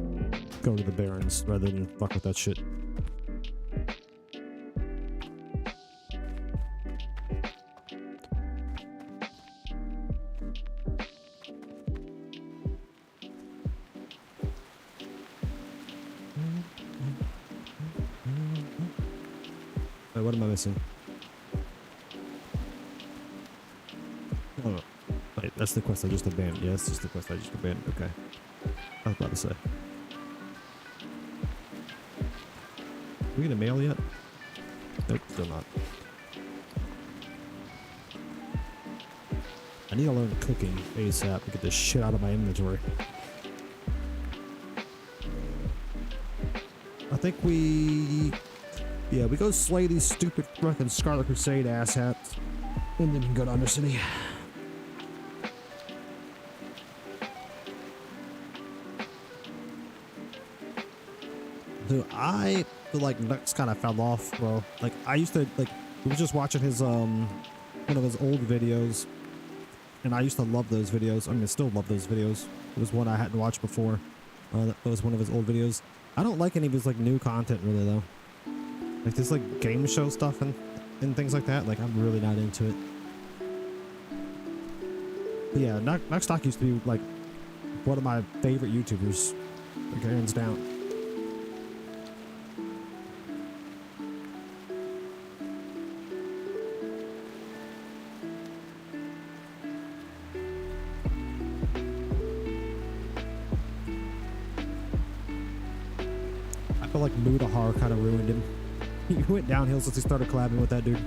go to the Barrens rather than fuck with that shit. Wait, what am I missing? Oh, wait, that's the quest I just abandoned. Yeah, that's just the quest I just abandoned. Okay. I was about to say. We get a mail yet? Nope, still not. I need to learn cooking ASAP to get this shit out of my inventory. I think we... Yeah, we go slay these stupid fucking Scarlet Crusade asshats. And then we can go to Undercity. Dude, I feel like Nux kind of fell off, bro. Like, I used to, like, we were just watching his, one of his old videos. And I used to love those videos. I mean, I still love those videos. It was one I hadn't watched before. That was one of his old videos. I don't like any of his, like, new content, really, though. Like, this, like, game show stuff and things like that. Like, I'm really not into it. But yeah, Nux Stock used to be, like, One of my favorite YouTubers, like hands down. I feel like Mudahar kind of ruined him. He went downhill since he started collabing with that dude.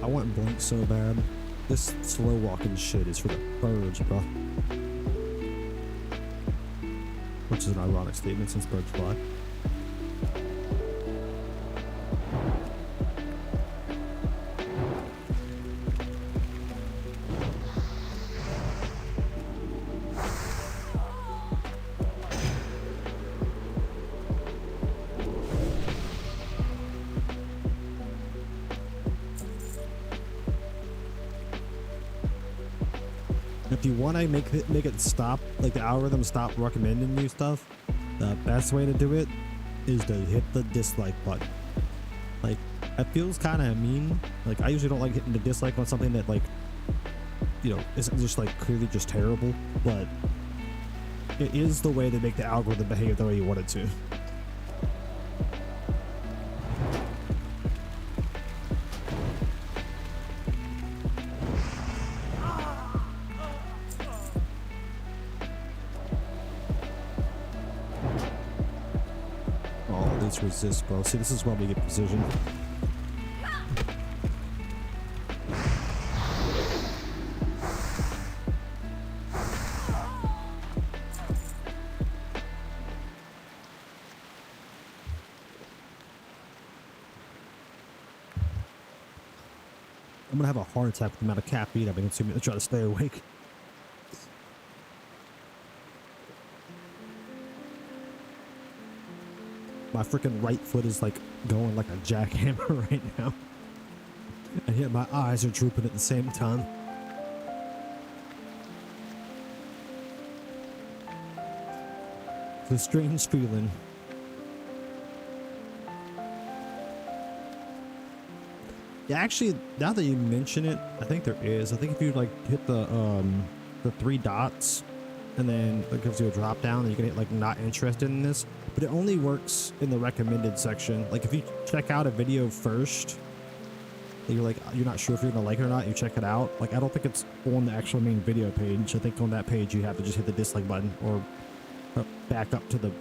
I want Blink so bad. This slow walking shit is for the birds, bro. Which is an ironic statement since birds fly. If you want to make it stop, like the algorithm stop recommending you stuff, the best way to do it is to hit the dislike button. Like, it feels kind of mean. Like, I usually don't like hitting the dislike on something that, like, you know, isn't just like clearly just terrible, but it is the way to make the algorithm behave the way you want it to. Resist, bro. See, this is why we get precision. I'm gonna have a heart attack with the amount of caffeine I've been consuming to try to stay awake. My freaking right foot is like going like a jackhammer right now. And yet my eyes are drooping at the same time. It's a strange feeling. Yeah, actually, now that you mention it, I think there is. I think if you like hit the 3 dots and then it gives you a drop down and you can hit like not interested in this, but it only works in the recommended section. Like if you check out a video first, you're like, you're not sure if you're gonna like it or not, you check it out. Like, I don't think it's on the actual main video page. I think on that page you have to just hit the dislike button or back up to the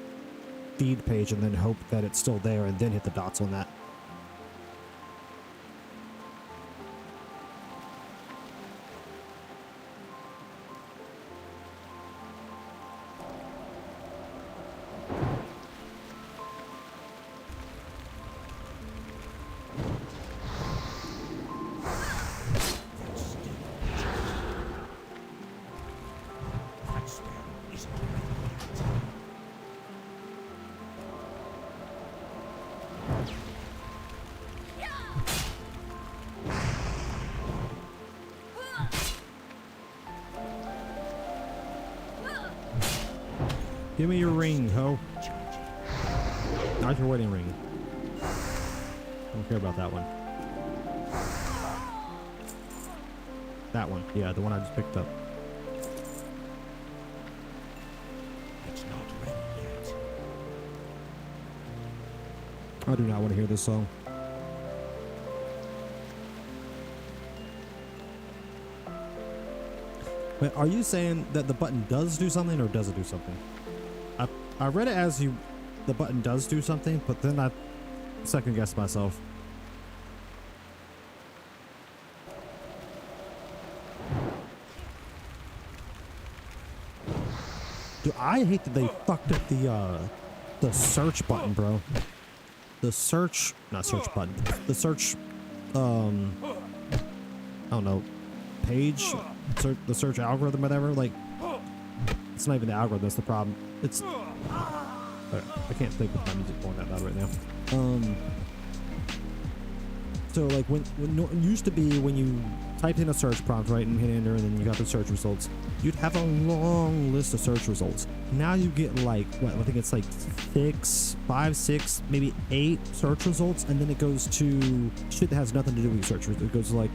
feed page and then hope that it's still there and then hit the dots on that. Give me your ring, ho. Not your wedding ring. Don't care about that one. That one. Yeah, the one I just picked up. It's not ready yet. I do not want to hear this song. Wait, are you saying that the button does do something or doesn't do something? I read it as the button does do something, but then I second guessed myself. Dude, I hate that they fucked up the search button, bro. The search, not search button. The search, I don't know, page, the search algorithm, whatever. Like, it's not even the algorithm that's the problem. It's, I can't think with my music going that loud right now. So like when it used to be when you typed in a search prompt, right, and hit enter, and then you got the search results, you'd have a long list of search results. Now you get like, what, I think it's like 5, 6, maybe 8 search results, and then it goes to shit that has nothing to do with your search results. It goes to like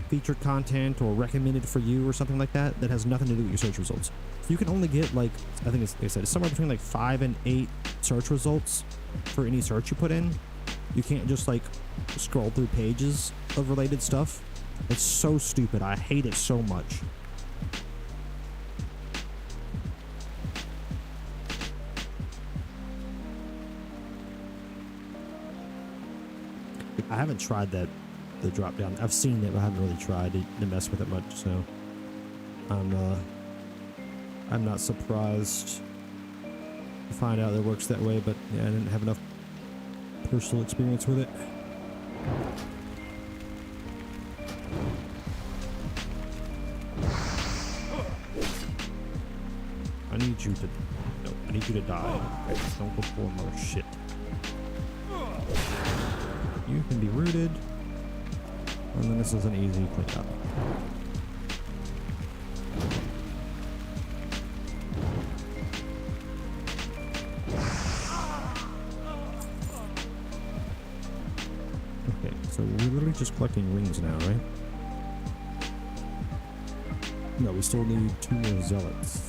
featured content or recommended for you or something like that has nothing to do with your search results. So you can only get like, I think it's, like I said, it's somewhere between like 5 and 8 search results for any search you put in. You can't just like scroll through pages of related stuff. It's so stupid. I hate it so much. I haven't tried the drop down. I've seen it, but I haven't really tried to mess with it much. So I'm not surprised to find out that it works that way. But yeah, I didn't have enough personal experience with it. I need you to, no, I need you to die. Don't perform more shit. You can be rooted, and then this is an easy cleanup. Okay, so we're literally just collecting rings now, right? No, we still need 2 more zealots.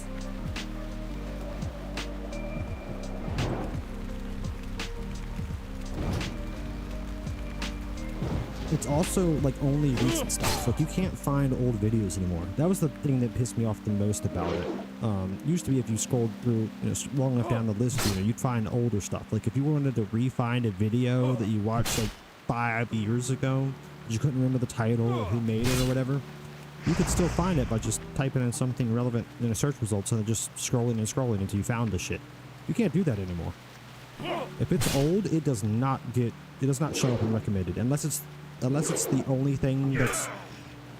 It's also like only recent stuff. Like you can't find old videos anymore. That was the thing that pissed me off the most about it. Used to be if you scrolled through, you know, long enough down the list, you know, you'd find older stuff. Like if you wanted to re-find a video that you watched like 5 years ago, you couldn't remember the title or who made it or whatever, you could still find it by just typing in something relevant in a search results and then just scrolling and scrolling until you found the shit. You can't do that anymore. If it's old, it does not show up in recommended unless it's the only thing that's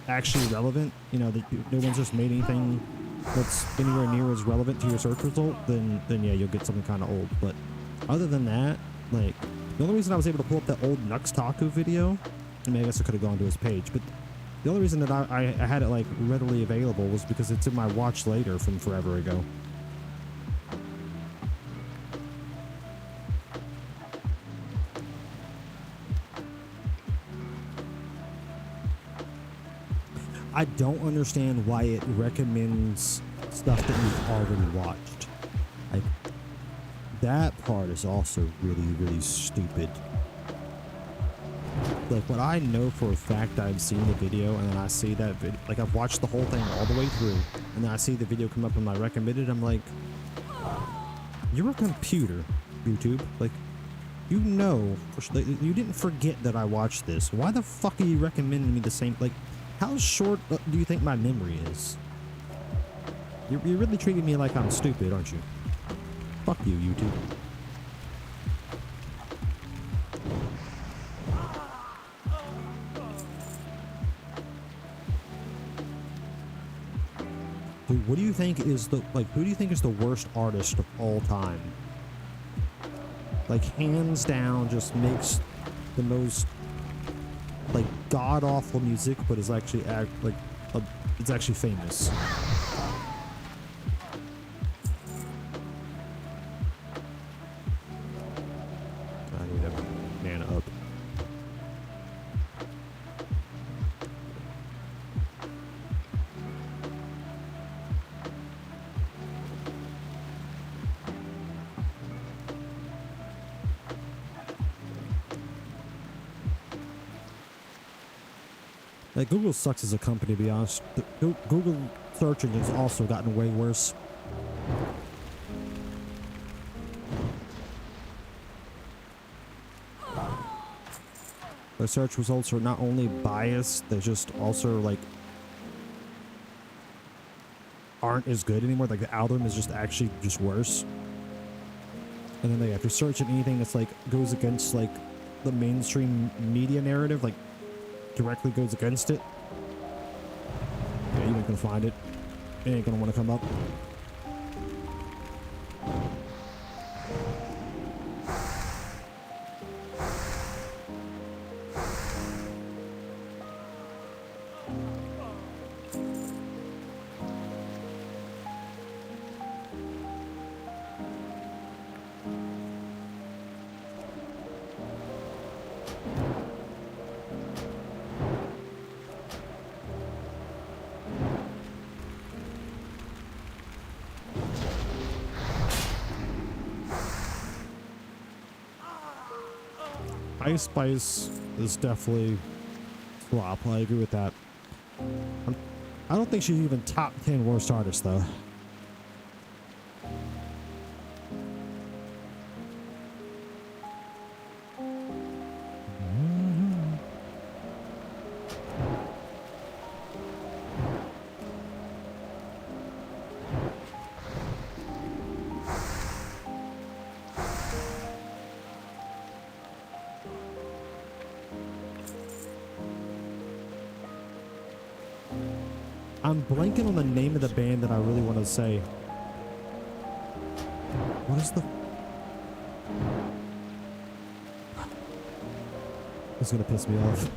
actually relevant. You know, that no one's just made anything that's anywhere near as relevant to your search result, then yeah, you'll get something kind of old. But other than that, like, the only reason I was able to pull up that old Nuxtaku video, I mean, I guess I could have gone to his page, but the only reason that I had it like readily available was because it's in my watch later from forever ago. I don't understand why it recommends stuff that you've already watched. Like, that part is also really, really stupid. Like, what I know for a fact, I've seen the video and then I see that video, like I've watched the whole thing all the way through, and then I see the video come up in my recommended, I'm like, you're a computer, YouTube. Like, you know, you didn't forget that I watched this. Why the fuck are you recommending me the same, like, how short do you think my memory is? You're really treating me like I'm stupid, aren't you? Fuck you, YouTube. Dude, what do you think is the, like, who do you think is the worst artist of all time? Like, hands down, just makes the most, like, god-awful music, but is actually it's actually famous. I need a mana up. Like, Google sucks as a company, to be honest. Google search engine has also gotten way worse. The search results are not only biased, they just also, like, aren't as good anymore. Like, the algorithm is just actually just worse. And then, like, if you're searching anything that's, like, goes against, like, the mainstream media narrative, like, directly goes against it, yeah, you ain't gonna find it. It ain't gonna want to come up. Ice Spice is definitely flop. I agree with that. I don't think she's even top 10 worst artists though. I'm blanking on the name of the band that I really want to say. What is the... It's gonna piss me off.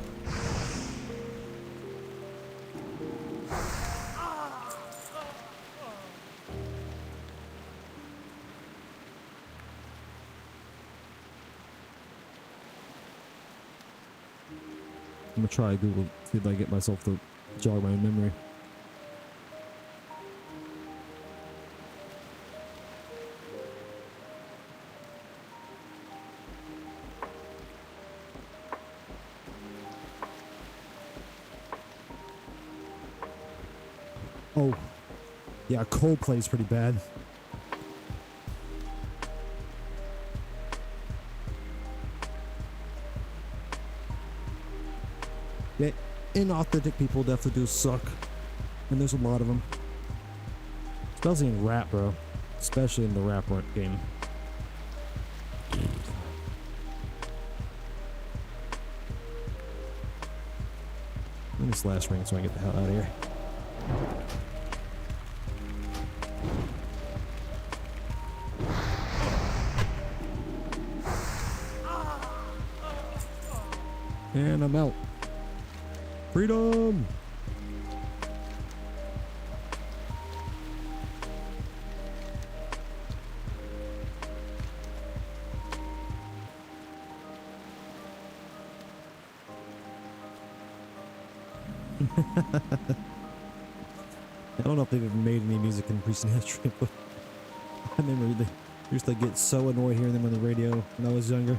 I'm gonna try Google, see if I get myself to jog my memory. Oh, yeah, Coldplay's pretty bad. Yeah, inauthentic people definitely do suck. And there's a lot of them. Especially in rap, bro. Especially in the rap game. Let me slash ring so I can get the hell out of here. And I'm out. Freedom! I don't know if they've ever made any music in recent history, but I remember they used to get so annoyed hearing them on the radio when I was younger.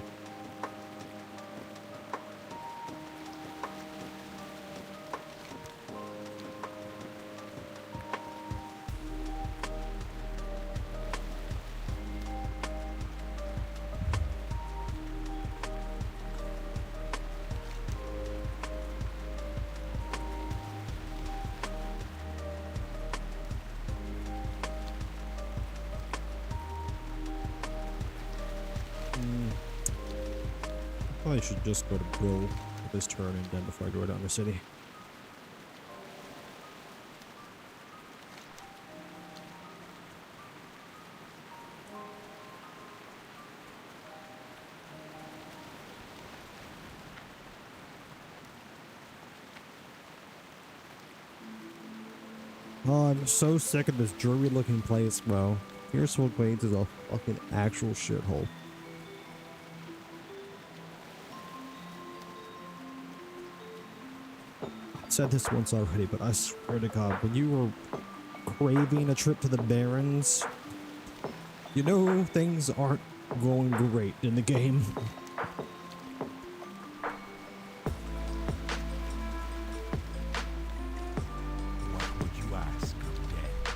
Probably should just go to Bill for this turn and then before I go down the city. Oh, I'm so sick of this dreary looking place, bro. Fierceful Glades is a fucking actual shithole. Said this once already, but I swear to God, when you were craving a trip to the Barrens, you know things aren't going great in the game. What would you ask of death?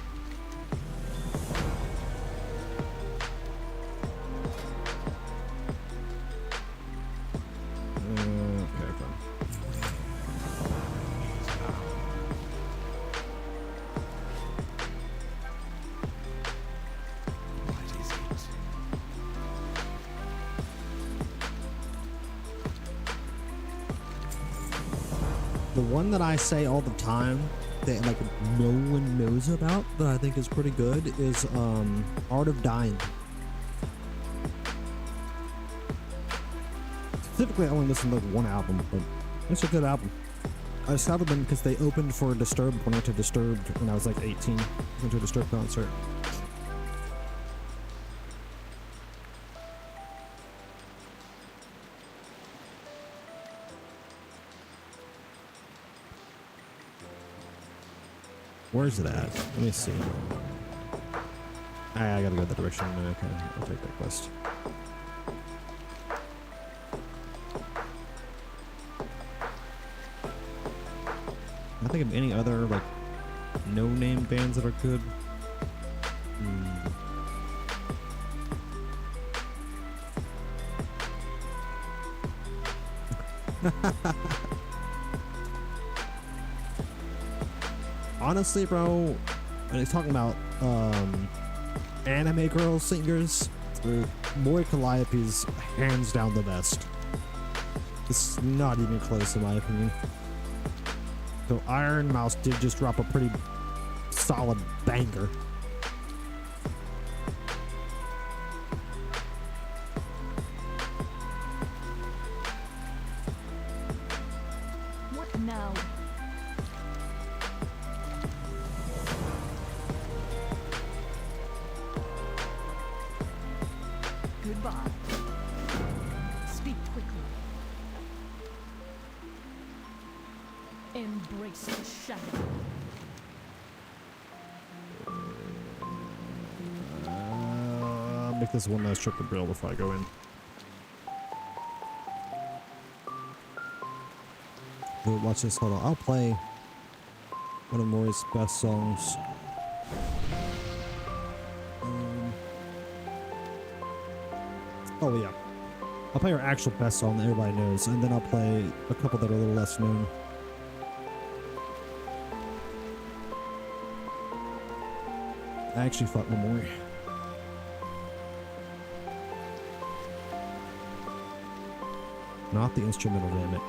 Okay, fine. The one that I say all the time that like no one knows about that I think is pretty good is Art of Dying. Specifically, I only listened to like one album, but it's a good album. I discovered them because they opened for Disturbed when I went to Disturbed when I was like 18. I went to a Disturbed concert. Where's it at? Let me see. I gotta go that direction. Okay, I'll take that quest. think of any other like no-name bands that are good. Honestly, bro, when he's talking about anime girl singers, Boy Calliope's hands down the best. It's not even close in my opinion. So Iron Mouse did just drop a pretty solid banger. What now? Goodbye. Speak quickly. Embrace the shadow. I'll make this one last trip to Brill before I go in. But watch this, hold on. I'll play one of Maury's best songs. Oh yeah. I'll play her actual best song that everybody knows, and then I'll play a couple that are a little less known. I actually fuck with Maury. Not the instrumental, damn it.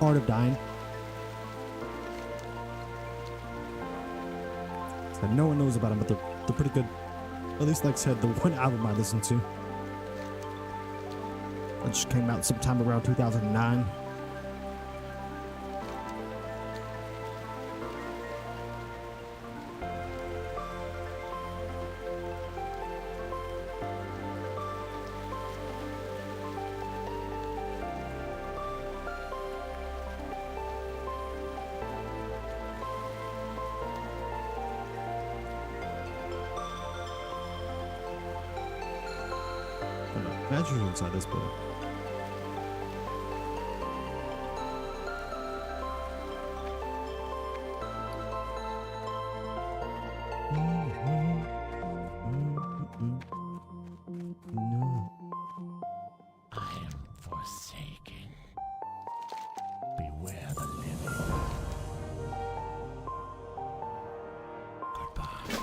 Art of Dying. So no one knows about them, but they're pretty good. At least, like I said, the one album I listened to. It just came out sometime around 2009. Imagine you're inside this boat. I am forsaken. Beware the living. Goodbye.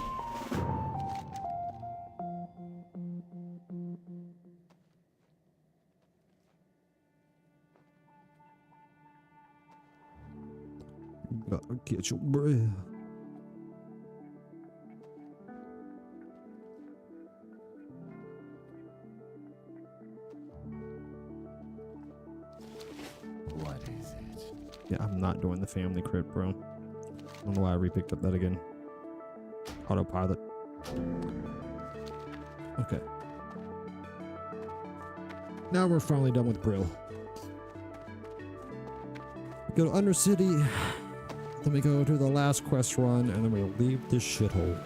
Gotta get your breath. What is it? Yeah, I'm not doing the family crit, bro. I don't know why I repicked up that again. Autopilot. Okay. Now we're finally done with Brill. Go to Undercity. Then we go to the last quest run, and then we'll leave this shithole.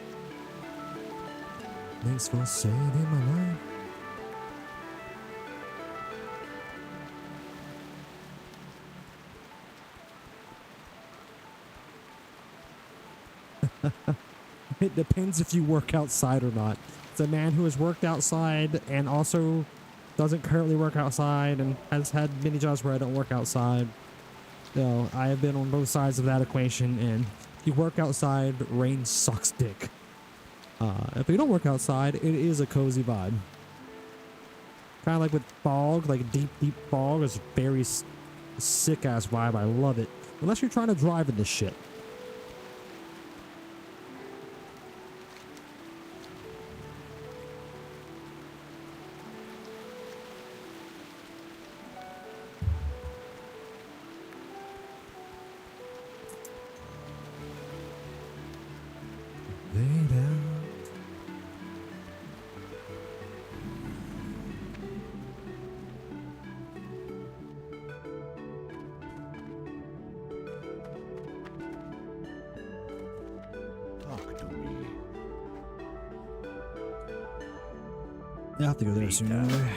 Thanks for saving my life. It depends if you work outside or not. It's a man who has worked outside and also doesn't currently work outside and has had many jobs where I don't work outside. So I have been on both sides of that equation, and if you work outside, rain sucks dick. If you don't work outside, it is a cozy vibe. Kind of like with fog, like deep fog is a very sick ass vibe. I love it. Unless you're trying to drive in this shit. I have to go there soon anyway.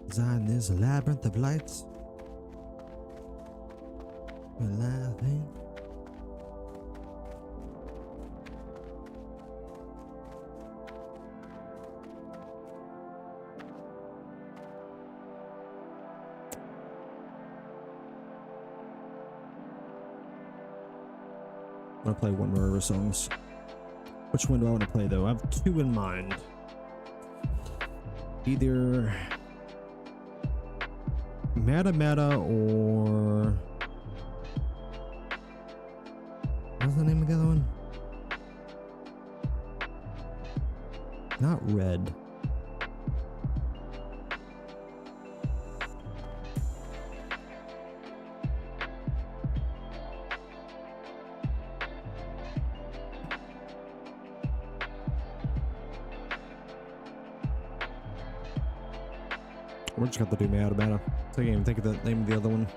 Design this labyrinth of lights. We're laughing. I'm gonna play one more of her songs. Which one do I want to play though? I have two in mind. Either Meta Meta or what's the name of the other one? Not Red. We're just got to do Meta Meta. So I can't even think of the name of the other one.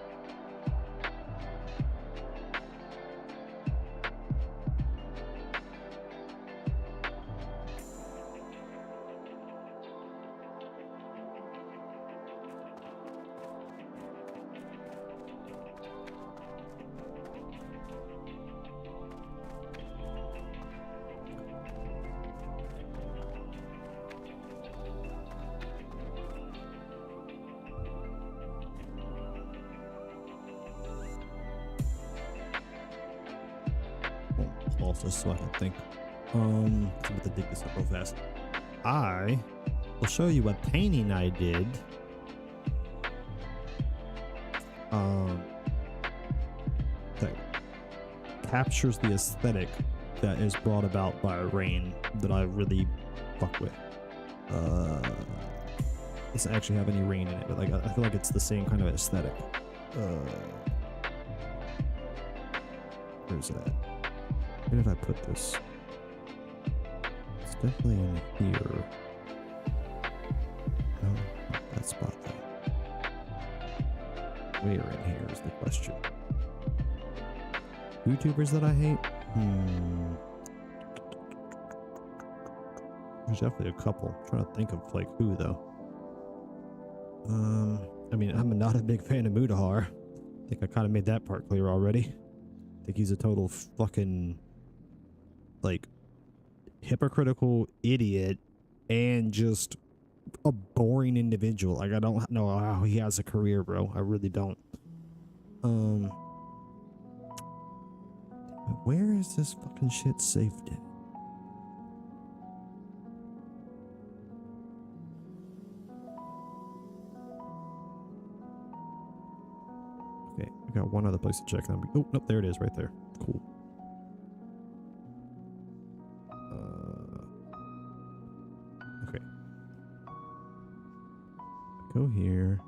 So I can think. I'm about to dig this up real fast. I will show you a painting I did. That captures the aesthetic that is brought about by rain that I really fuck with. Doesn't actually have any rain in it, but like I feel like it's the same kind of aesthetic. Where's that? Where did I put this? It's definitely in here. No, not that spot though. Where in here is the question. YouTubers that I hate? There's definitely a couple. I'm trying to think of like who though. I mean, I'm not a big fan of Mudahar. I think I kind of made that part clear already. I think he's a total fucking like hypocritical idiot and just a boring individual. Like I don't know how he has a career, bro. I really don't. Where is this fucking shit saved in? Okay, I got one other place to check. Oh, nope, there it is right there. Cool. Okay. Go here.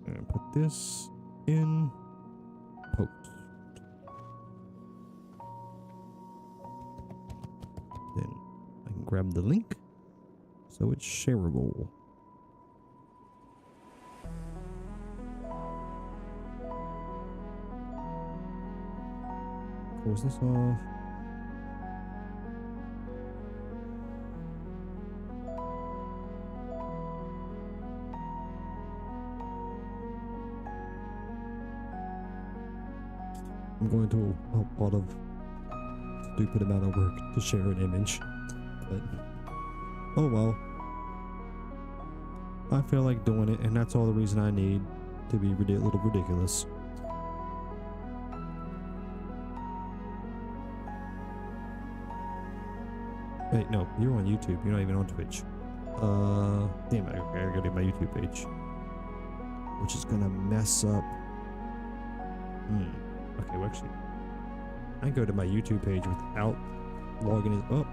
And put this in post. Then I can grab the link so it's shareable. Close this off. I'm going to a lot of stupid amount of work to share an image, but oh well. I feel like doing it, and that's all the reason I need to be a little ridiculous. Wait, no, you're on YouTube. You're not even on Twitch. Damn, I gotta go to my YouTube page, which is gonna mess up. Okay, well actually, I can go to my YouTube page without logging in. Oh,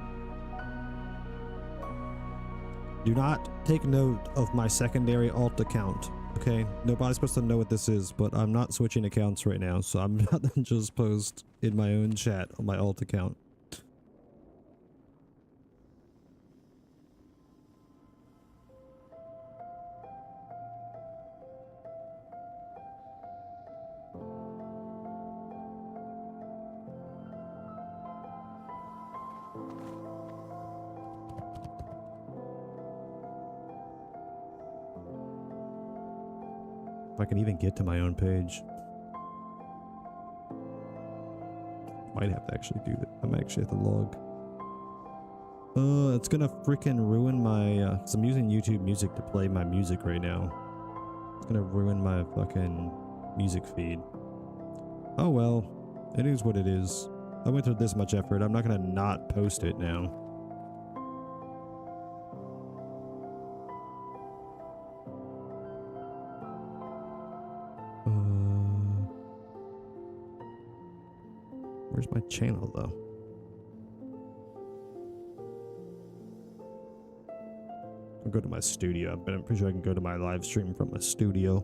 Do not take note of my secondary alt account. Okay, nobody's supposed to know what this is, but I'm not switching accounts right now, so I'm not gonna just post in my own chat on my alt account. If I can even get to my own page. Might have to actually do that. I might actually have to log. It's gonna freaking ruin my, cause I'm using YouTube Music to play my music right now. It's gonna ruin my fucking music feed. Oh well, it is what it is. I went through this much effort, I'm not gonna not post it now. Where's my channel though? I'll go to my studio, but I'm pretty sure I can go to my live stream from my studio.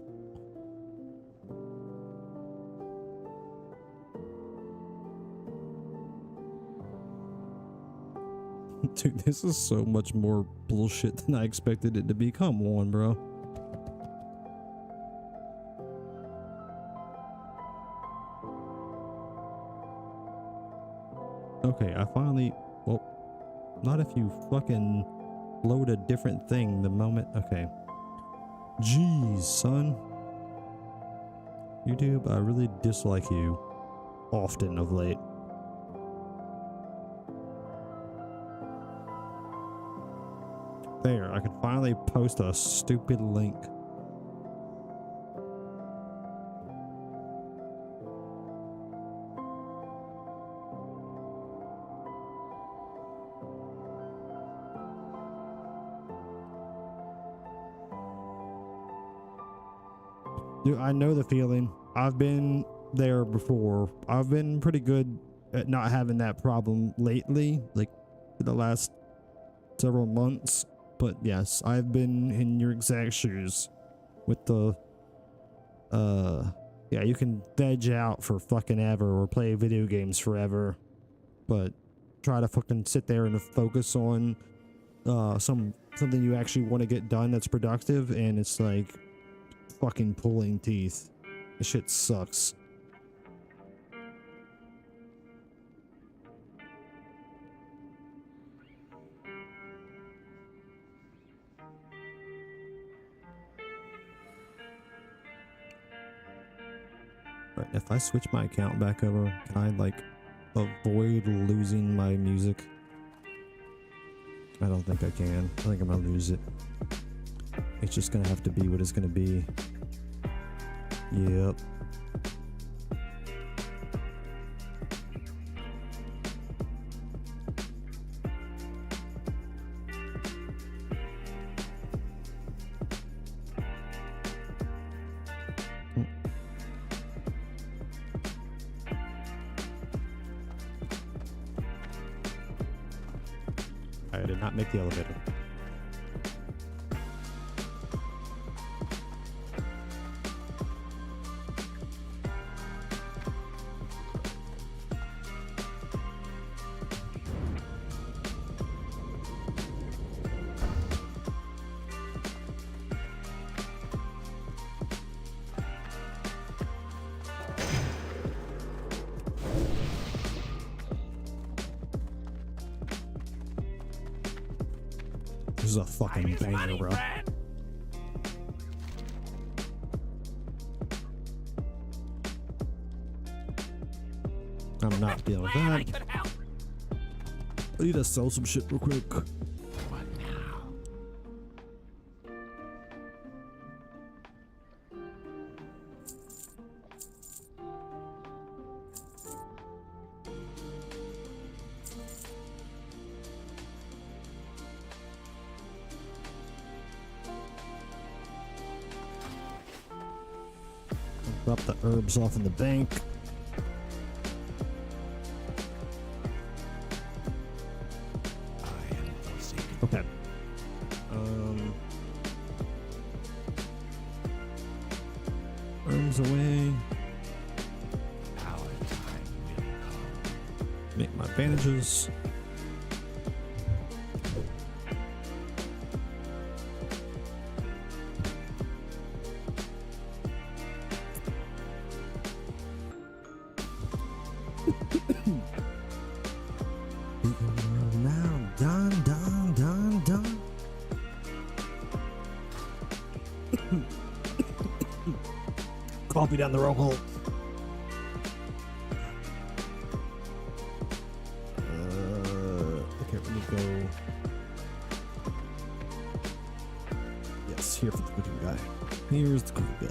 Dude, this is so much more bullshit than I expected it to be. Come on, bro. Okay, I finally, well, not if you fucking load a different thing the moment, okay. Jeez, son. YouTube, I really dislike you often of late. There, I could finally post a stupid link. Dude, I know the feeling. I've been there before. I've been pretty good at not having that problem lately, like for the last several months. But yes, I've been in your exact shoes with the, yeah, you can veg out for fucking ever or play video games forever, but try to fucking sit there and focus on, something you actually want to get done that's productive, and it's like fucking pulling teeth. This shit sucks. Right, if I switch my account back over, can I like avoid losing my music? I don't think I can. I think I'm gonna lose it. It's just gonna have to be what it's gonna be. Yep. I did not make the elevator. This is a fucking banger, bro. I'm not dealing with that. I need to sell some shit real quick. Drop the herbs off in the bank. Okay. Arms away. Our time will come. Make my bandages. Now, done. Coffee down the road hole. Okay, let me go. Yes, here for the cooking guy. Here's the cooking guy.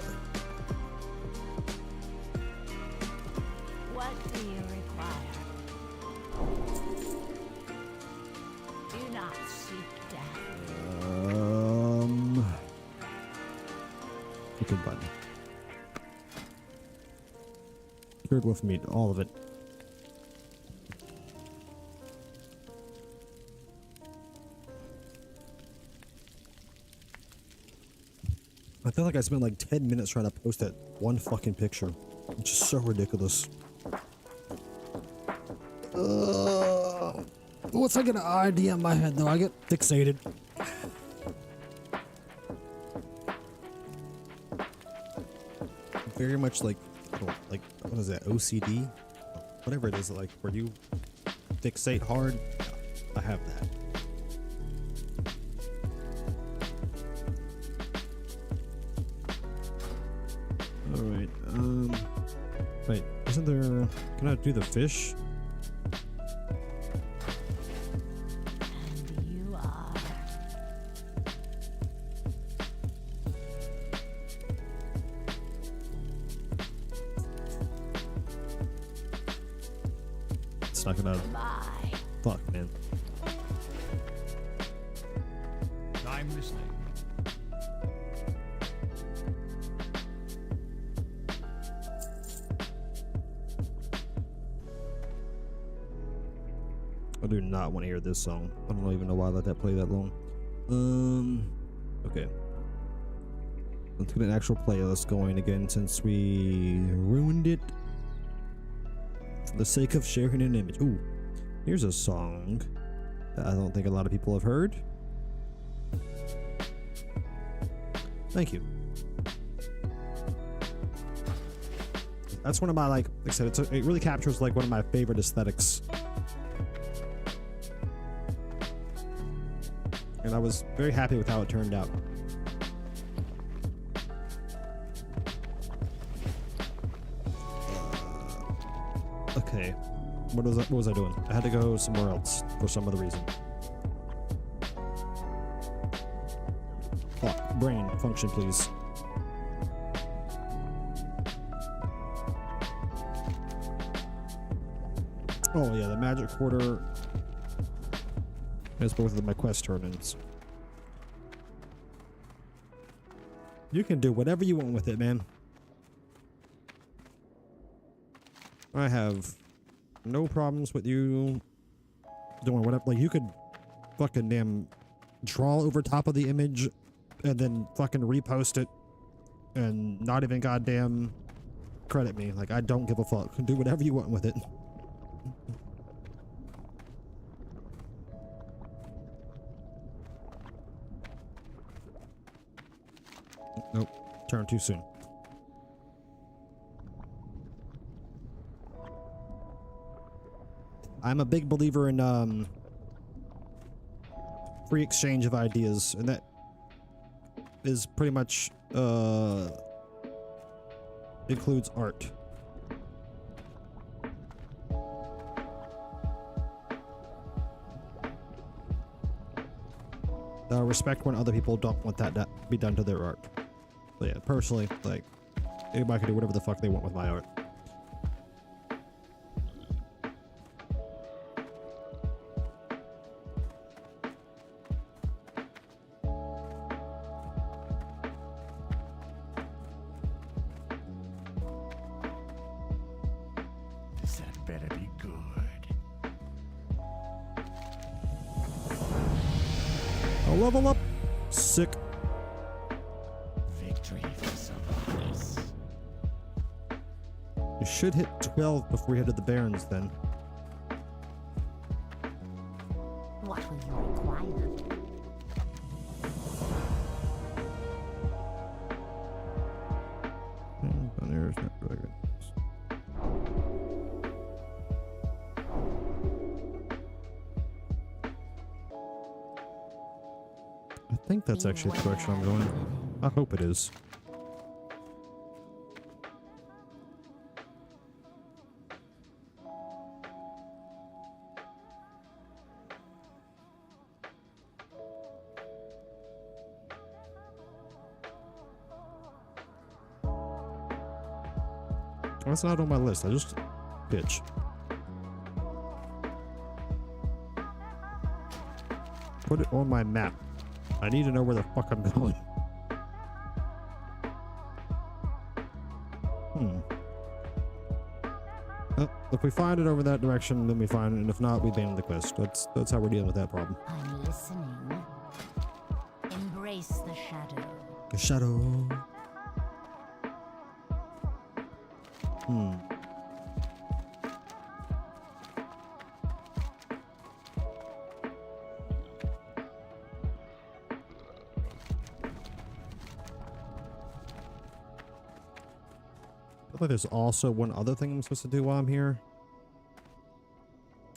What do you require? Do not seek death. Cooking button. Cured wolf meat, all of it. I feel like I spent like 10 minutes trying to post that one fucking picture. It's just so ridiculous. Once I get an idea in my head though, I get fixated. Very much like what is that, OCD? Whatever it is, like where you fixate hard. I have that. Alright, wait, isn't there, can I do the fish? And you are. It's not gonna, Bye. fuck, man. I'm listening. I do not want to hear this song. I don't even know why I let that play that long. Okay. Let's get an actual playlist going again since we ruined it. For the sake of sharing an image. Ooh, here's a song that I don't think a lot of people have heard. Thank you. That's one of my, like I said, it really captures like one of my favorite aesthetics. And I was very happy with how it turned out. Okay, what was I doing? I had to go somewhere else for some other reason. Fuck, brain function, please. Oh yeah, the magic quarter has both of my quest turn-ins. You can do whatever you want with it, man. I have no problems with you doing whatever. Like, you could fucking damn draw over top of the image and then fucking repost it and not even goddamn credit me. Like, I don't give a fuck. Do whatever you want with it. Nope. Turn too soon. I'm a big believer in free exchange of ideas, and that is pretty much includes art. Respect when other people don't want that to be done to their art. But yeah, personally, like, anybody can do whatever the fuck they want with my art. That better be good. I'll level up. sick. Victory for Sylvanas. You should hit 12 before we head to the Barrens then. What will you require? There's not really good. I think that's actually the direction I'm going. I hope it is. That's not on my list. I just pitch. Put it on my map. I need to know where the fuck I'm going. Well, if we find it over that direction, then we find it, and if not, we abandon the quest. That's how we're dealing with that problem. I'm listening. Embrace the shadow. The shadow. I feel like there's also one other thing I'm supposed to do while I'm here.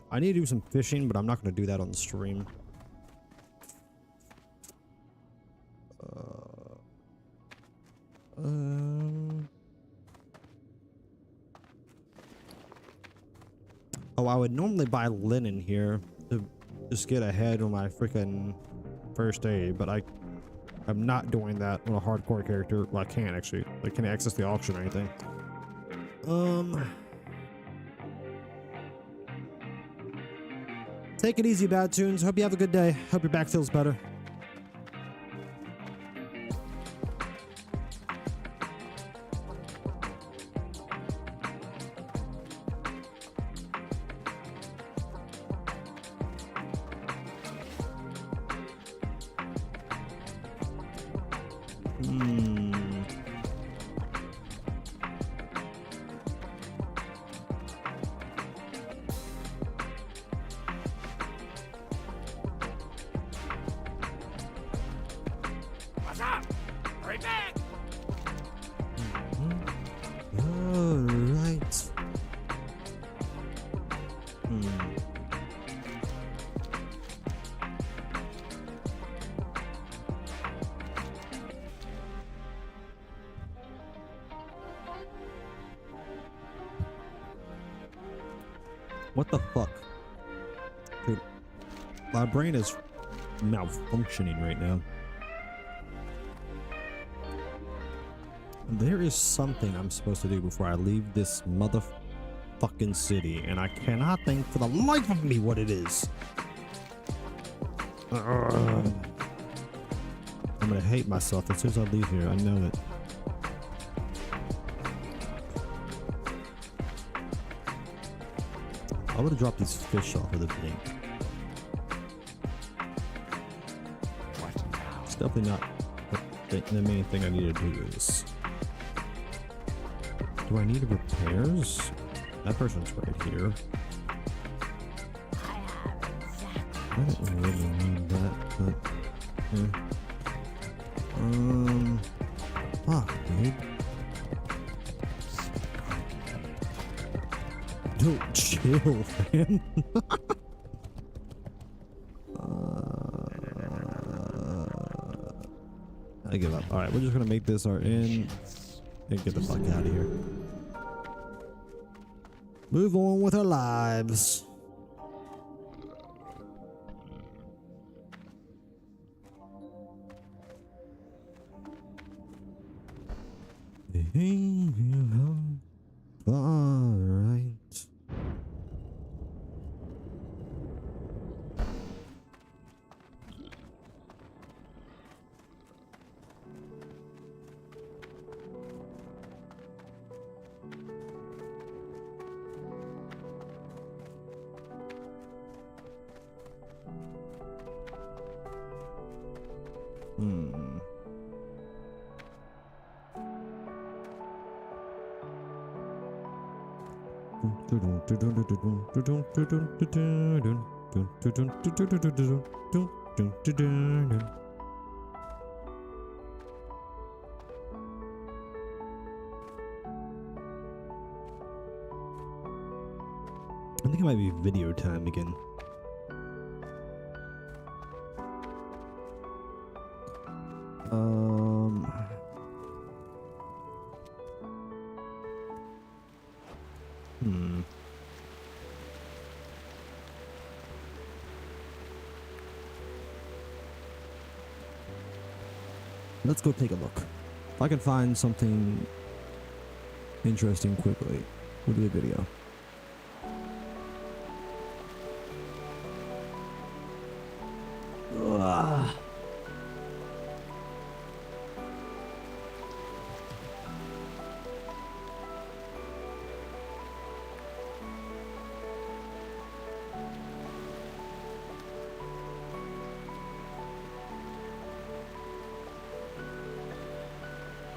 I need to do some fishing, but I'm not going to do that on the stream. Oh, I would normally buy linen here to just get ahead on my freaking first aid, but I'm not doing that on a hardcore character. Well, I can't actually. I can't access the auction or anything. Take it easy, Bad Tunes. Hope you have a good day. Hope your back feels better. What's up? Hurry back! Alright. What the fuck? Dude, my brain is malfunctioning right now. There is something I'm supposed to do before I leave this motherfucking city, and I cannot think for the life of me what it is. I'm gonna hate myself as soon as I leave here. I know it. I would have dropped these fish off of the thing. It's definitely not the main thing I need to do is. Do I need repairs? That person's right here. I don't really need that, but fuck, dude. Don't chill, man. I give up. Alright, we're just gonna make this our end and get the fuck out of here. Move on with our lives. Alright. I think it might be video time again. Let's go take a look. If I can find something interesting quickly, we'll do a video. Ugh.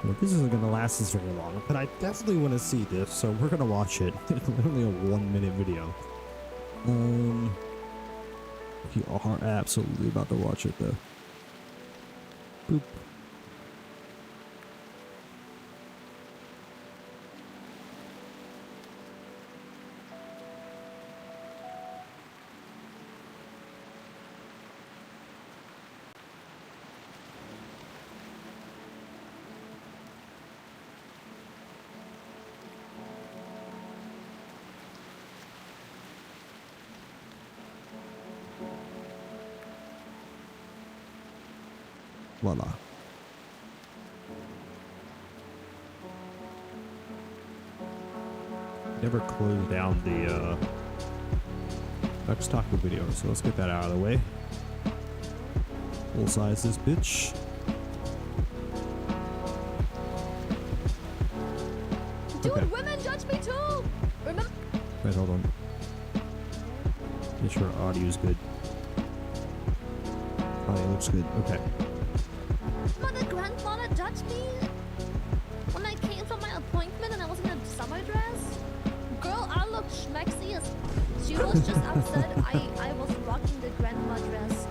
Well, this isn't gonna last us very long, but I definitely want to see this, so we're gonna watch it. It's only a 1-minute video. You are absolutely about to watch it though. Boop. Voila. Never closed down the next taco video, so let's get that out of the way. Full size this bitch. Dude, Okay. women judge me too! Remember? Wait, hold on. Make sure audio's good. Audio looks good. Okay. The grandmother judged me when I came from my appointment and I was in a summer dress. Girl, I looked schmexy as. She was just upset I was rocking the grandma dress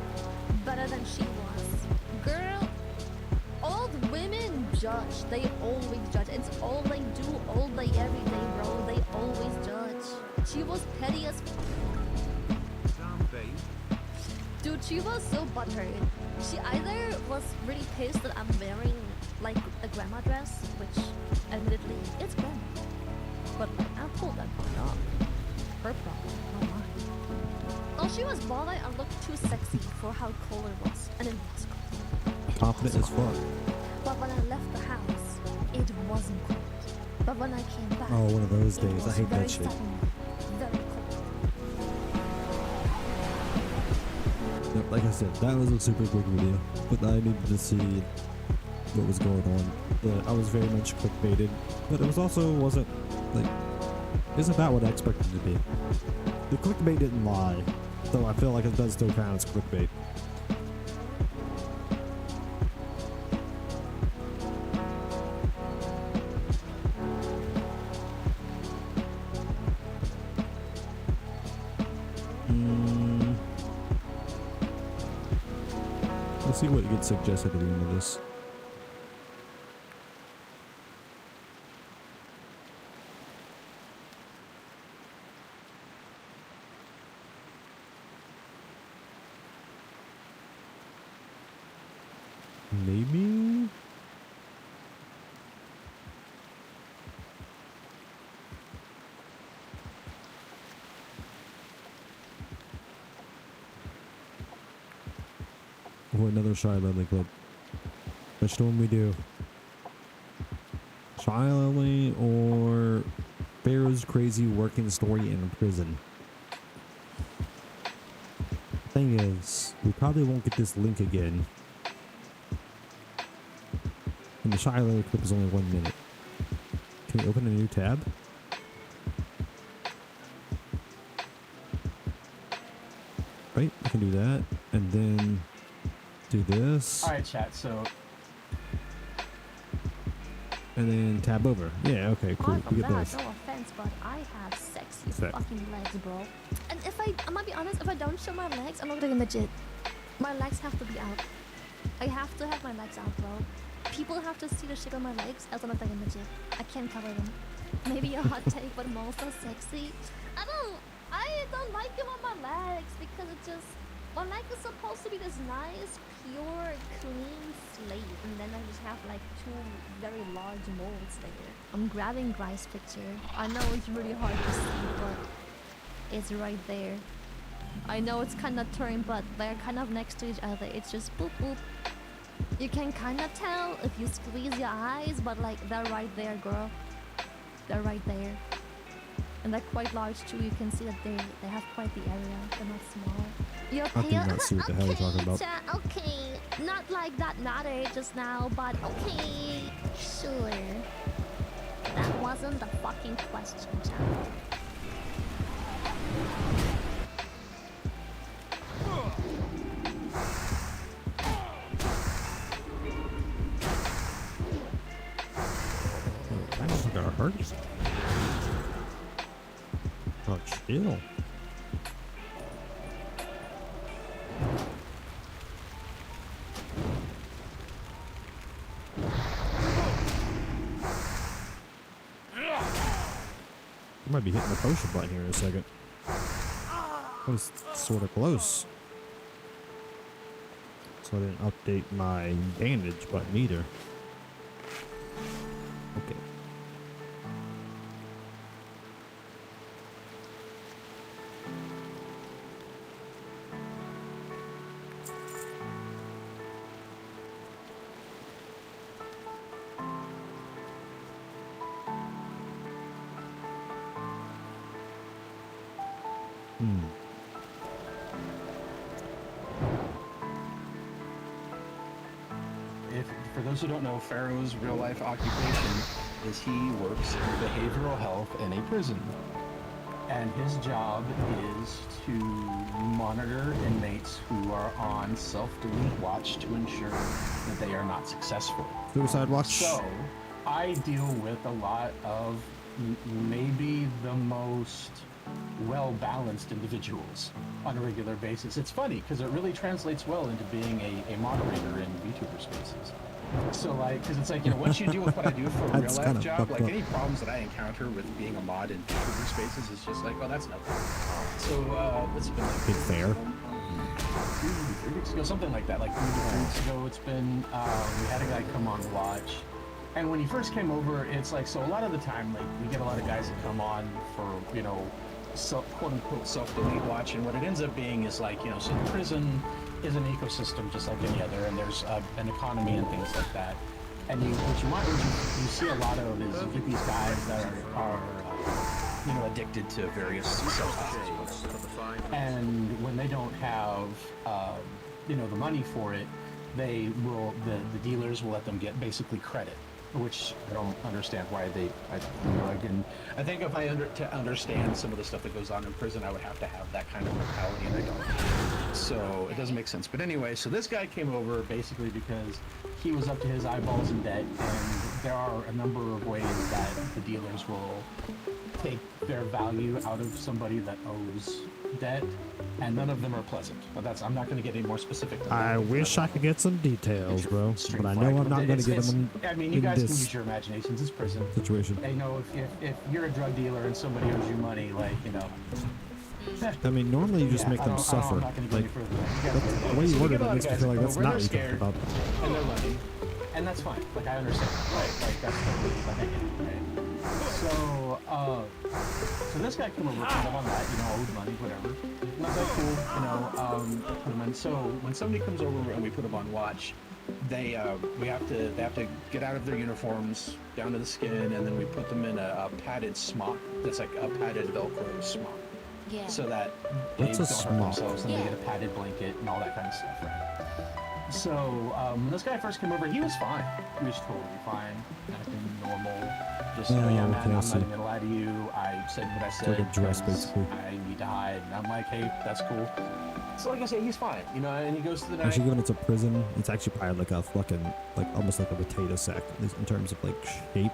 better than she was. Girl, old women judge. They always judge. It's all they do all day, every day, bro. They always judge. She was petty as. Dude, she was so butthurt. She either was really pissed that I'm wearing like a grandma dress, which admittedly it's grandma, but I pulled that part off. Her problem, not mine. Or she was bothered I looked too sexy for how cold it was, and it was cold. Confident as fuck. But when I left the house, it wasn't cold. But when I came back, Oh, one of those it days. I was hate very that shit. sudden, very cold. Yep, like I said, that was a super quick video, but I needed to see what was going on. I was very much clickbaited, but it was also wasn't like it's about what I expected it to be. The clickbait didn't lie, though I feel like it does still count as clickbait. Let's see what gets suggested at the end of this. Maybe? Or another Shy Lonely clip. Which one we do? Shy Lonely or Pharaoh's crazy working story in prison? Thing is, we probably won't get this link again. And the Shy Lonely clip is only 1 minute. Can we open a new tab? Right, we can do that. And then Do this. Alright, chat, so... And then tab over. Yeah, okay, cool. Apart from We get that, this. no offense, but I have sexy What's that? fucking legs, bro. And if I might be honest, if I don't show my legs, I'm not gonna legit. My legs have to be out. I have to have my legs out, bro. People have to see the shit on my legs, else I'm not gonna legit. I can't cover them. Maybe a hot take, but I'm also sexy. I don't like them on my legs because it just... My leg is supposed to be this nice, pure, clean slate, and then I just have like two very large moles there. I'm grabbing Gry's picture. I know it's really hard to see, but it's right there. I know it's kind of turned, but they're kind of next to each other. It's just boop boop. You can kind of tell if you squeeze your eyes, but like they're right there, girl. They're right there. And they're quite large too. You can see that they have quite the area. They're not small. You're I do not see what the hell you're talking about. Okay, not like that matter just now, but okay, sure. That wasn't the fucking question, chat. I don't got hurt. Oh, chill. I might be hitting the potion button here in a second. That was sort of close. So I didn't update my bandage button either. Okay. For those who don't know, Pharaoh's real-life occupation is he works in behavioral health in a prison. And his job is to monitor inmates who are on self-delete watch to ensure that they are not successful. Suicide watch. So, I deal with a lot of maybe the most well-balanced individuals on a regular basis. It's funny because it really translates well into being a moderator in VTuber spaces. So like, because it's like, you know, once you deal with what I do for a real life job, like any problems that I encounter with being a mod in VTuber spaces, it's just like, oh, that's nothing. So it's been like big fair. 3 weeks ago, something like that. Like 3 weeks ago, it's been we had a guy come on watch. And when he first came over, it's like, so a lot of the time, like, we get a lot of guys that come on for, you know, quote-unquote self-delete watch, and what it ends up being is like, you know, so the prison is an ecosystem just like any other, and there's an economy and things like that. And what you see a lot of is you get these guys that are you know, addicted to various substances. And when they don't have, you know, the money for it, they will, the dealers will let them get basically credit, which I don't understand why they, I think if I to understand some of the stuff that goes on in prison, I would have to have that kind of mentality, and I don't. So it doesn't make sense. But anyway, so this guy came over basically because he was up to his eyeballs in debt, and there are a number of ways that the dealers will take their value out of somebody that owes debt, and none of them are pleasant. But I'm not going to get any more specific than that. I wish I could get some details, bro, but I know I'm not going to get them I mean, you guys can use your imaginations. It's prison situation. They know if you're a drug dealer and somebody owes you money, like, you know. I mean, normally you just make them suffer. Like, the way you worded it makes me feel like that's not what you're talking about. And they're money, and that's fine. Like, I understand. Like that's totally fine. Right? So this guy came over, put him on that, you know, owed money, whatever. And I was like, cool, you know, put him in. So when somebody comes over and we put them on watch, they have to get out of their uniforms down to the skin, and then we put them in a padded smock that's like a padded Velcro smock. Yeah. So that they What's a don't hurt smock? themselves, and they get a padded blanket and all that kind of stuff, right? So when this guy first came over, he was fine. He was totally fine, acting normal. Just, you know, yeah, man, I'm not even gonna lie to you. I said what I said. It's like a dress, basically. I need to hide, and I'm like, hey, that's cool. So like I say, he's fine, you know, and he goes to the night. Actually, given it's a prison, it's actually probably like a fucking, like almost like a potato sack in terms of like shape.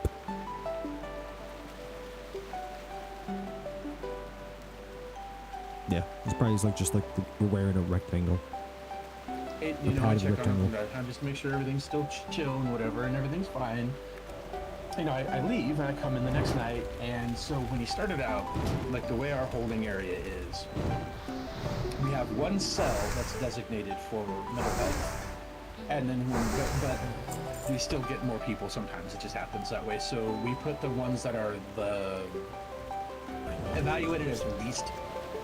Yeah, it's probably just like you're wearing a rectangle. You know, I check on him from time to time just to make sure everything's still chill and whatever, and everything's fine. You know, I leave and I come in the next night, and so when he started out, like the way our holding area is, we have one cell that's designated for mental health, and then but we still get more people sometimes. It just happens that way. So we put the ones that are the evaluated as least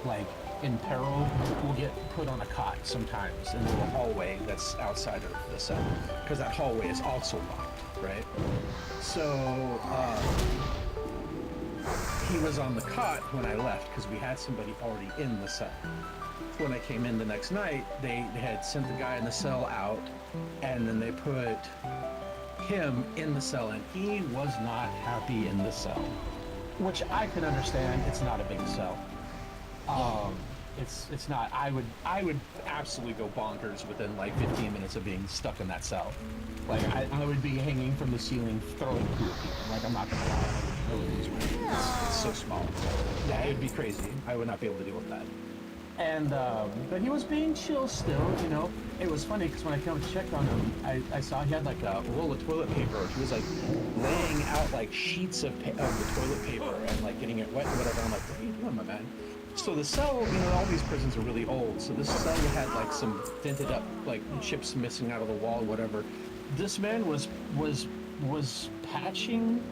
like in peril will get put on a cot sometimes in the little hallway that's outside of the cell, because that hallway is also locked, right? So he was on the cot when I left because we had somebody already in the cell. When I came in the next night, they had sent the guy in the cell out, and then they put him in the cell, and he was not happy in the cell, which I can understand. It's not a big cell. It's not. I would absolutely go bonkers within like 15 minutes of being stuck in that cell. Like I would be hanging from the ceiling throwing food at people. Like I'm not gonna lie. It's so small. Yeah, it'd be crazy. I would not be able to deal with that. And but he was being chill still, you know. It was funny because when I came to check on him, I saw he had like a roll of toilet paper. He was like laying out like sheets of the toilet paper and like getting it wet and whatever. I'm like, what are you doing, my man? So the cell, you know, all these prisons are really old. So this cell had like some dented up, like chips missing out of the wall, whatever. This man was patching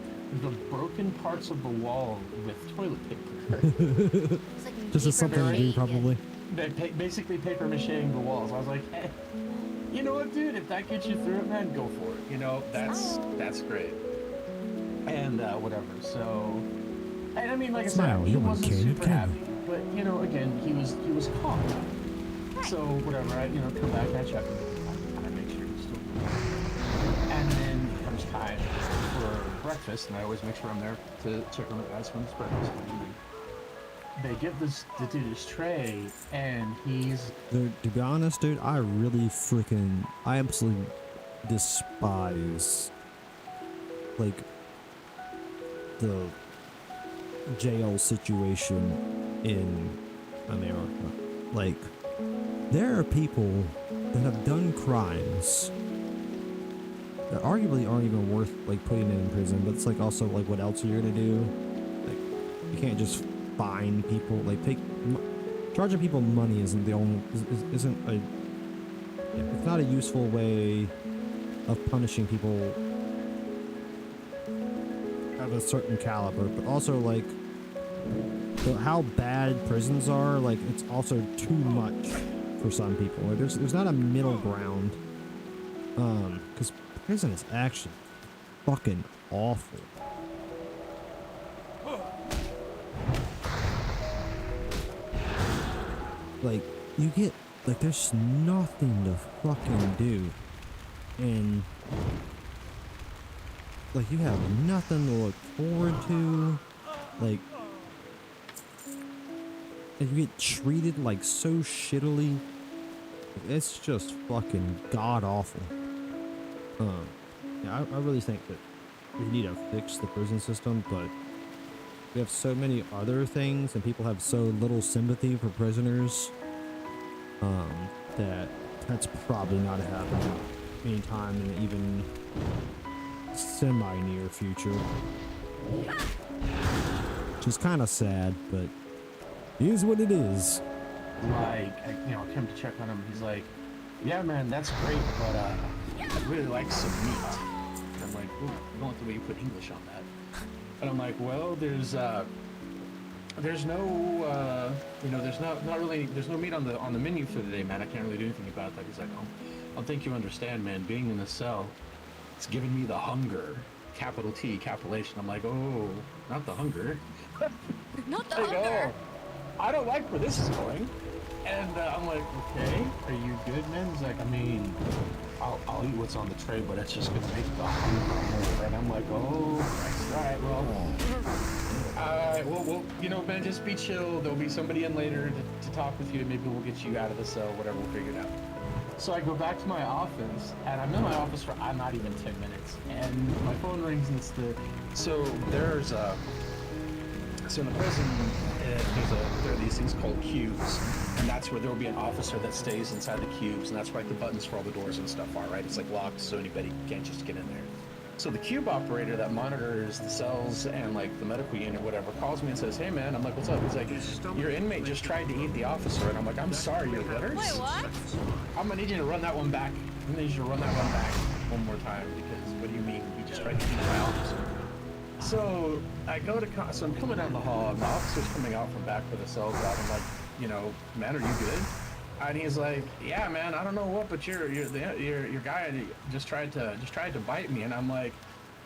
the broken parts of the wall with toilet paper. Just as something to do, probably. Basically paper macheing the walls. I was like, hey, you know what, dude? If that gets you through it, man, go for it. You know, that's great. And whatever. So, and I mean, like I said, he wasn't super happy. But you know, again, he was calm. Right. So whatever, I come back, I check him, I make sure he's still good. And then comes time for breakfast, and I always make sure I'm there to check on the guys when it's breakfast. They give the dude his tray, and he's. Dude, to be honest, dude, I absolutely despise like the jail situation in America. Like, there are people that have done crimes that arguably aren't even worth like putting in prison, but it's like also like what else are you gonna do? Like, you can't just fine people. Like, charging people money isn't it's not a useful way of punishing people of a certain caliber, but also like how bad prisons are, like it's also too much for some people. Like, there's not a middle ground, because prison is actually fucking awful. Like, you get like there's nothing to fucking do, and like you have nothing to look forward to, like, and you get treated like so shittily. It's just fucking god awful. Yeah, I really think that we need to fix the prison system, but we have so many other things, and people have so little sympathy for prisoners, that's probably not happening anytime in even semi-near future. Which is kind of sad, but it is what it is. Like, I came to check on him. He's like, yeah, man, that's great, but I'd really like some meat. And I'm like, ooh, I don't like the way you put English on that. And I'm like, well, there's no, there's no meat on the menu for the day, man. I can't really do anything about that. He's like, oh, I don't think you understand, man. Being in the cell, it's giving me the hunger. Capital T, capitulation. I'm like, oh, not the hunger. Not the hunger. Oh, I don't like where this is going. And I'm like, okay, are you good, man? He's like, I mean, I'll eat what's on the tray, but it's just gonna make the hunger more. And I'm like, oh, Christ, all right, well, Well, you know, man, just be chill. There'll be somebody in later to talk with you. Maybe we'll get you out of the cell, whatever, we'll figure it out. So I go back to my office, and I'm in my office for not even 10 minutes, and my phone rings, and it's so there's so in the prison, there are these things called cubes, and that's where there will be an officer that stays inside the cubes, and that's where like, the buttons for all the doors and stuff are, right? It's like locked, so anybody can't just get in there. So the cube operator that monitors the cells and like the medical unit, whatever, calls me and says, "Hey man," I'm like, "What's up?" He's like, "Your inmate just tried to eat the officer," and I'm like, "I'm sorry, your letters." Wait, what? I'm gonna need you to run that one back. I'm gonna need you to run that one back one more time, because what do you mean he just tried to eat my officer? So I go to, so I'm coming down the hall, and the officer's coming out from back where the cell's at. I'm like, you know, "Man, are you good?" And he's like, "Yeah, man, I don't know what, but your guy just tried to bite me." And I'm like,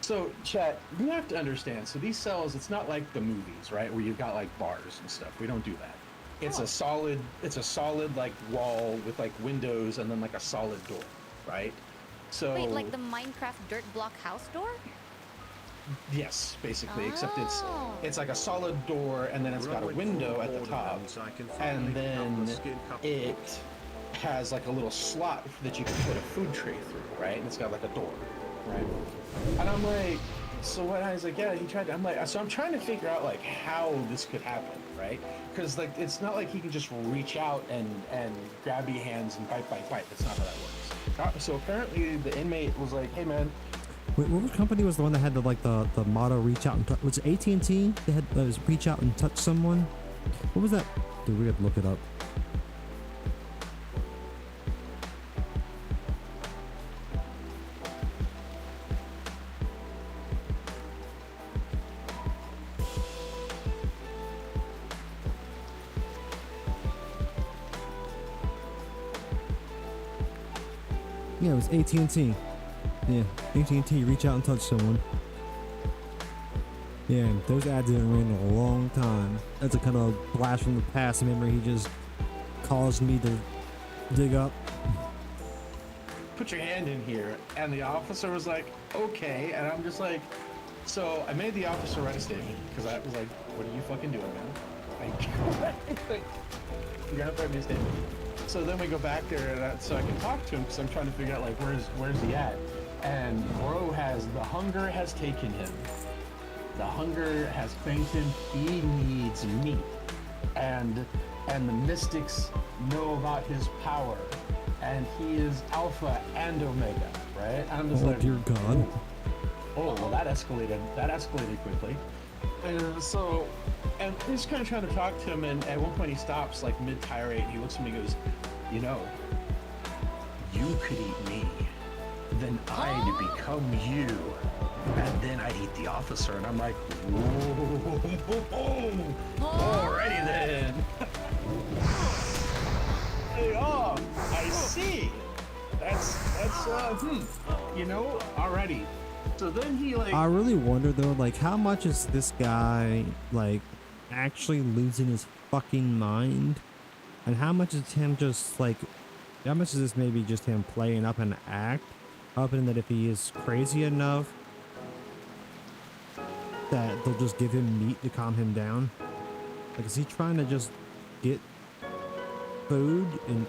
so chat, you have to understand. So these cells, it's not like the movies, right, where you've got like bars and stuff. We don't do that. It's a solid like wall with like windows and then like a solid door, right? So wait, like the Minecraft dirt block house door? Yes, basically, except it's like a solid door, and then it's got a window at the top, and then it has like a little slot that you can put a food tray through, right? And it's got like a door, right? And I'm like, so what? I was like, yeah, he tried to. I'm like, so I'm trying to figure out like how this could happen, right? Because like it's not like he can just reach out and grab your hands and bite. That's not how that works. So apparently the inmate was like, "Hey man." Wait, what company was the one that had the motto "reach out and touch"? Was it AT&T? They had was "reach out and touch someone." What was that? Dude, we have to look it up. Yeah, it was AT&T. Yeah, AT&T, reach out and touch someone. Yeah, those ads didn't run in a long time. That's a kind of blast from the past memory he just caused me to dig up. "Put your hand in here," and the officer was like, "Okay," and I'm just like, so I made the officer write a statement, because I was like, "What are you fucking doing, man? Like, you're gonna write me a statement." So then we go back there, and so I can talk to him, because I'm trying to figure out like where's he at. And bro the hunger has taken him. The hunger has claimed him. He needs meat. And the mystics know about his power. And he is alpha and omega, right? I'm just like, dear God. Oh, well that escalated quickly. And he's kind of trying to talk to him, and at one point he stops like mid-tirade, and he looks at me and goes, "You know, you could eat me. Then I'd become you, and then I'd eat the officer." And I'm like, whoa, alrighty then. Hey, oh, I see. That's you know, already. So then he like. I really wonder though, like, how much is this guy like actually losing his fucking mind, and how much is him just like, how much is this maybe just him playing up an act? Hoping that if he is crazy enough that they'll just give him meat to calm him down. Like, is he trying to just get food and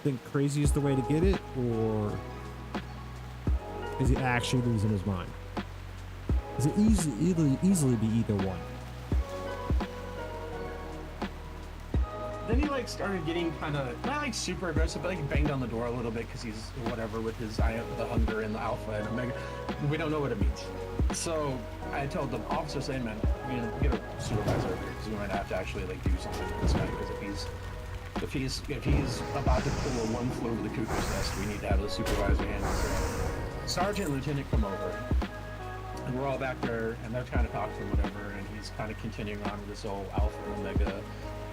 think crazy is the way to get it, or is he actually losing his mind? Is it easily be either one? Then he like started getting kind of not like super aggressive, but like banged on the door a little bit because he's whatever with his the hunger and the alpha and omega. We don't know what it means. So I told the officer, saying, "Man, we get a supervisor over here because we might have to actually like do something with this guy, because if he's about to pull a one flew over the cuckoo's nest, we need to have the supervisor handle it." Sergeant and lieutenant come over, and we're all back there, and they're trying to talk to him, whatever, and he's kind of continuing on with this whole alpha and omega.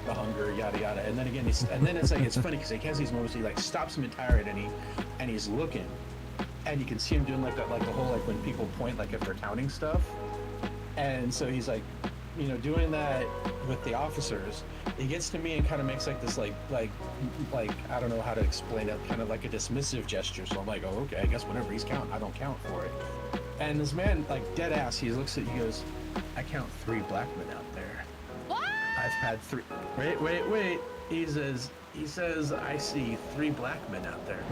The hunger, yada yada, and then again, it's like it's funny because he has these moments. He like stops mid-tirade and he's looking, and you can see him doing like the whole like when people point like if they're counting stuff, and so he's like, you know, doing that with the officers. He gets to me and kind of makes like this like I don't know how to explain it, kind of like a dismissive gesture. So I'm like, oh okay, I guess whenever he's counting, I don't count for it. And this man like dead ass, he looks at, he goes, I count 3 black men out there. What? I've had 3. Wait. He says I see 3 black men out there.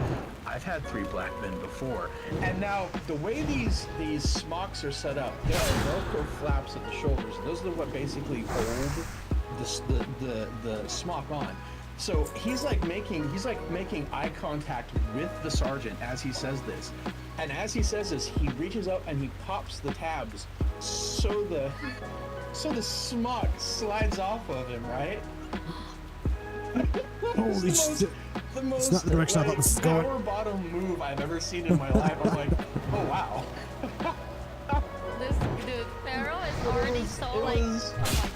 I've had 3 black men before. And now the way these smocks are set up, they are Velcro flaps at the shoulders. And those are what basically hold the smock on. So he's like making eye contact with the sergeant as he says this. And as he says this, he reaches up and he pops the tabs so the smock slides off of him, right? Holy shit. The most, it's not the direction I thought this was going. power bottom move I've ever seen in my life. I'm like, oh wow. This dude, Pharaoh is already oh my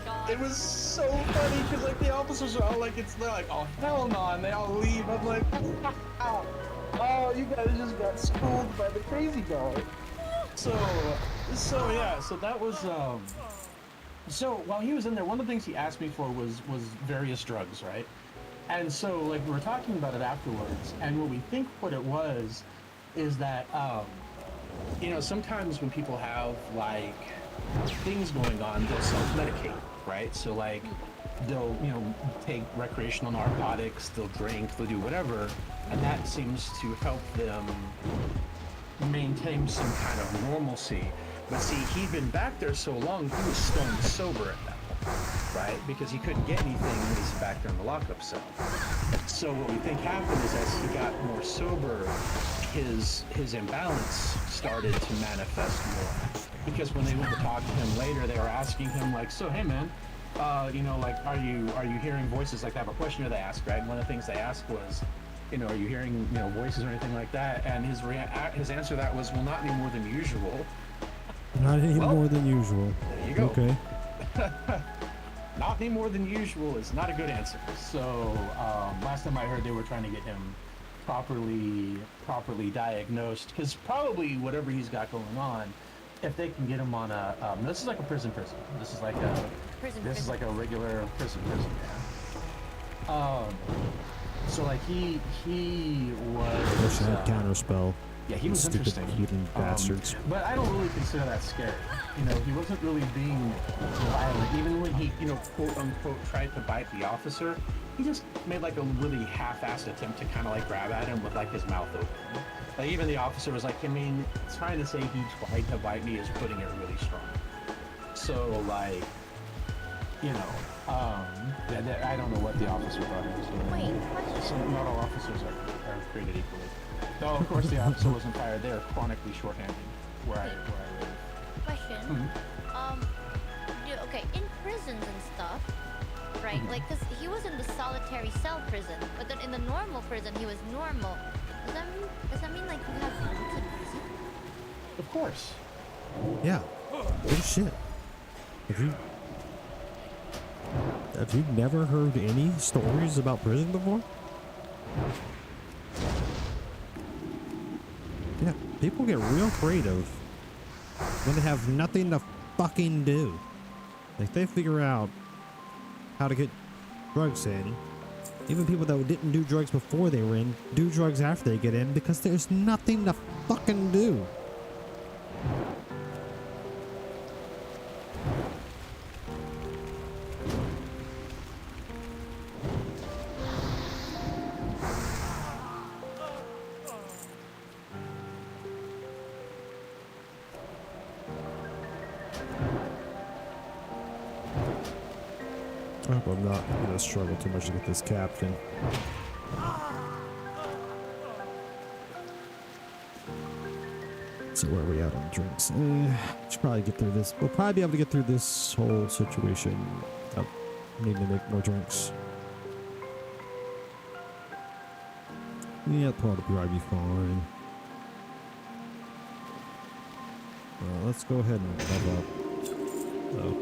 god. It was so funny because like the officers are all like, they're like, oh hell no, and they all leave. I'm like, oh, you guys just got schooled by the crazy guy. So that was so while he was in there, one of the things he asked me for was various drugs, right? And so like we were talking about it afterwards, and what we think what it was is that you know, sometimes when people have like things going on, they'll self-medicate, right? So like they'll, you know, take recreational narcotics, they'll drink, they'll do whatever, and that seems to help them maintain some kind of normalcy. But see, he'd been back there so long, he was stone sober at that point, right? Because he couldn't get anything when he's back there in the lockup cell. So what we think happened is as he got more sober, his imbalance started to manifest more. Because when they went to talk to him later, they were asking him like, so hey man, you know, like, are you hearing voices? Like, they have a questionnaire they asked, right? And one of the things they asked was, you know, are you hearing, you know, voices or anything like that? And his answer to that was, well, not any more than usual. Not any more than usual. There you go. Okay. Not any more than usual is not a good answer. So last time I heard, they were trying to get him properly diagnosed, because probably whatever he's got going on, if they can get him on a this is like a prison. This is like a is like a regular prison. Yeah. So like he was. Wish I had counterspell. Yeah, he was Stupid interesting. heathen bastards. But I don't really consider that scary. You know, he wasn't really being violent. Even when he, you know, quote unquote, tried to bite the officer, he just made like a really half-assed attempt to kind of like grab at him with like his mouth open. Like even the officer was like, I mean, trying to say he tried to bite me is putting it really strong. So like, you know, I don't know what the officer thought he was doing. Wait, so not all officers are created equally. Though of course the officer wasn't tired. They are chronically short-handed where I live. Question. Okay, in prisons and stuff, right? Like, cause he was in the solitary cell prison, but then in the normal prison he was normal. Does that mean like you have roots in prison? Of course. Yeah. Good shit. Have you never heard any stories about prison before? Yeah, people get real creative when they have nothing to fucking do. Like, they figure out how to get drugs in. Even people that didn't do drugs before they were in, do drugs after they get in because there's nothing to fucking do. I hope I'm not gonna struggle too much to get this captain. So where are we at on drinks? Should probably get through this. We'll probably be able to get through this whole situation without needing to make more drinks. Yeah, that'll probably be fine. Let's go ahead and level up. Oh.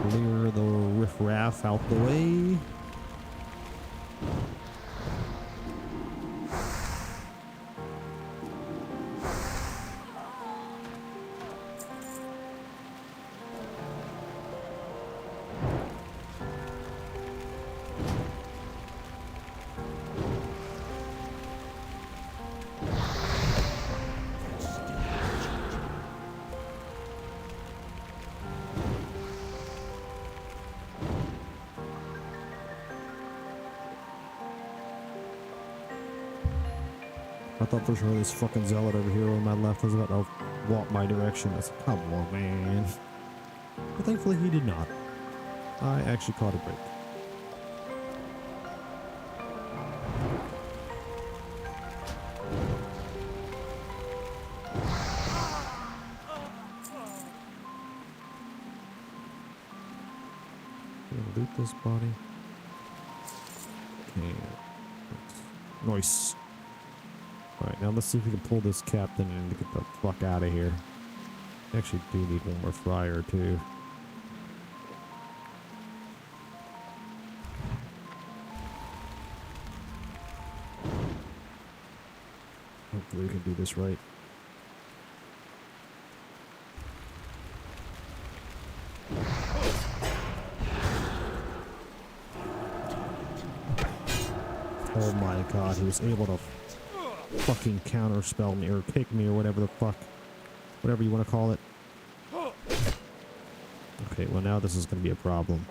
Clear the riffraff out the way. I thought for sure this fucking zealot over here on my left was about to walk my direction. I said, come on, man. But thankfully he did not. I actually caught a break. Loot this body. Okay. Nice. Alright, now let's see if we can pull this captain and get the fuck out of here. Actually do need one more fryer too. Hopefully we can do this right. Oh my god, he was able to fucking counterspell me or kick me or whatever the fuck. Whatever you want to call it. Okay, well now this is going to be a problem.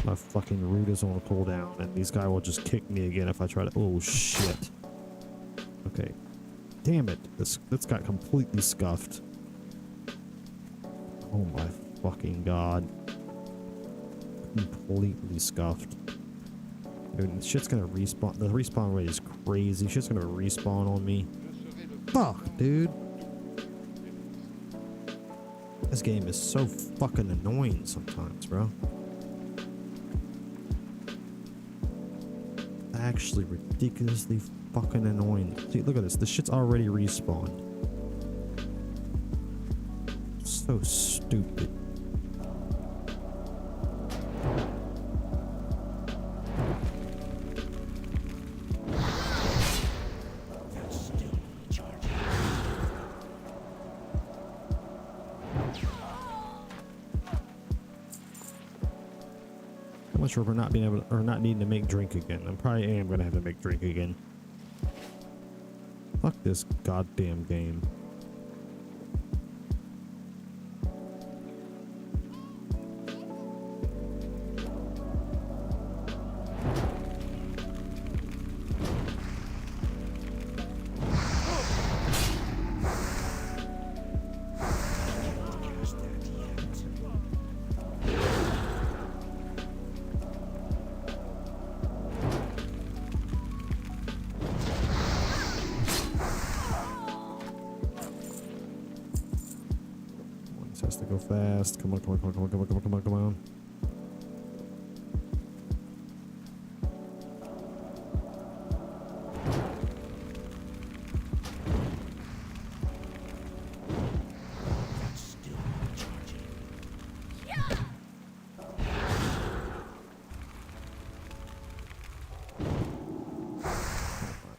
My fucking root is on a cooldown and these guys will just kick me again if I try to... Oh shit. Okay. Damn it. This got completely scuffed. Oh my fucking god. Completely scuffed. Dude, shit's gonna respawn. The respawn rate is crazy. Shit's gonna respawn on me. Fuck, dude. This game is so fucking annoying sometimes, bro. Actually ridiculously fucking annoying. See, look at this. This shit's already respawned. So stupid. For not being able to, or not needing to make drink again. I probably am gonna have to make drink again. Fuck this goddamn game. Has to go fast. Come on, come on, come on, come on, come on, come on, come on, come on.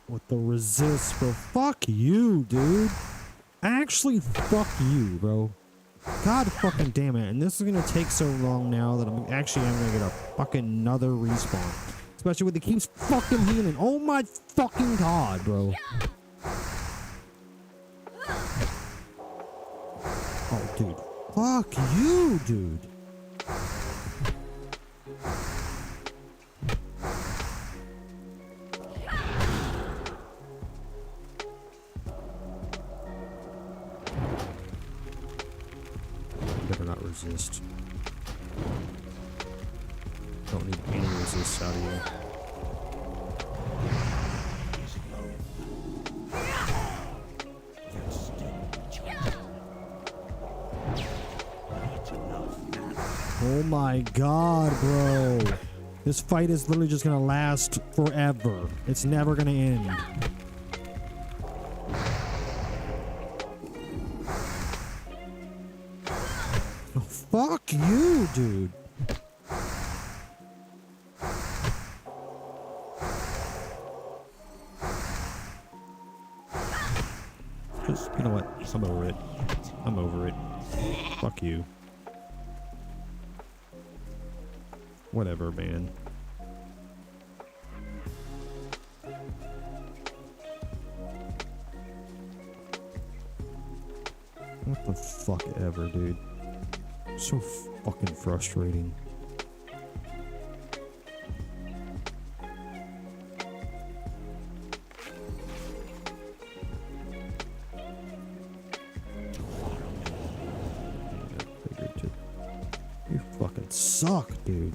With the resist, bro. Fuck you, dude. Actually, fuck you, bro. God fucking damn it. And this is gonna take so long now that I'm gonna get a fucking another respawn. Especially when it keeps fucking healing. Oh my fucking god, bro. Oh, dude. Fuck you, dude. Better not resist. Don't need any resist out of you. Oh my god, bro. This fight is literally just gonna last forever. It's never gonna end. Fuck you, dude. Just, you know what? I'm over it. I'm over it. Fuck you. Whatever, man. What the fuck ever, dude. So fucking frustrating. suck, dude.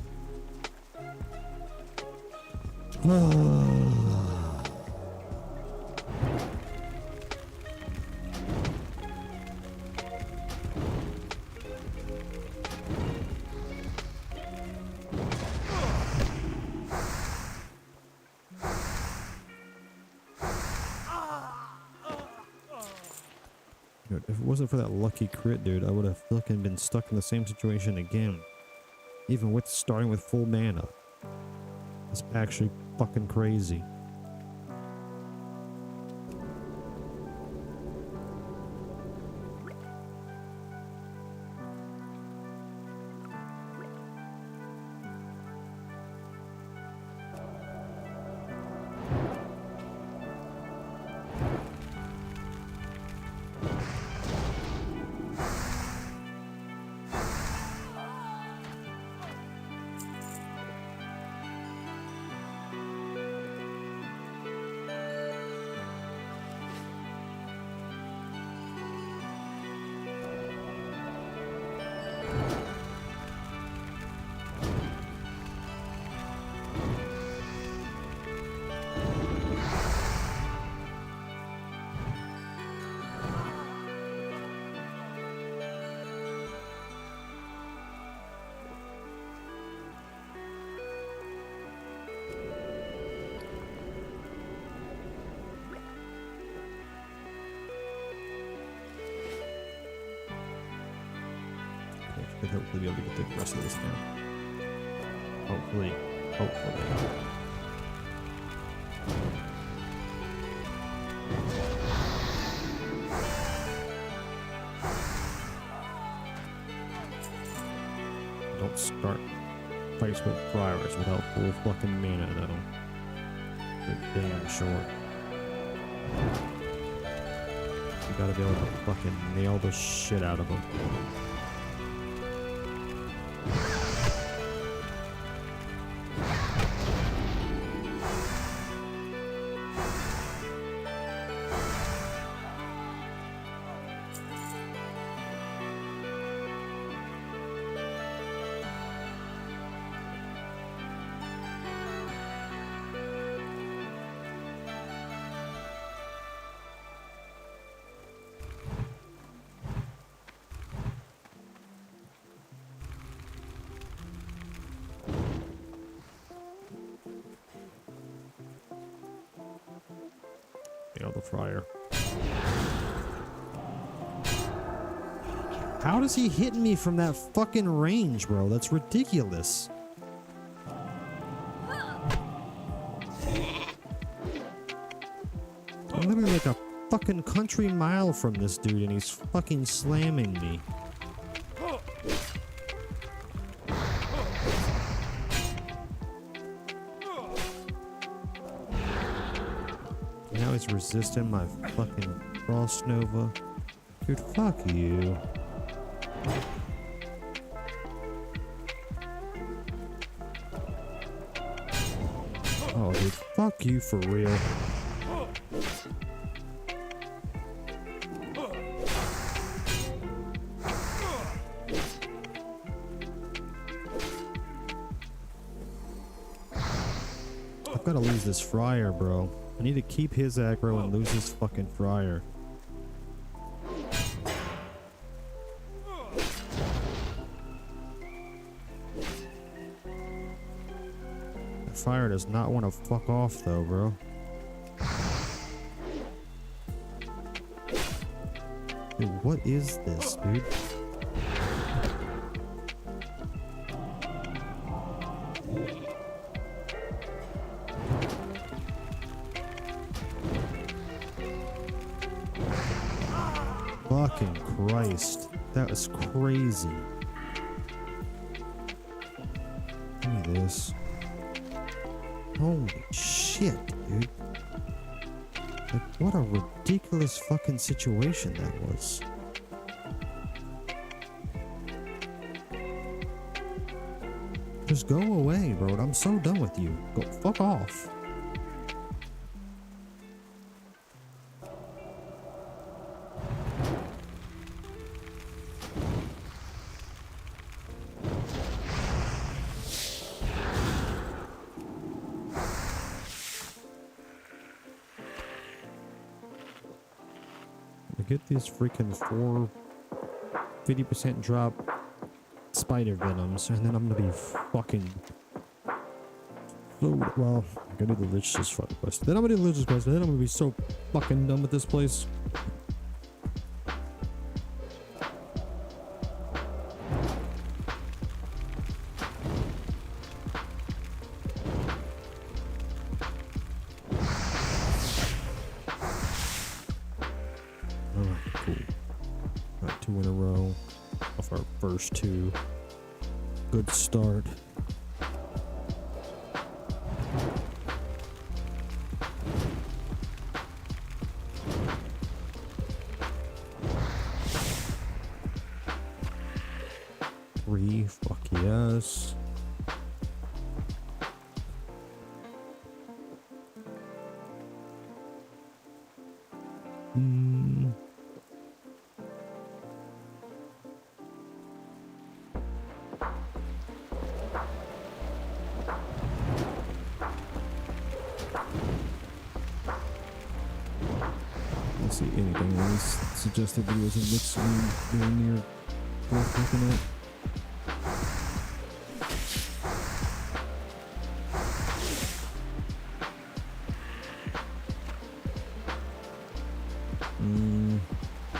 Dude, if it wasn't for that lucky crit, dude, I would have fucking been stuck in the same situation again. Even with starting with full mana. It's actually fucking crazy. Should hopefully be able to get the rest of this now. Hopefully. Don't start fights with friars without full fucking mana though. They're damn short. You gotta be able to fucking nail the shit out of them. Nail the friar. How does he hit me from that fucking range, bro? That's ridiculous. I'm literally like a fucking country mile from this dude and he's fucking slamming me. Now he's resisting my fucking Frost Nova. Dude, fuck you. Oh, dude, fuck you for real. I've got to lose this friar, bro. I need to keep his aggro and lose his fucking friar. The friar does not want to fuck off though, bro. Dude, what is this, dude? Fucking Christ. That was crazy. Give me this. Holy shit, dude. Like, what a ridiculous fucking situation that was. Just go away, bro. I'm so done with you. Go fuck off. get these freaking 50% drop spider venoms, and then I'm gonna be fucking so well. I'm gonna do the Lich's quest. Then I'm gonna do the Lich's quest. Then I'm gonna be so fucking done with this place. Cool. Got 2 in a row off our first 2. Good start. Fuck yes. Let's see anything in these suggested videos that looks very near worth looking at.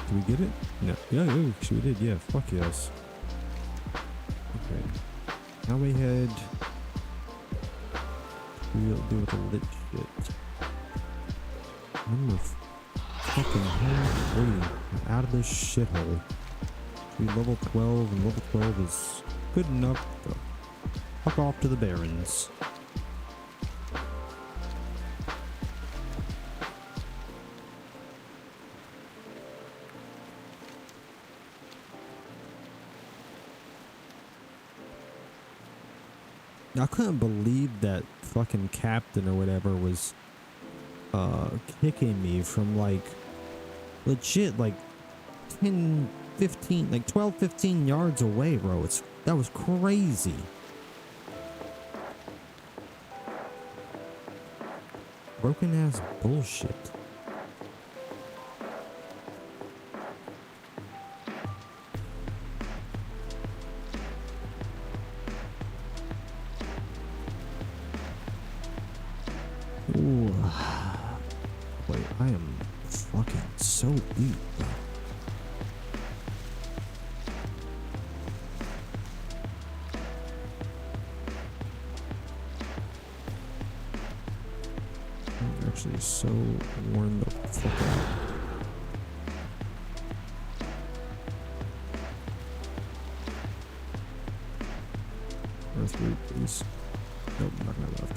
Did we get it? No. Yeah, we did. Yeah, fuck yes. Okay. Now we head. We'll deal with the lit shit. Number fucking hell. Out of this shithole. Should be level 12, and level 12 is good enough to fuck off to the Barrens. I couldn't believe that fucking captain or whatever was kicking me from like legit like 10, 15, like 12, 15 yards away, bro. That was crazy. Broken ass bullshit. Ooh. Wait, I am fucking so deep, bro. I'm actually so worn the fuck out. Earth root, please. Nope, not gonna have left.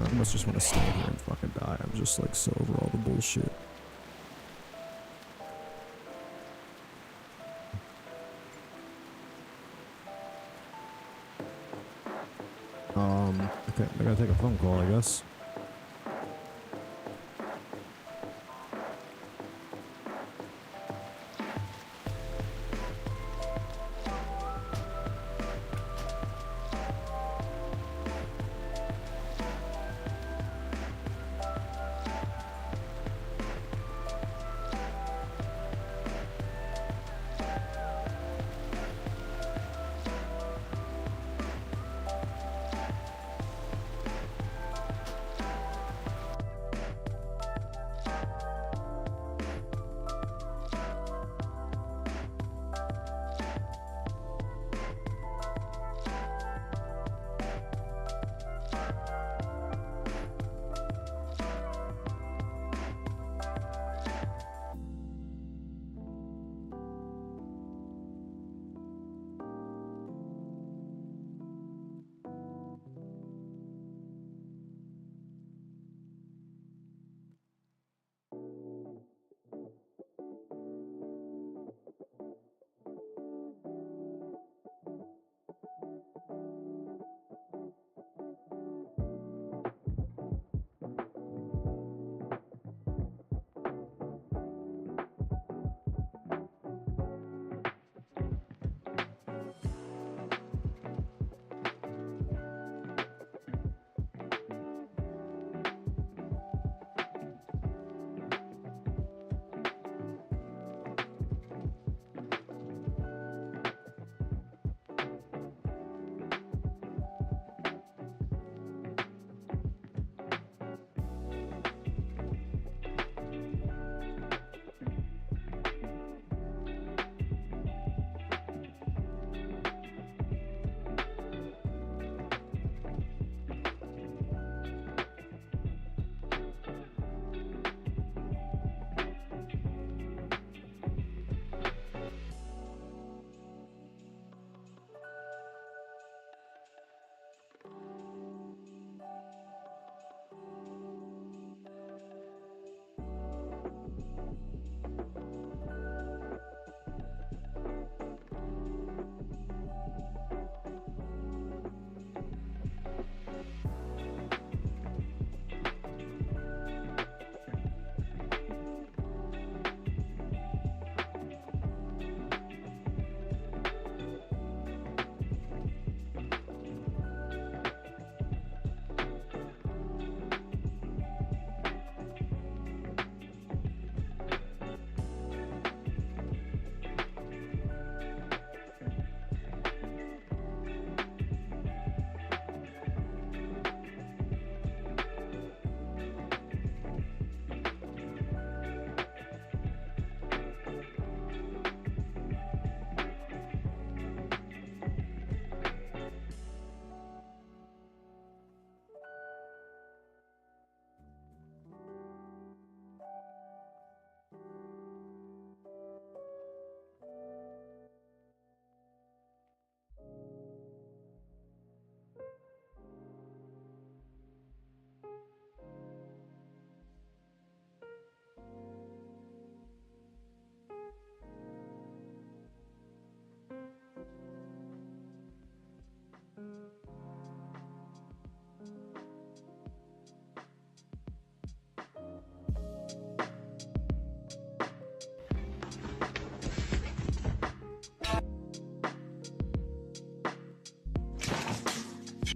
I must just want to stand here and fucking die. I'm just like so over all the bullshit. Okay, I gotta take a phone call, I guess.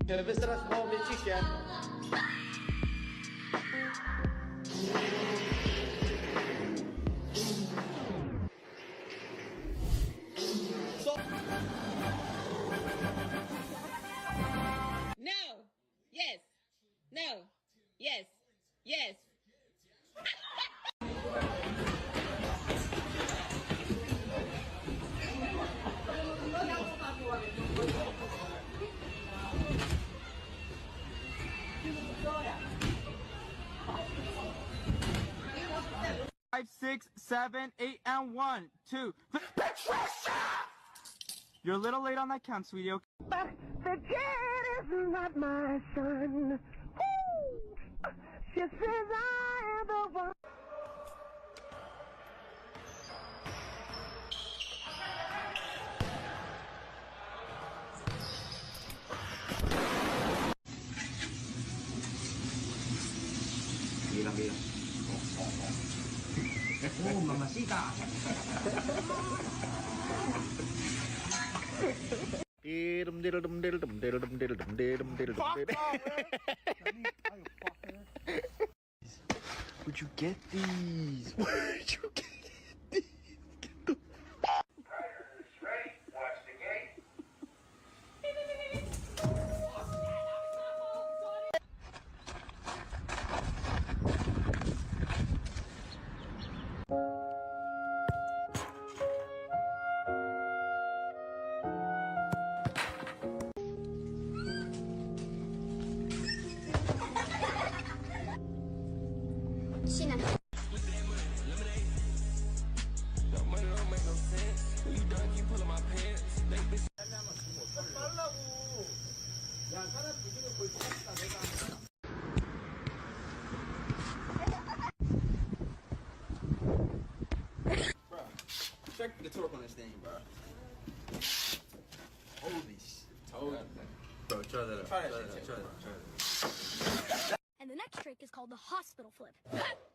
Can I visit a small magician? No. Yes. No. Yes. Yes. 5, 6, 7, 8, and 1, 2. Patricia! You're a little late on that count, sweetie. Okay? But the kid is not my son. Ooh. She says I am the one. Bilang. Oh, mamacita. Where'd you get these? Where'd you get these? Get them. Shaman. Check the torque on this thing, bro. Holy shit. Bro, try that. Try that. And the next trick is called the hospital flip.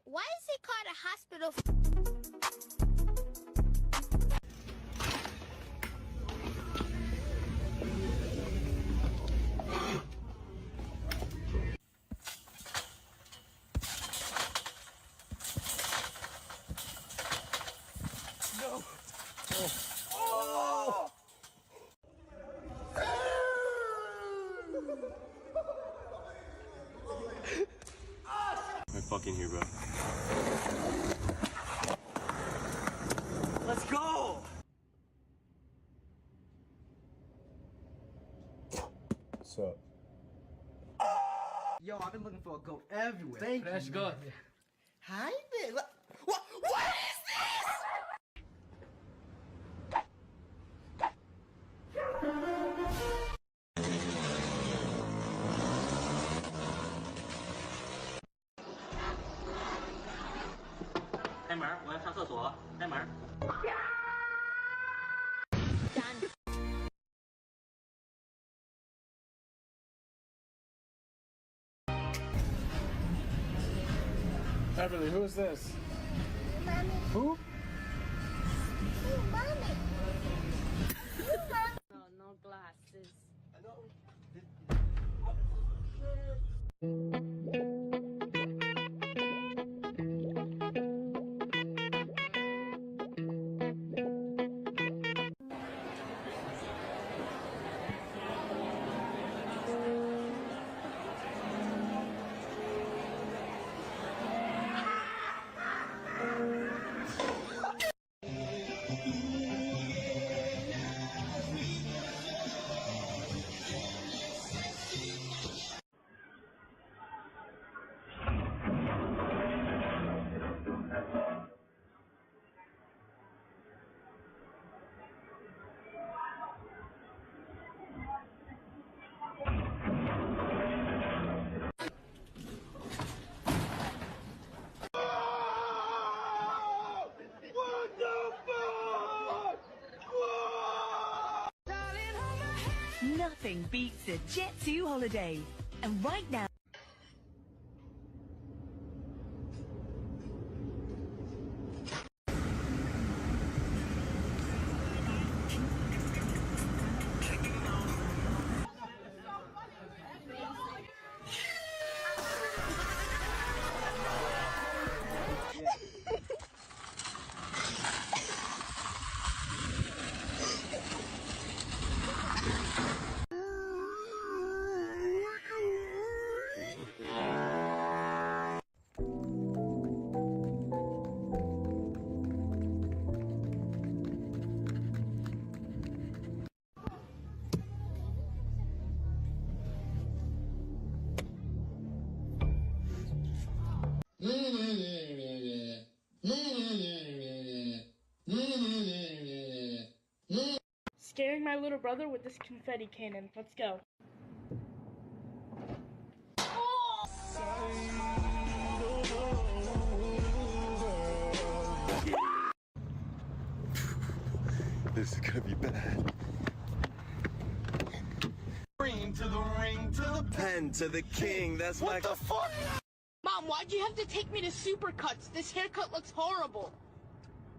Why is it called a hospital flip? No. Oh. I'm fucking here, bro. Let's go. What's up? Yo, I've been looking for a goat everywhere. Thank you. Let's go. Hi there. What is this? Beverly, who is this? Mommy. Who? Mommy. No glasses. Nothing beats a Jet 2 holiday. And right now... scaring my little brother with this confetti cannon. Let's go. This is gonna be bad. Ring to the ring to the Pen to the king. That's what the fuck? Mom, why'd you have to take me to Supercuts? This haircut looks horrible.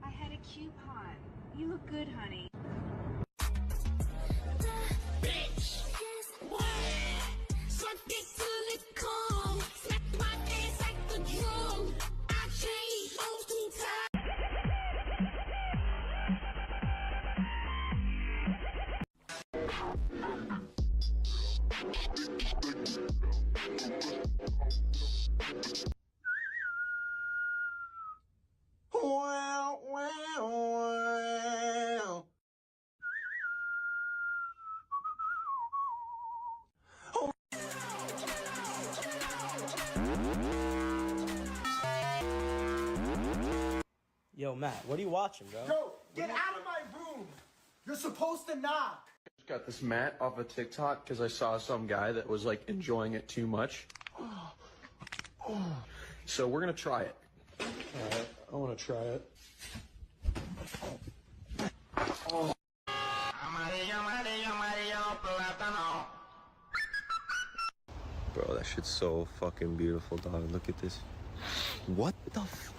I had a coupon. You look good, honey. Bitch. Suck it till it comes. Smack my ass like the drum. I changed those 2 times. Wow, wow, wow. Yo, Matt, what are you watching, bro? Yo, get out of my room! You're supposed to knock! Got this mat off of TikTok because I saw some guy that was like enjoying it too much. So we're gonna try it. Alright, I wanna try it. Bro, that shit's so fucking beautiful, dog. Look at this. What the f?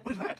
What is that?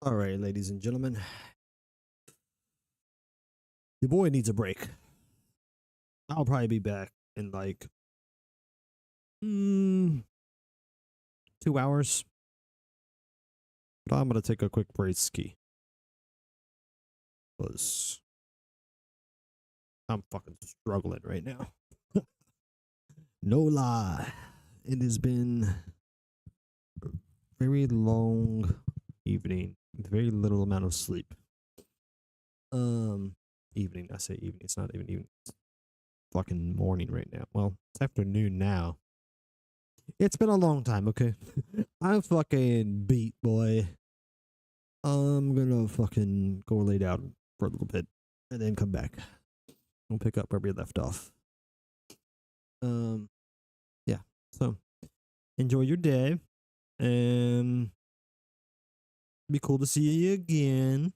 All right, ladies and gentlemen. Your boy needs a break. I'll probably be back in like 2 hours. But I'm gonna take a quick break ski. Because I'm fucking struggling right now. No lie. It has been a very long evening. Very little amount of sleep. Evening. I say evening. It's not even evening. It's fucking morning right now. Well, it's afternoon now. It's been a long time, okay? I'm fucking beat, boy. I'm gonna fucking go lay down for a little bit and then come back. We'll pick up where we left off. Yeah. So enjoy your day and be cool to see you again.